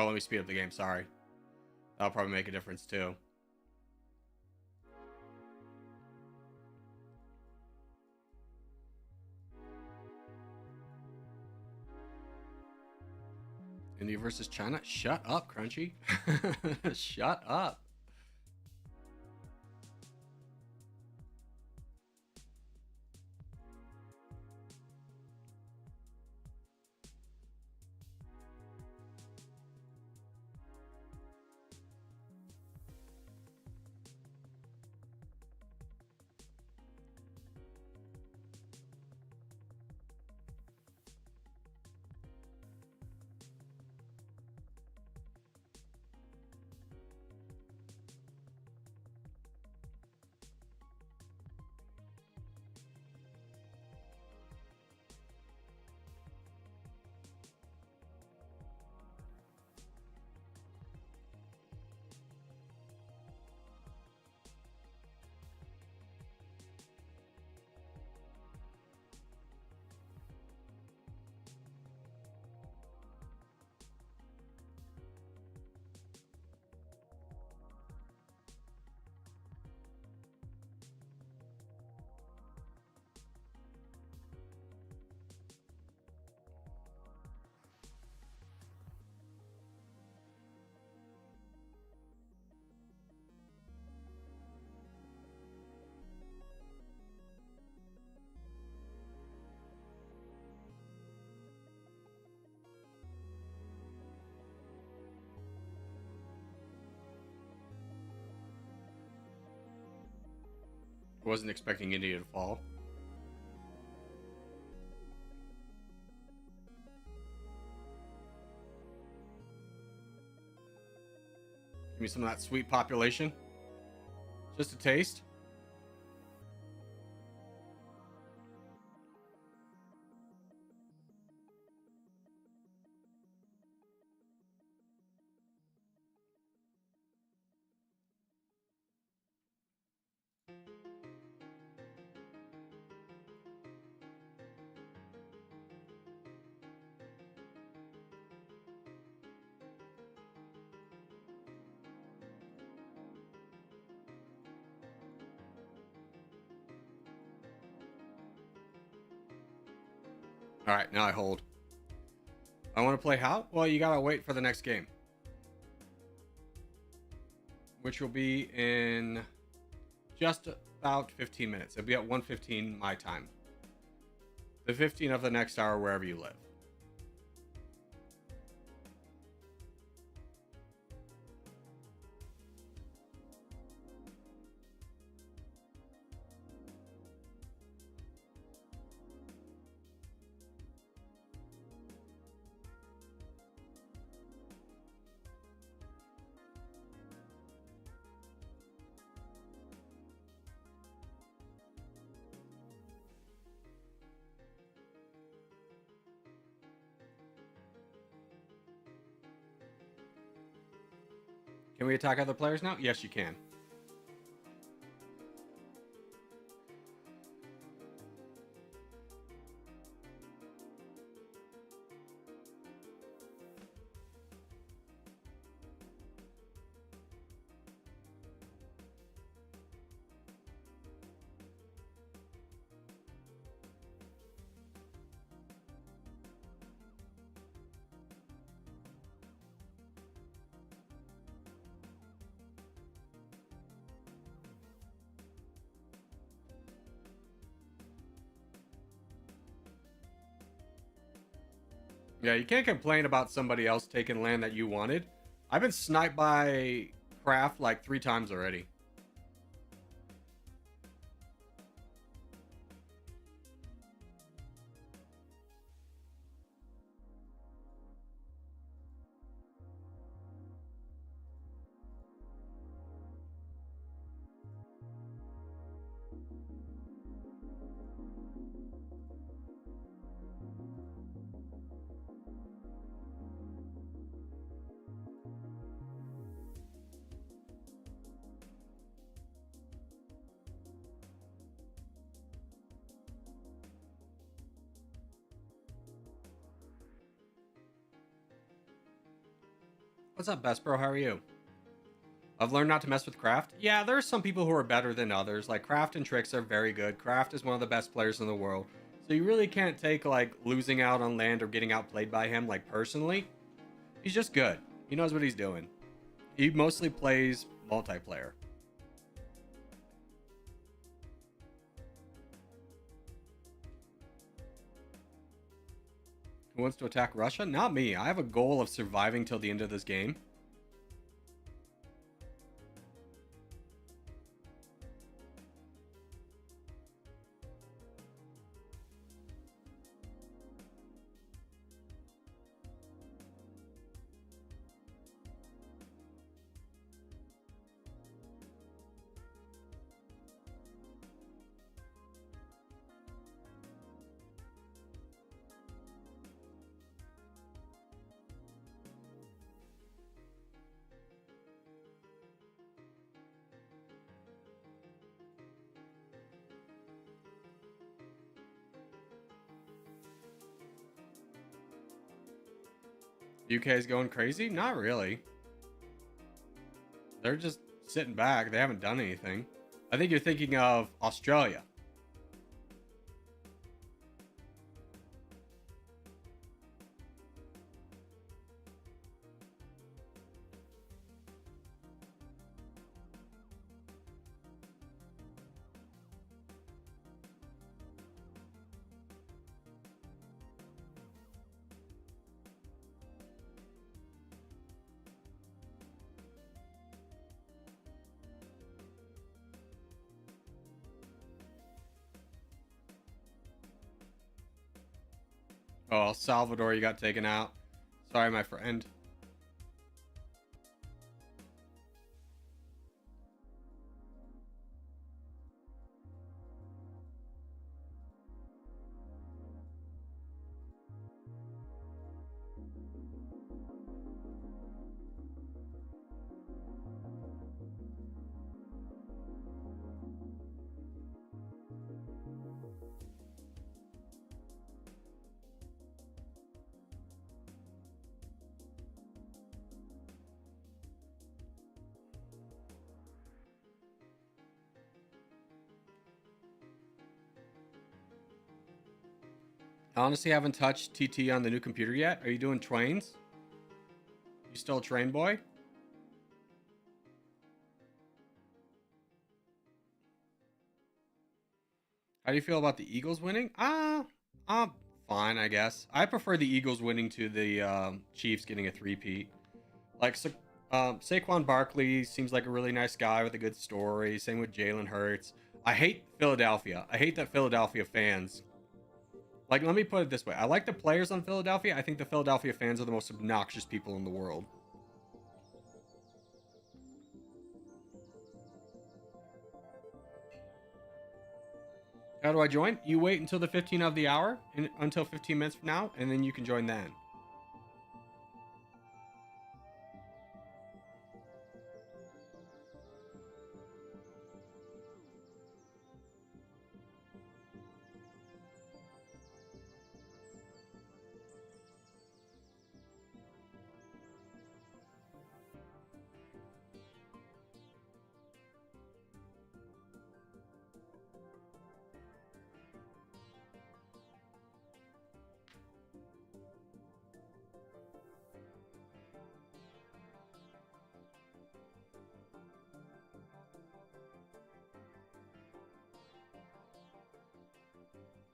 Oh, let me speed up the game. Sorry. That'll probably make a difference too. India versus China? Shut up, Crunchy. Shut up. Wasn't expecting India to fall. Give me some of that sweet population. Just a taste. All right, now I hold. I want to play how? Well, you gotta wait for the next game, which will be in just about 15 minutes. It'll be at 1:15 my time. The 15 of the next hour, wherever you live. Can we attack other players now? Yes, you can. Yeah, you can't complain about somebody else taking land that you wanted. I've been sniped by craft like 3 times already. What's up, Best Bro? How are you? I've learned not to mess with Craft. Yeah, there are some people who are better than others. Like, Craft and Tricks are very good. Craft is one of the best players in the world. So you really can't take, like, losing out on land or getting outplayed by him, like, personally. He's just good. He knows what he's doing. He mostly plays multiplayer. Who wants to attack Russia? Not me. I have a goal of surviving till the end of this game. UK is going crazy? Not really. They're just sitting back. They haven't done anything. I think you're thinking of Australia. Oh, El Salvador, you got taken out. Sorry, my friend. I honestly haven't touched TT on the new computer yet. Are you doing trains? You still a train boy? How do you feel about the Eagles winning? Fine, I guess. I prefer the Eagles winning to the Chiefs getting a three-peat. Like, Saquon Barkley seems like a really nice guy with a good story. Same with Jalen Hurts. I hate Philadelphia. I hate that Philadelphia fans. Like, let me put it this way. I like the players on Philadelphia. I think the Philadelphia fans are the most obnoxious people in the world. How do I join? You wait until the 15 of the hour, until 15 minutes from now, and then you can join then.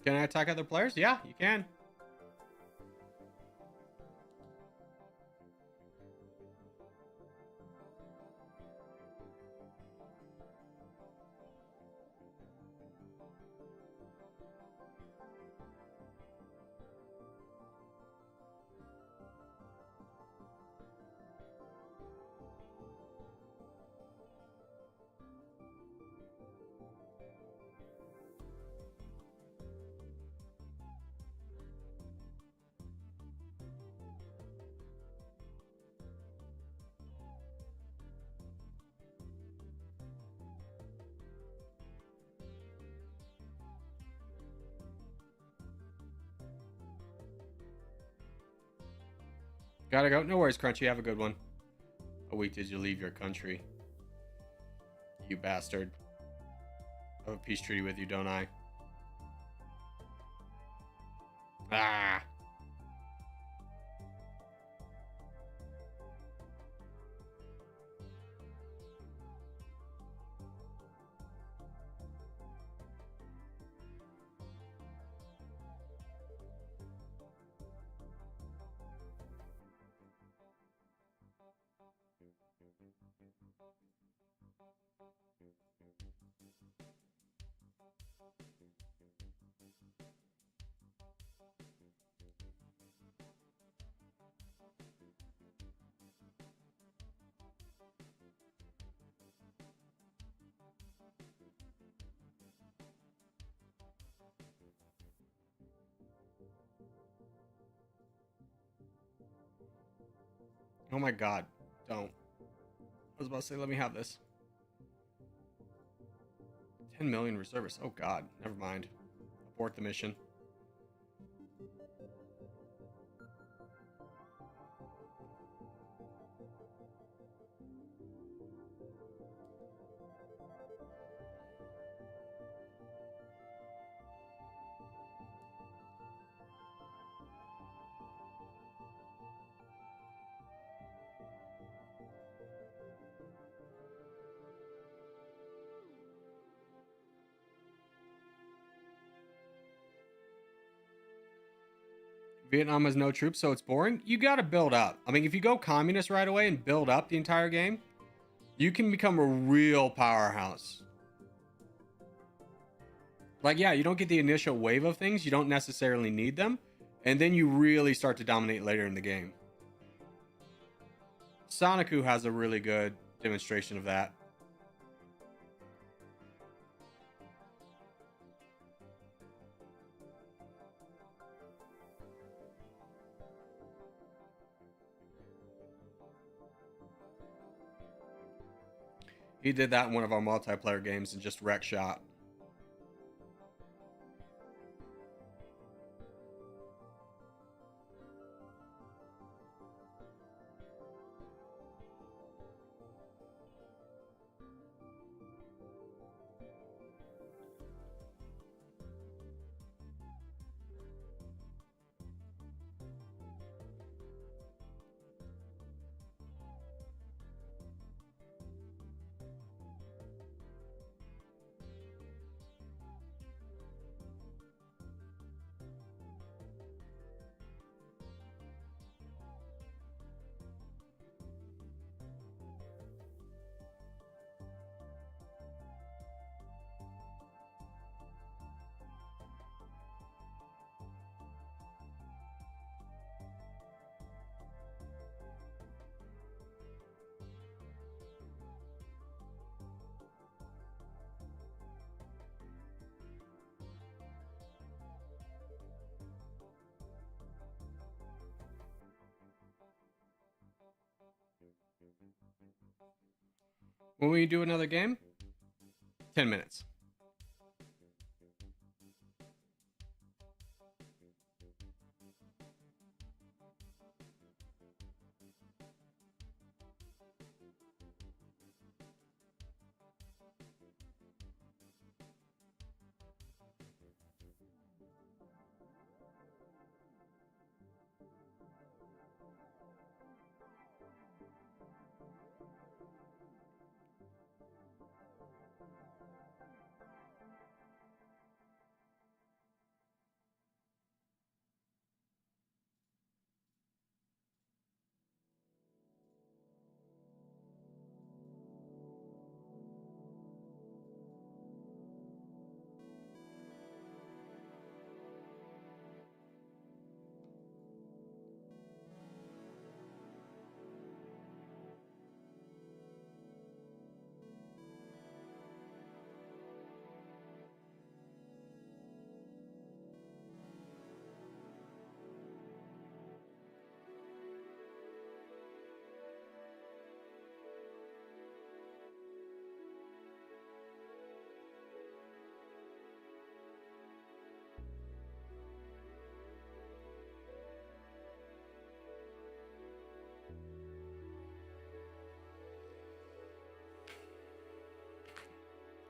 Can I attack other players? Yeah, you can. Gotta go. No worries, Crunchy. Have a good one. What week did you leave your country? You bastard. I have a peace treaty with you, don't I? Ah! Oh my god. Don't. I was about to say, let me have this. 10 million reservists. Oh god. Never mind. Abort the mission. Vietnam has no troops, so it's boring. You gotta build up. I mean, if you go communist right away and build up the entire game, you can become a real powerhouse. Like, yeah, you don't get the initial wave of things. You don't necessarily need them. And then you really start to dominate later in the game. Sonicu has a really good demonstration of that. He did that in one of our multiplayer games and just wrecked shop. When we do another game, 10 minutes.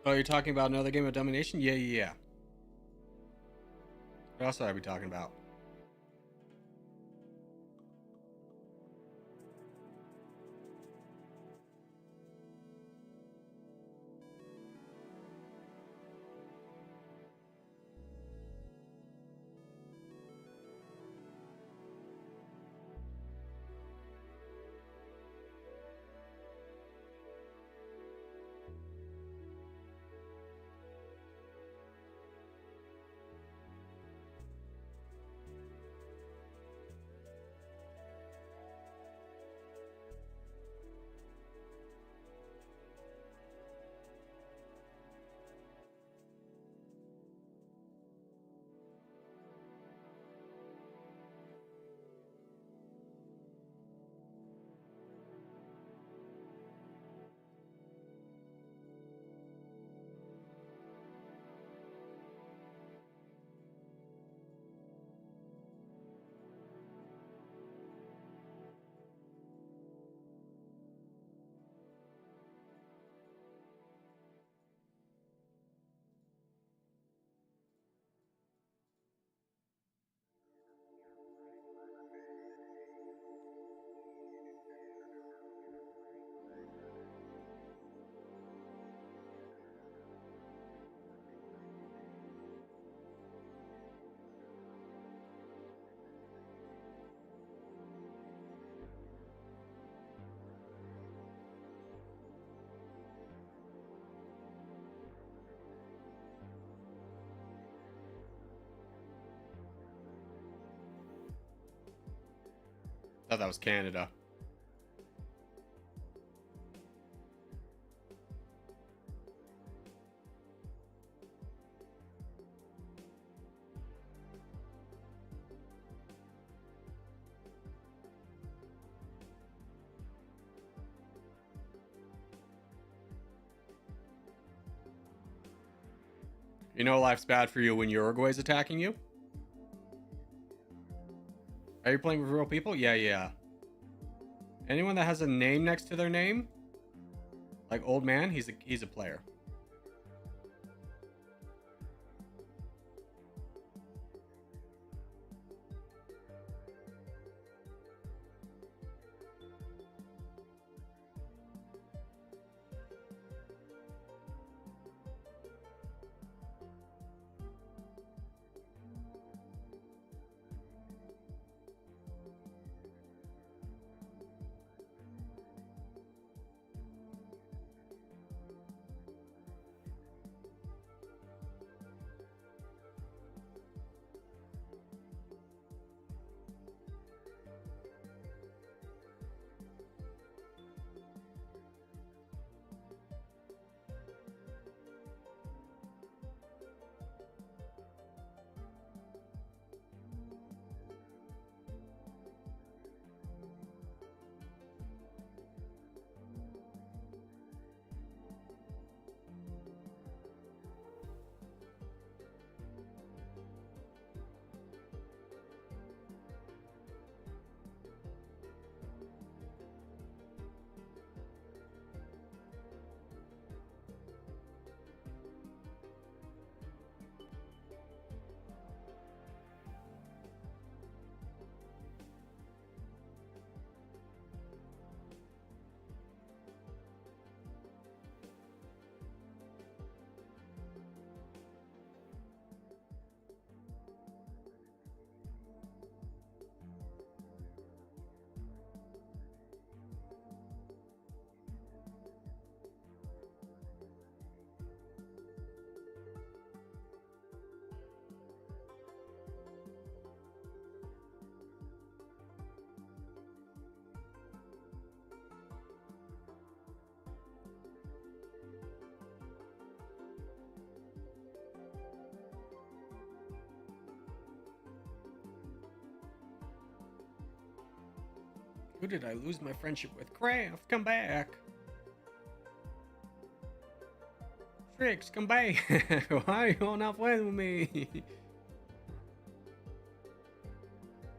Oh, you're talking about another game of Dummynation? Yeah, yeah, yeah. What else would I be talking about? Thought that was Canada. You know life's bad for you when Uruguay's attacking you? Are you playing with real people? Yeah, yeah. Anyone that has a name next to their name, like old man, he's a player. Who did I lose my friendship with? Craft, come back. Tricks, come back. Why are you not playing with me?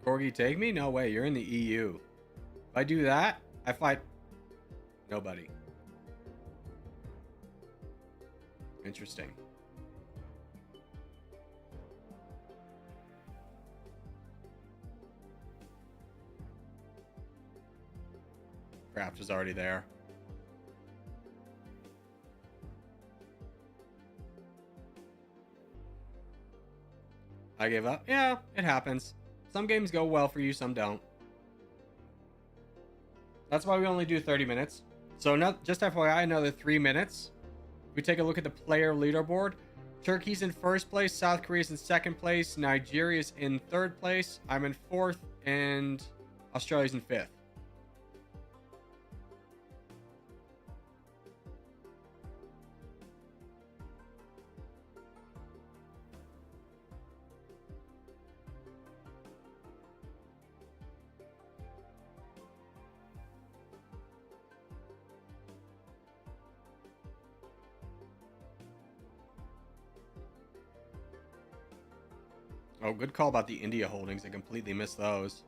Corgi, take me? No way, you're in the EU. If I do that, I fight nobody. Interesting. Craft is already there. I gave up. Yeah, it happens. Some games go well for you, some don't. That's why we only do 30 minutes. So just FYI, another 3 minutes. We take a look at the player leaderboard. Turkey's in first place, South Korea's in second place, Nigeria's in third place, I'm in fourth, and Australia's in fifth. Oh, good call about the India holdings. I completely missed those.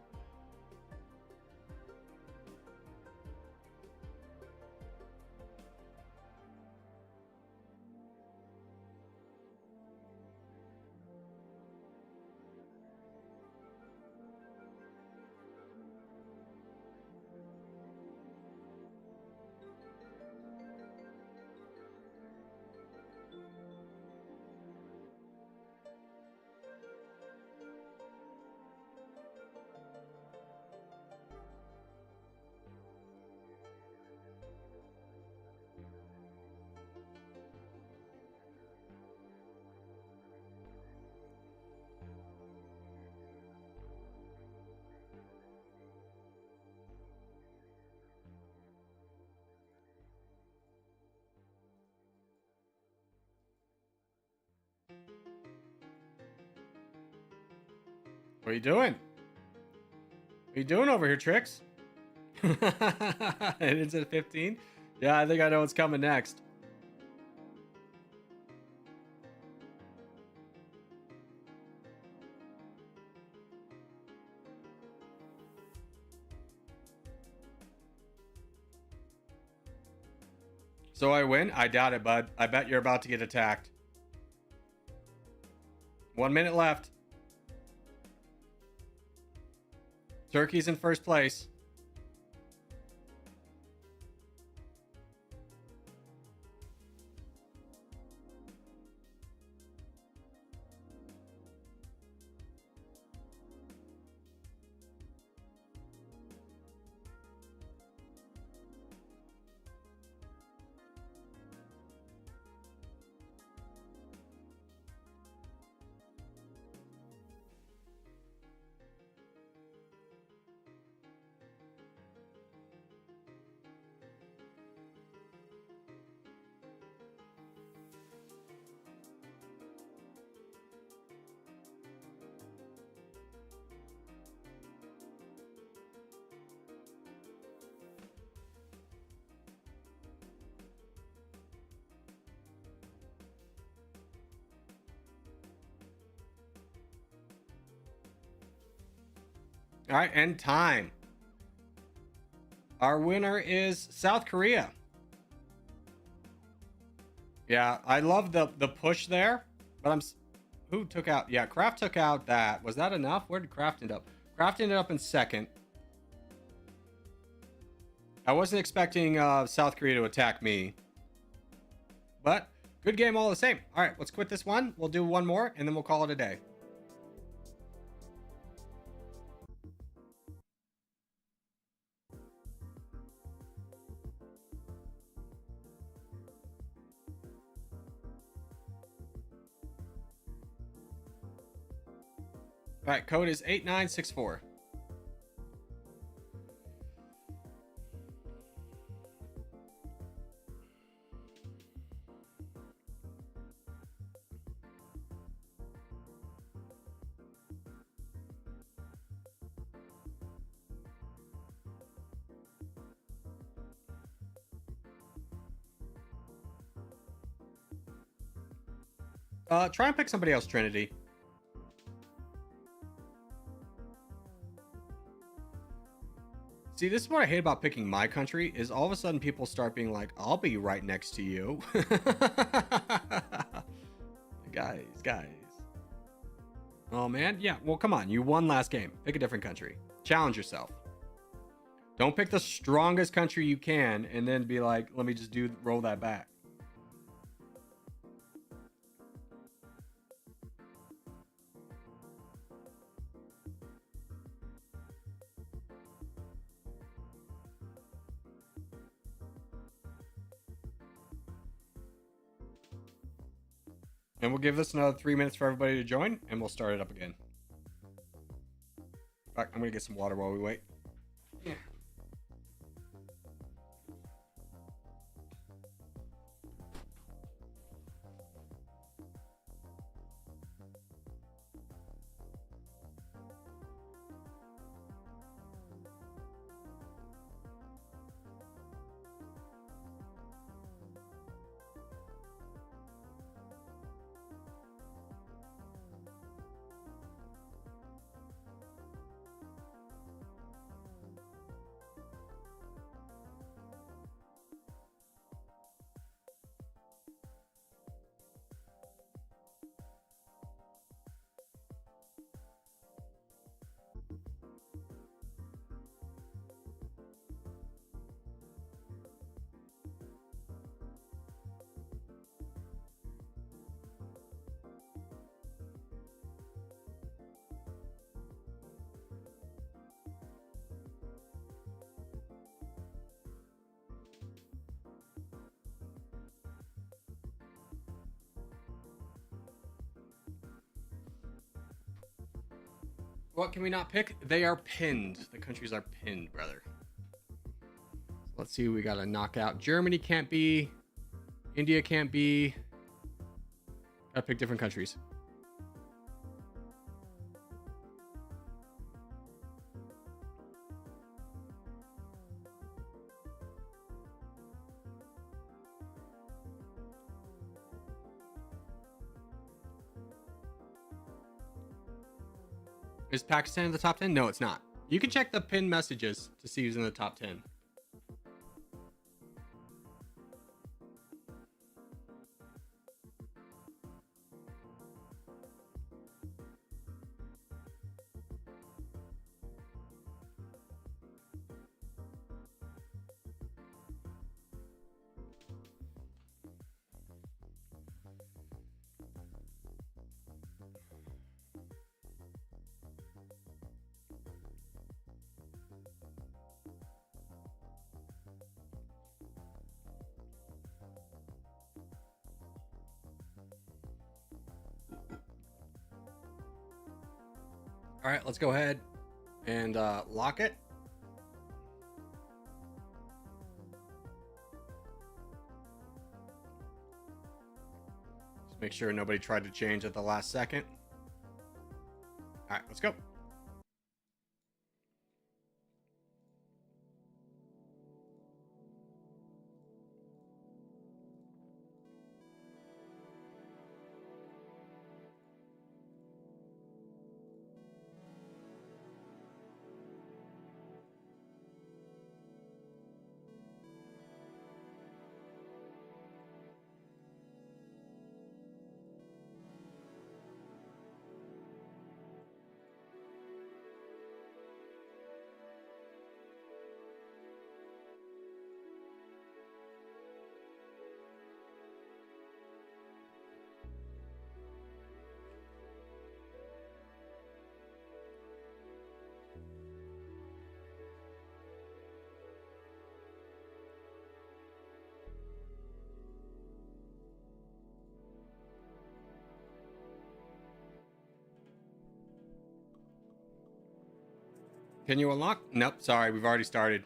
What are you doing? What are you doing over here, Trix? It's at 15? Yeah, I think I know what's coming next. So I win? I doubt it, bud. I bet you're about to get attacked. 1 minute left. Turkey's in first place. All right, and time. Our winner is South Korea. Yeah, I love the push there, but who took out? Yeah, Kraft took out that. Was that enough? Where did Kraft end up? Kraft ended up in second. I wasn't expecting South Korea to attack me, but good game all the same. All right, let's quit this one. We'll do one more, and then we'll call it a day. All right, code is 8964. Try and pick somebody else, Trinity. See, this is what I hate about picking my country is all of a sudden people start being like, I'll be right next to you. Guys. Oh, man. Yeah, well, come on. You won last game. Pick a different country. Challenge yourself. Don't pick the strongest country you can and then be like, let me just roll that back. And we'll give this another 3 minutes for everybody to join, and we'll start it up again. In fact, I'm going to get some water while we wait. Yeah. What can we not pick? They are pinned. The countries are pinned, brother. So let's see. We got to knock out. Germany can't be. India can't be. Gotta pick different countries. Is Pakistan in the top 10? No, it's not. You can check the pinned messages to see who's in the top 10. All right, let's go ahead and lock it. Just make sure nobody tried to change at the last second. All right, let's go. Can you unlock? Nope, sorry, we've already started.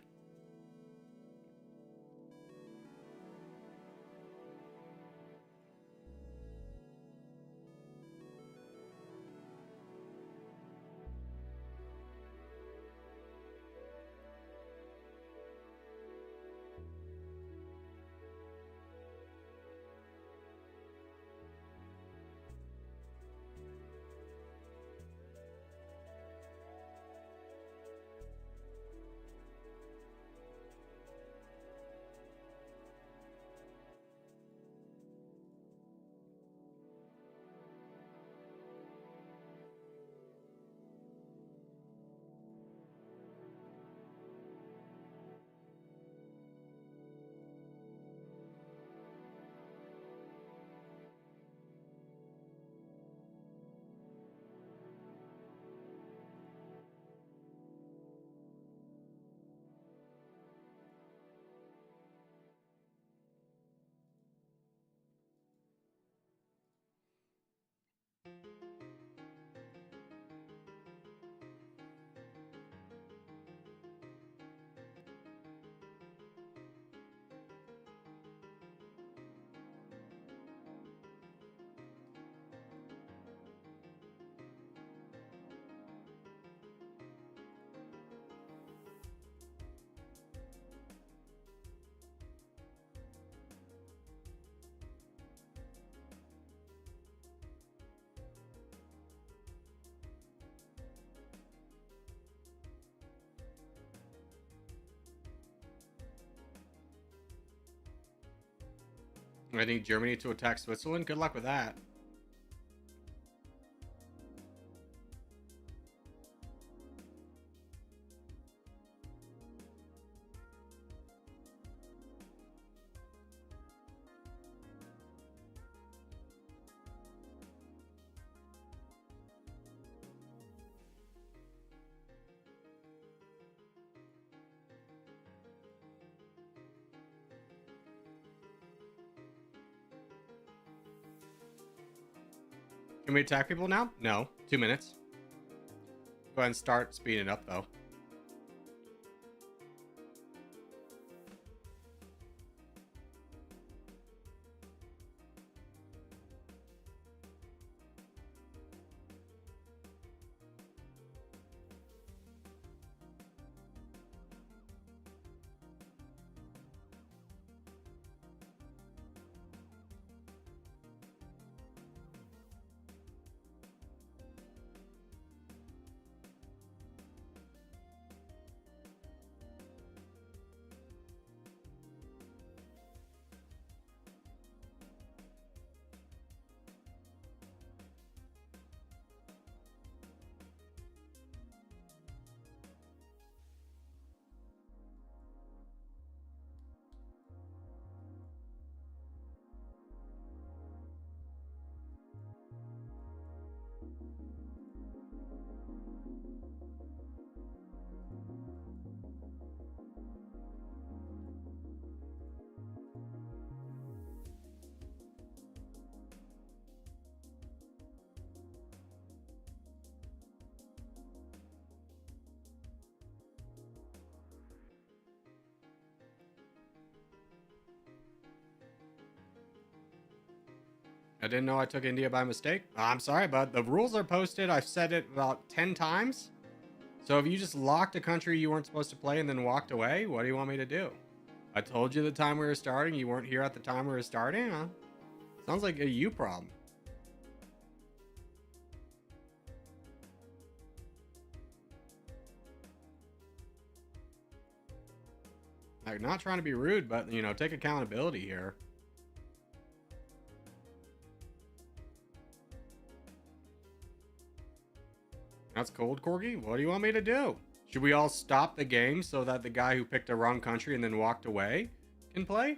I need Germany to attack Switzerland. Good luck with that. Can we attack people now? No. 2 minutes. Go ahead and start speeding up, though. I didn't know I took India by mistake. I'm sorry, but the rules are posted. I've said it about 10 times. So if you just locked a country you weren't supposed to play and then walked away, what do you want me to do? I told you the time we were starting. You weren't here at the time we were starting. Huh? Sounds like a you problem. Like, not trying to be rude, but, you know, take accountability here. That's cold, Corgi. What do you want me to do? Should we all stop the game so that the guy who picked a wrong country and then walked away can play?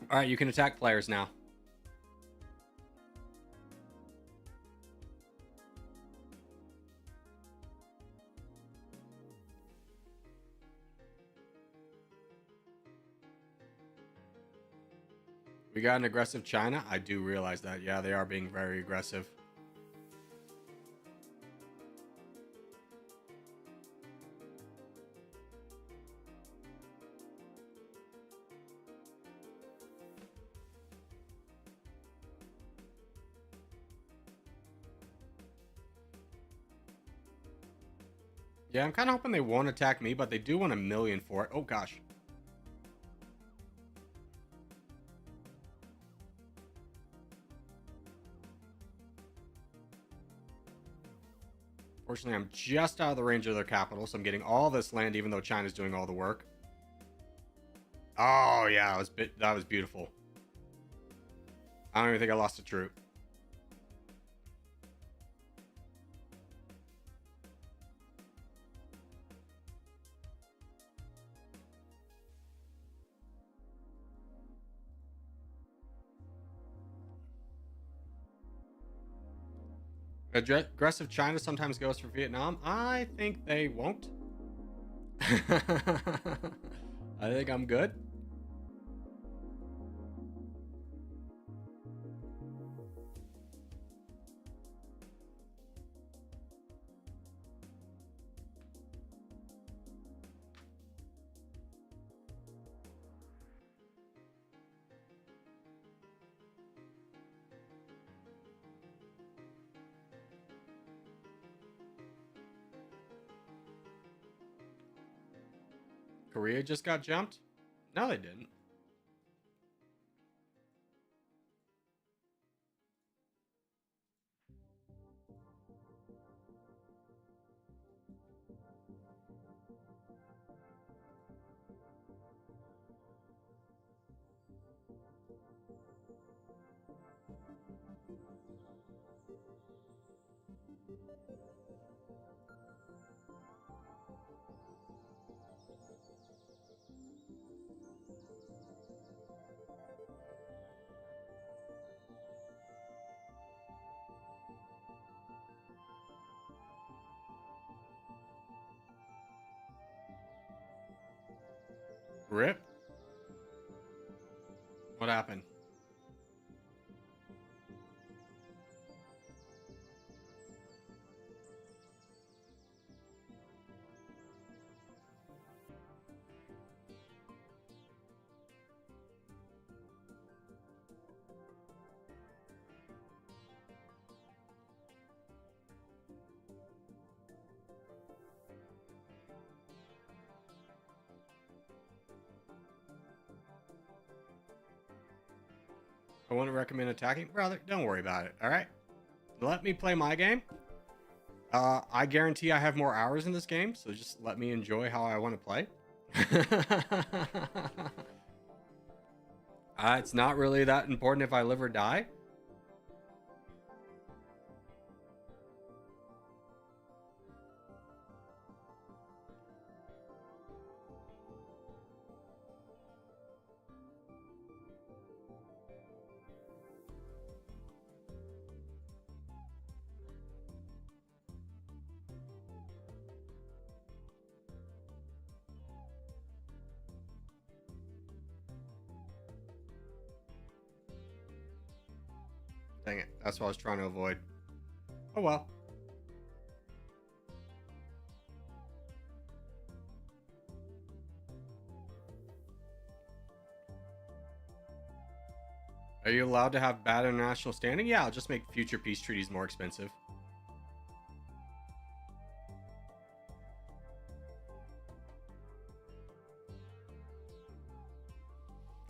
All right, you can attack players now. We got an aggressive China. I do realize that. Yeah, they are being very aggressive. Yeah, I'm kind of hoping they won't attack me, but they do want 1,000,000 for it. Oh, gosh. Fortunately, I'm just out of the range of their capital, so I'm getting all this land, even though China's doing all the work. Oh, yeah, that was beautiful. I don't even think I lost a troop. Aggressive China sometimes goes for Vietnam. I think they won't. I think I'm good. Korea just got jumped? No, they didn't. Rip. What happened? I wouldn't recommend attacking. Brother, don't worry about it, all right? Let me play my game. I guarantee I have more hours in this game, so just let me enjoy how I want to play. It's not really that important if I live or die. Dang it, that's what I was trying to avoid. Oh well. Are you allowed to have bad international standing? Yeah, I'll just make future peace treaties more expensive.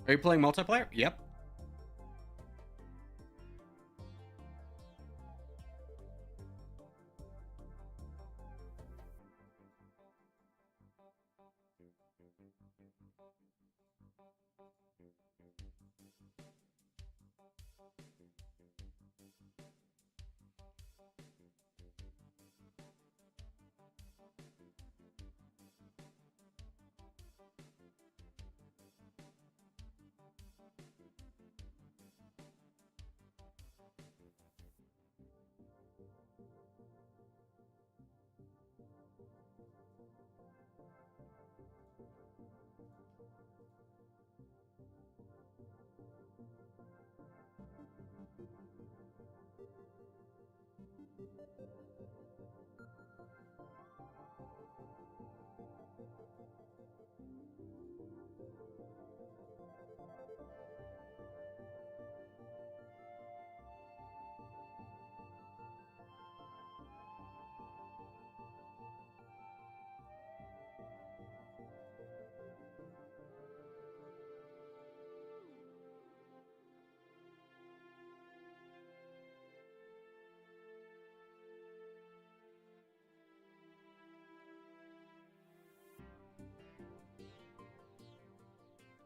Are you playing multiplayer? Yep.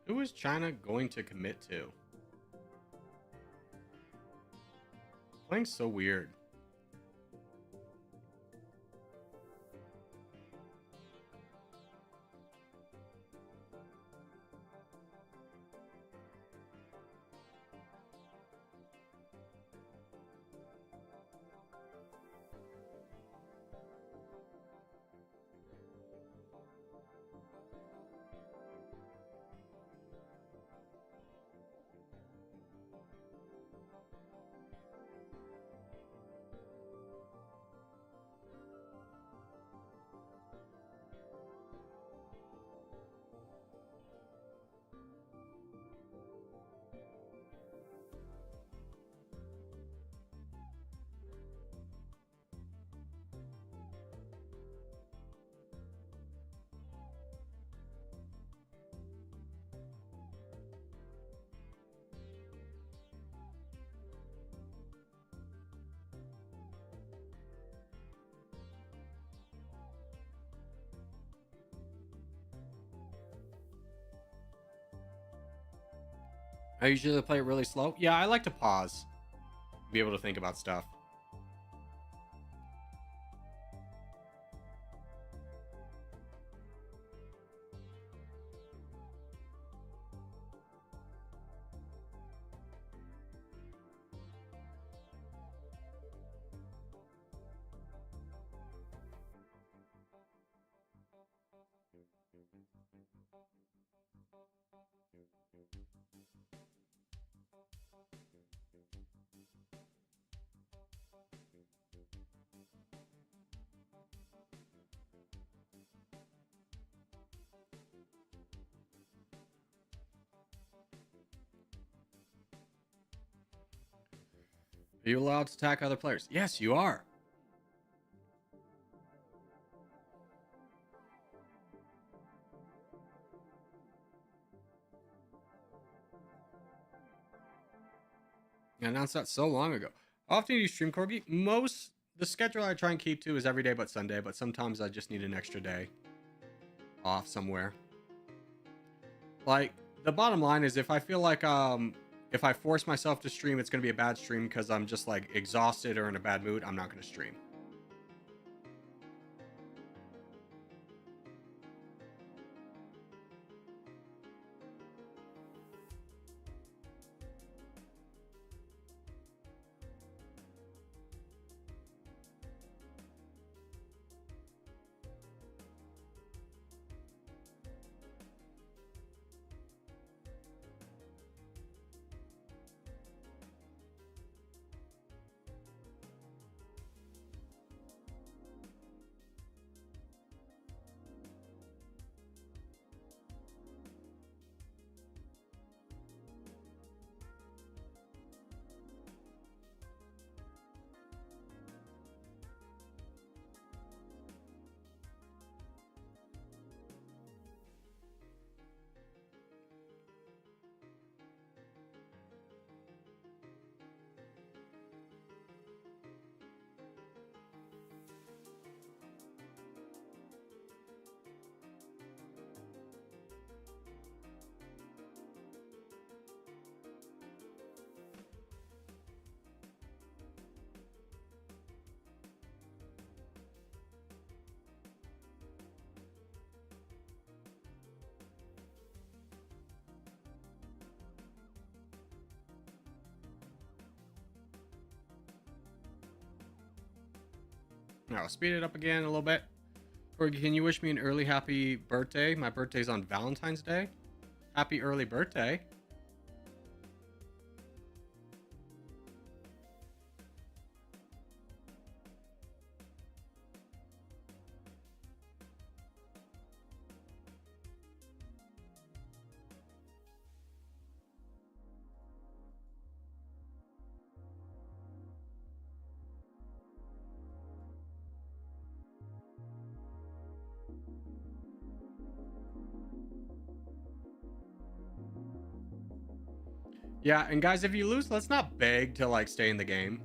Who is China going to commit to? Playing so weird. I usually play it really slow. Yeah, I like to pause, be able to think about stuff. Are you allowed to attack other players? Yes, you are. I announced that so long ago. How often do you stream, Corgi? The schedule I try and keep to is every day but Sunday, but sometimes I just need an extra day off somewhere. Like, the bottom line is if I feel like if I force myself to stream, it's gonna be a bad stream because I'm just like exhausted or in a bad mood, I'm not gonna stream. Now, I'll speed it up again a little bit. Corgi, can you wish me an early happy birthday? My birthday's on Valentine's Day. Happy early birthday. Yeah, and guys, if you lose, let's not beg to like stay in the game.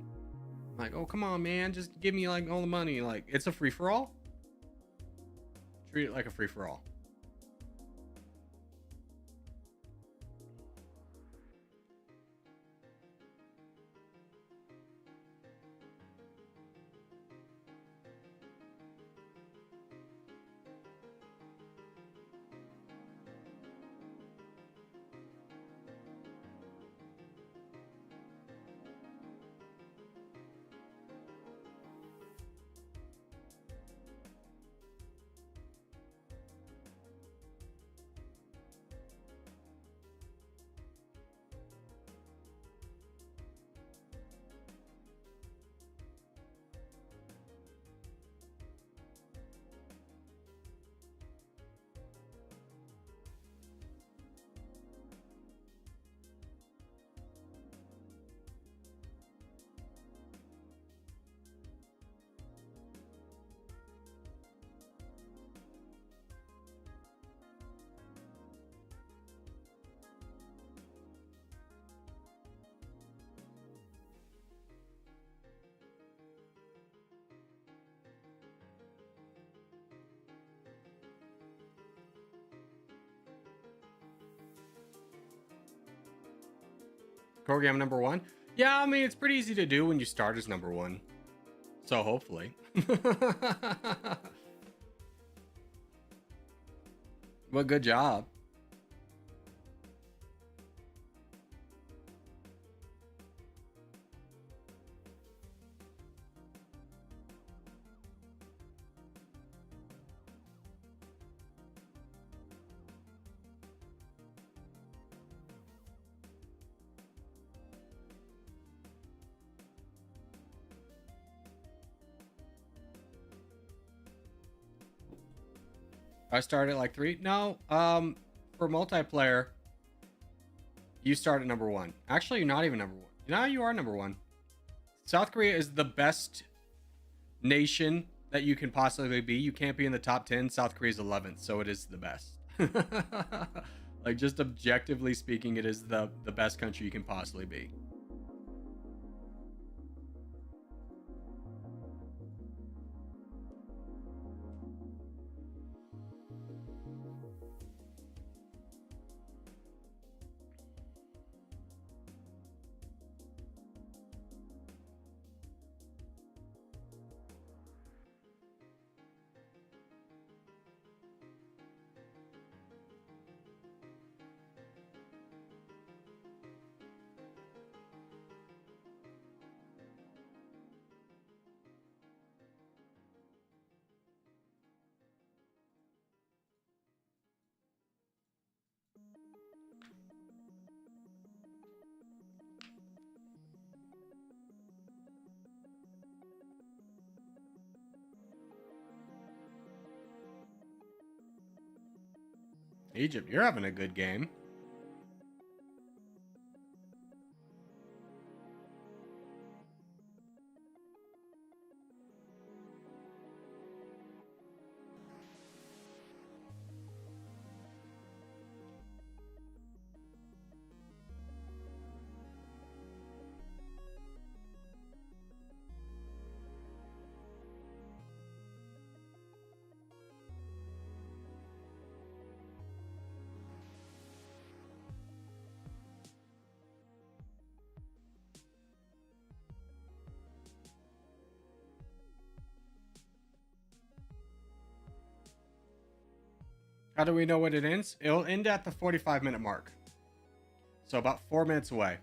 Like, oh come on, man, just give me like all the money. Like, it's a free for all. Treat it like a free for all. Corgi, I'm number one. Yeah, I mean, it's pretty easy to do when you start as number one. So hopefully. Well, good job. I started at like 3. No, for multiplayer, you start at number 1. Actually, you're not even number 1. Now you are number 1. South Korea is the best nation that you can possibly be. You can't be in the top 10. South Korea is 11th, so it is the best. Like, just objectively speaking, it is the best country you can possibly be. Egypt, you're having a good game. How do we know when it ends? It'll end at the 45-minute mark. So about 4 minutes away.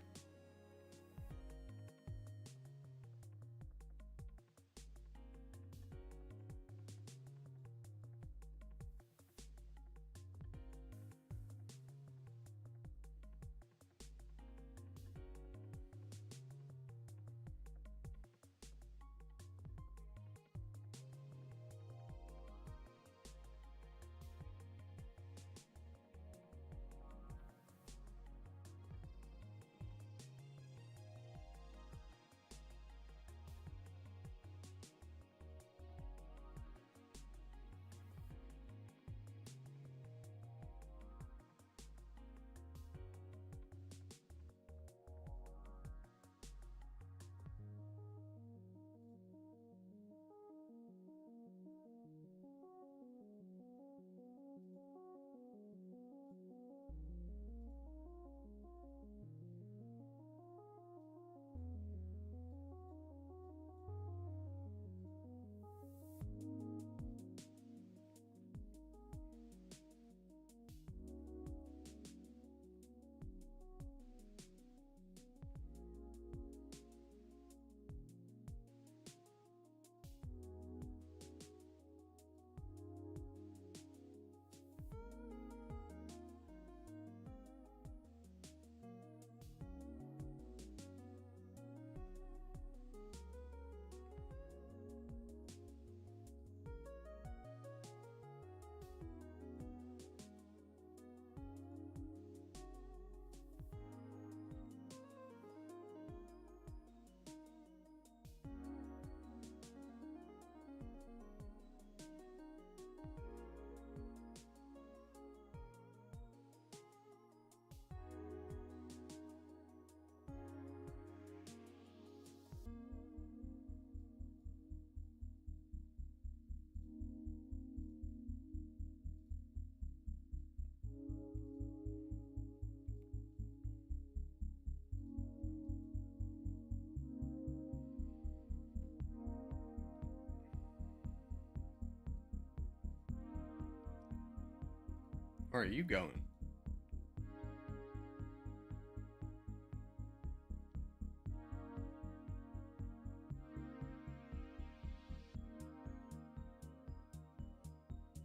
Where are you going?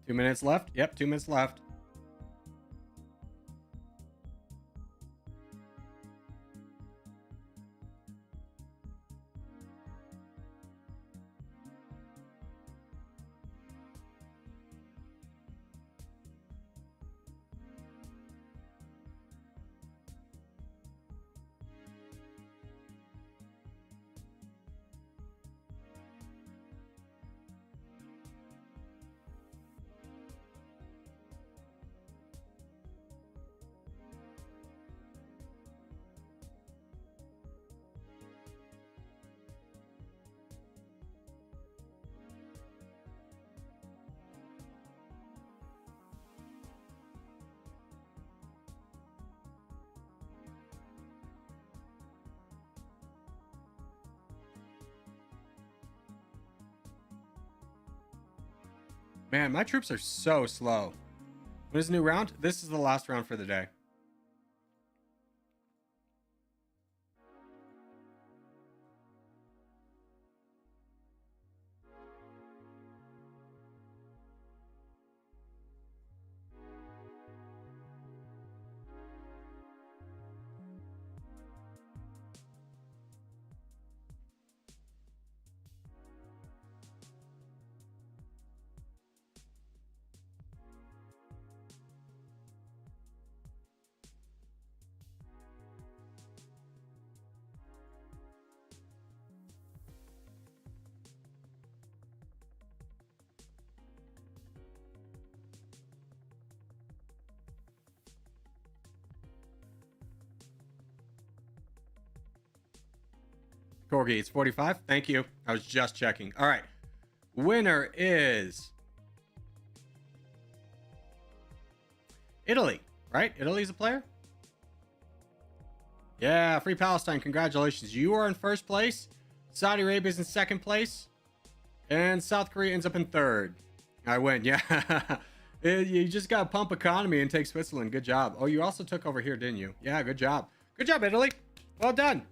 Two minutes left? Yep, 2 minutes left. Man, my troops are so slow. When is a new round? This is the last round for the day. Corgi, it's 45. Thank you. I was just checking. All right. Winner is Italy, right? Italy's a player? Yeah, Free Palestine. Congratulations. You are in first place. Saudi Arabia's in second place. And South Korea ends up in third. I win. Yeah. You just got to pump economy and take Switzerland. Good job. Oh, you also took over here, didn't you? Yeah, good job. Good job, Italy. Well done.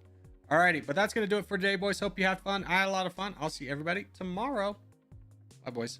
Alrighty, but that's going to do it for today, boys. Hope you had fun. I had a lot of fun. I'll see everybody tomorrow. Bye, boys.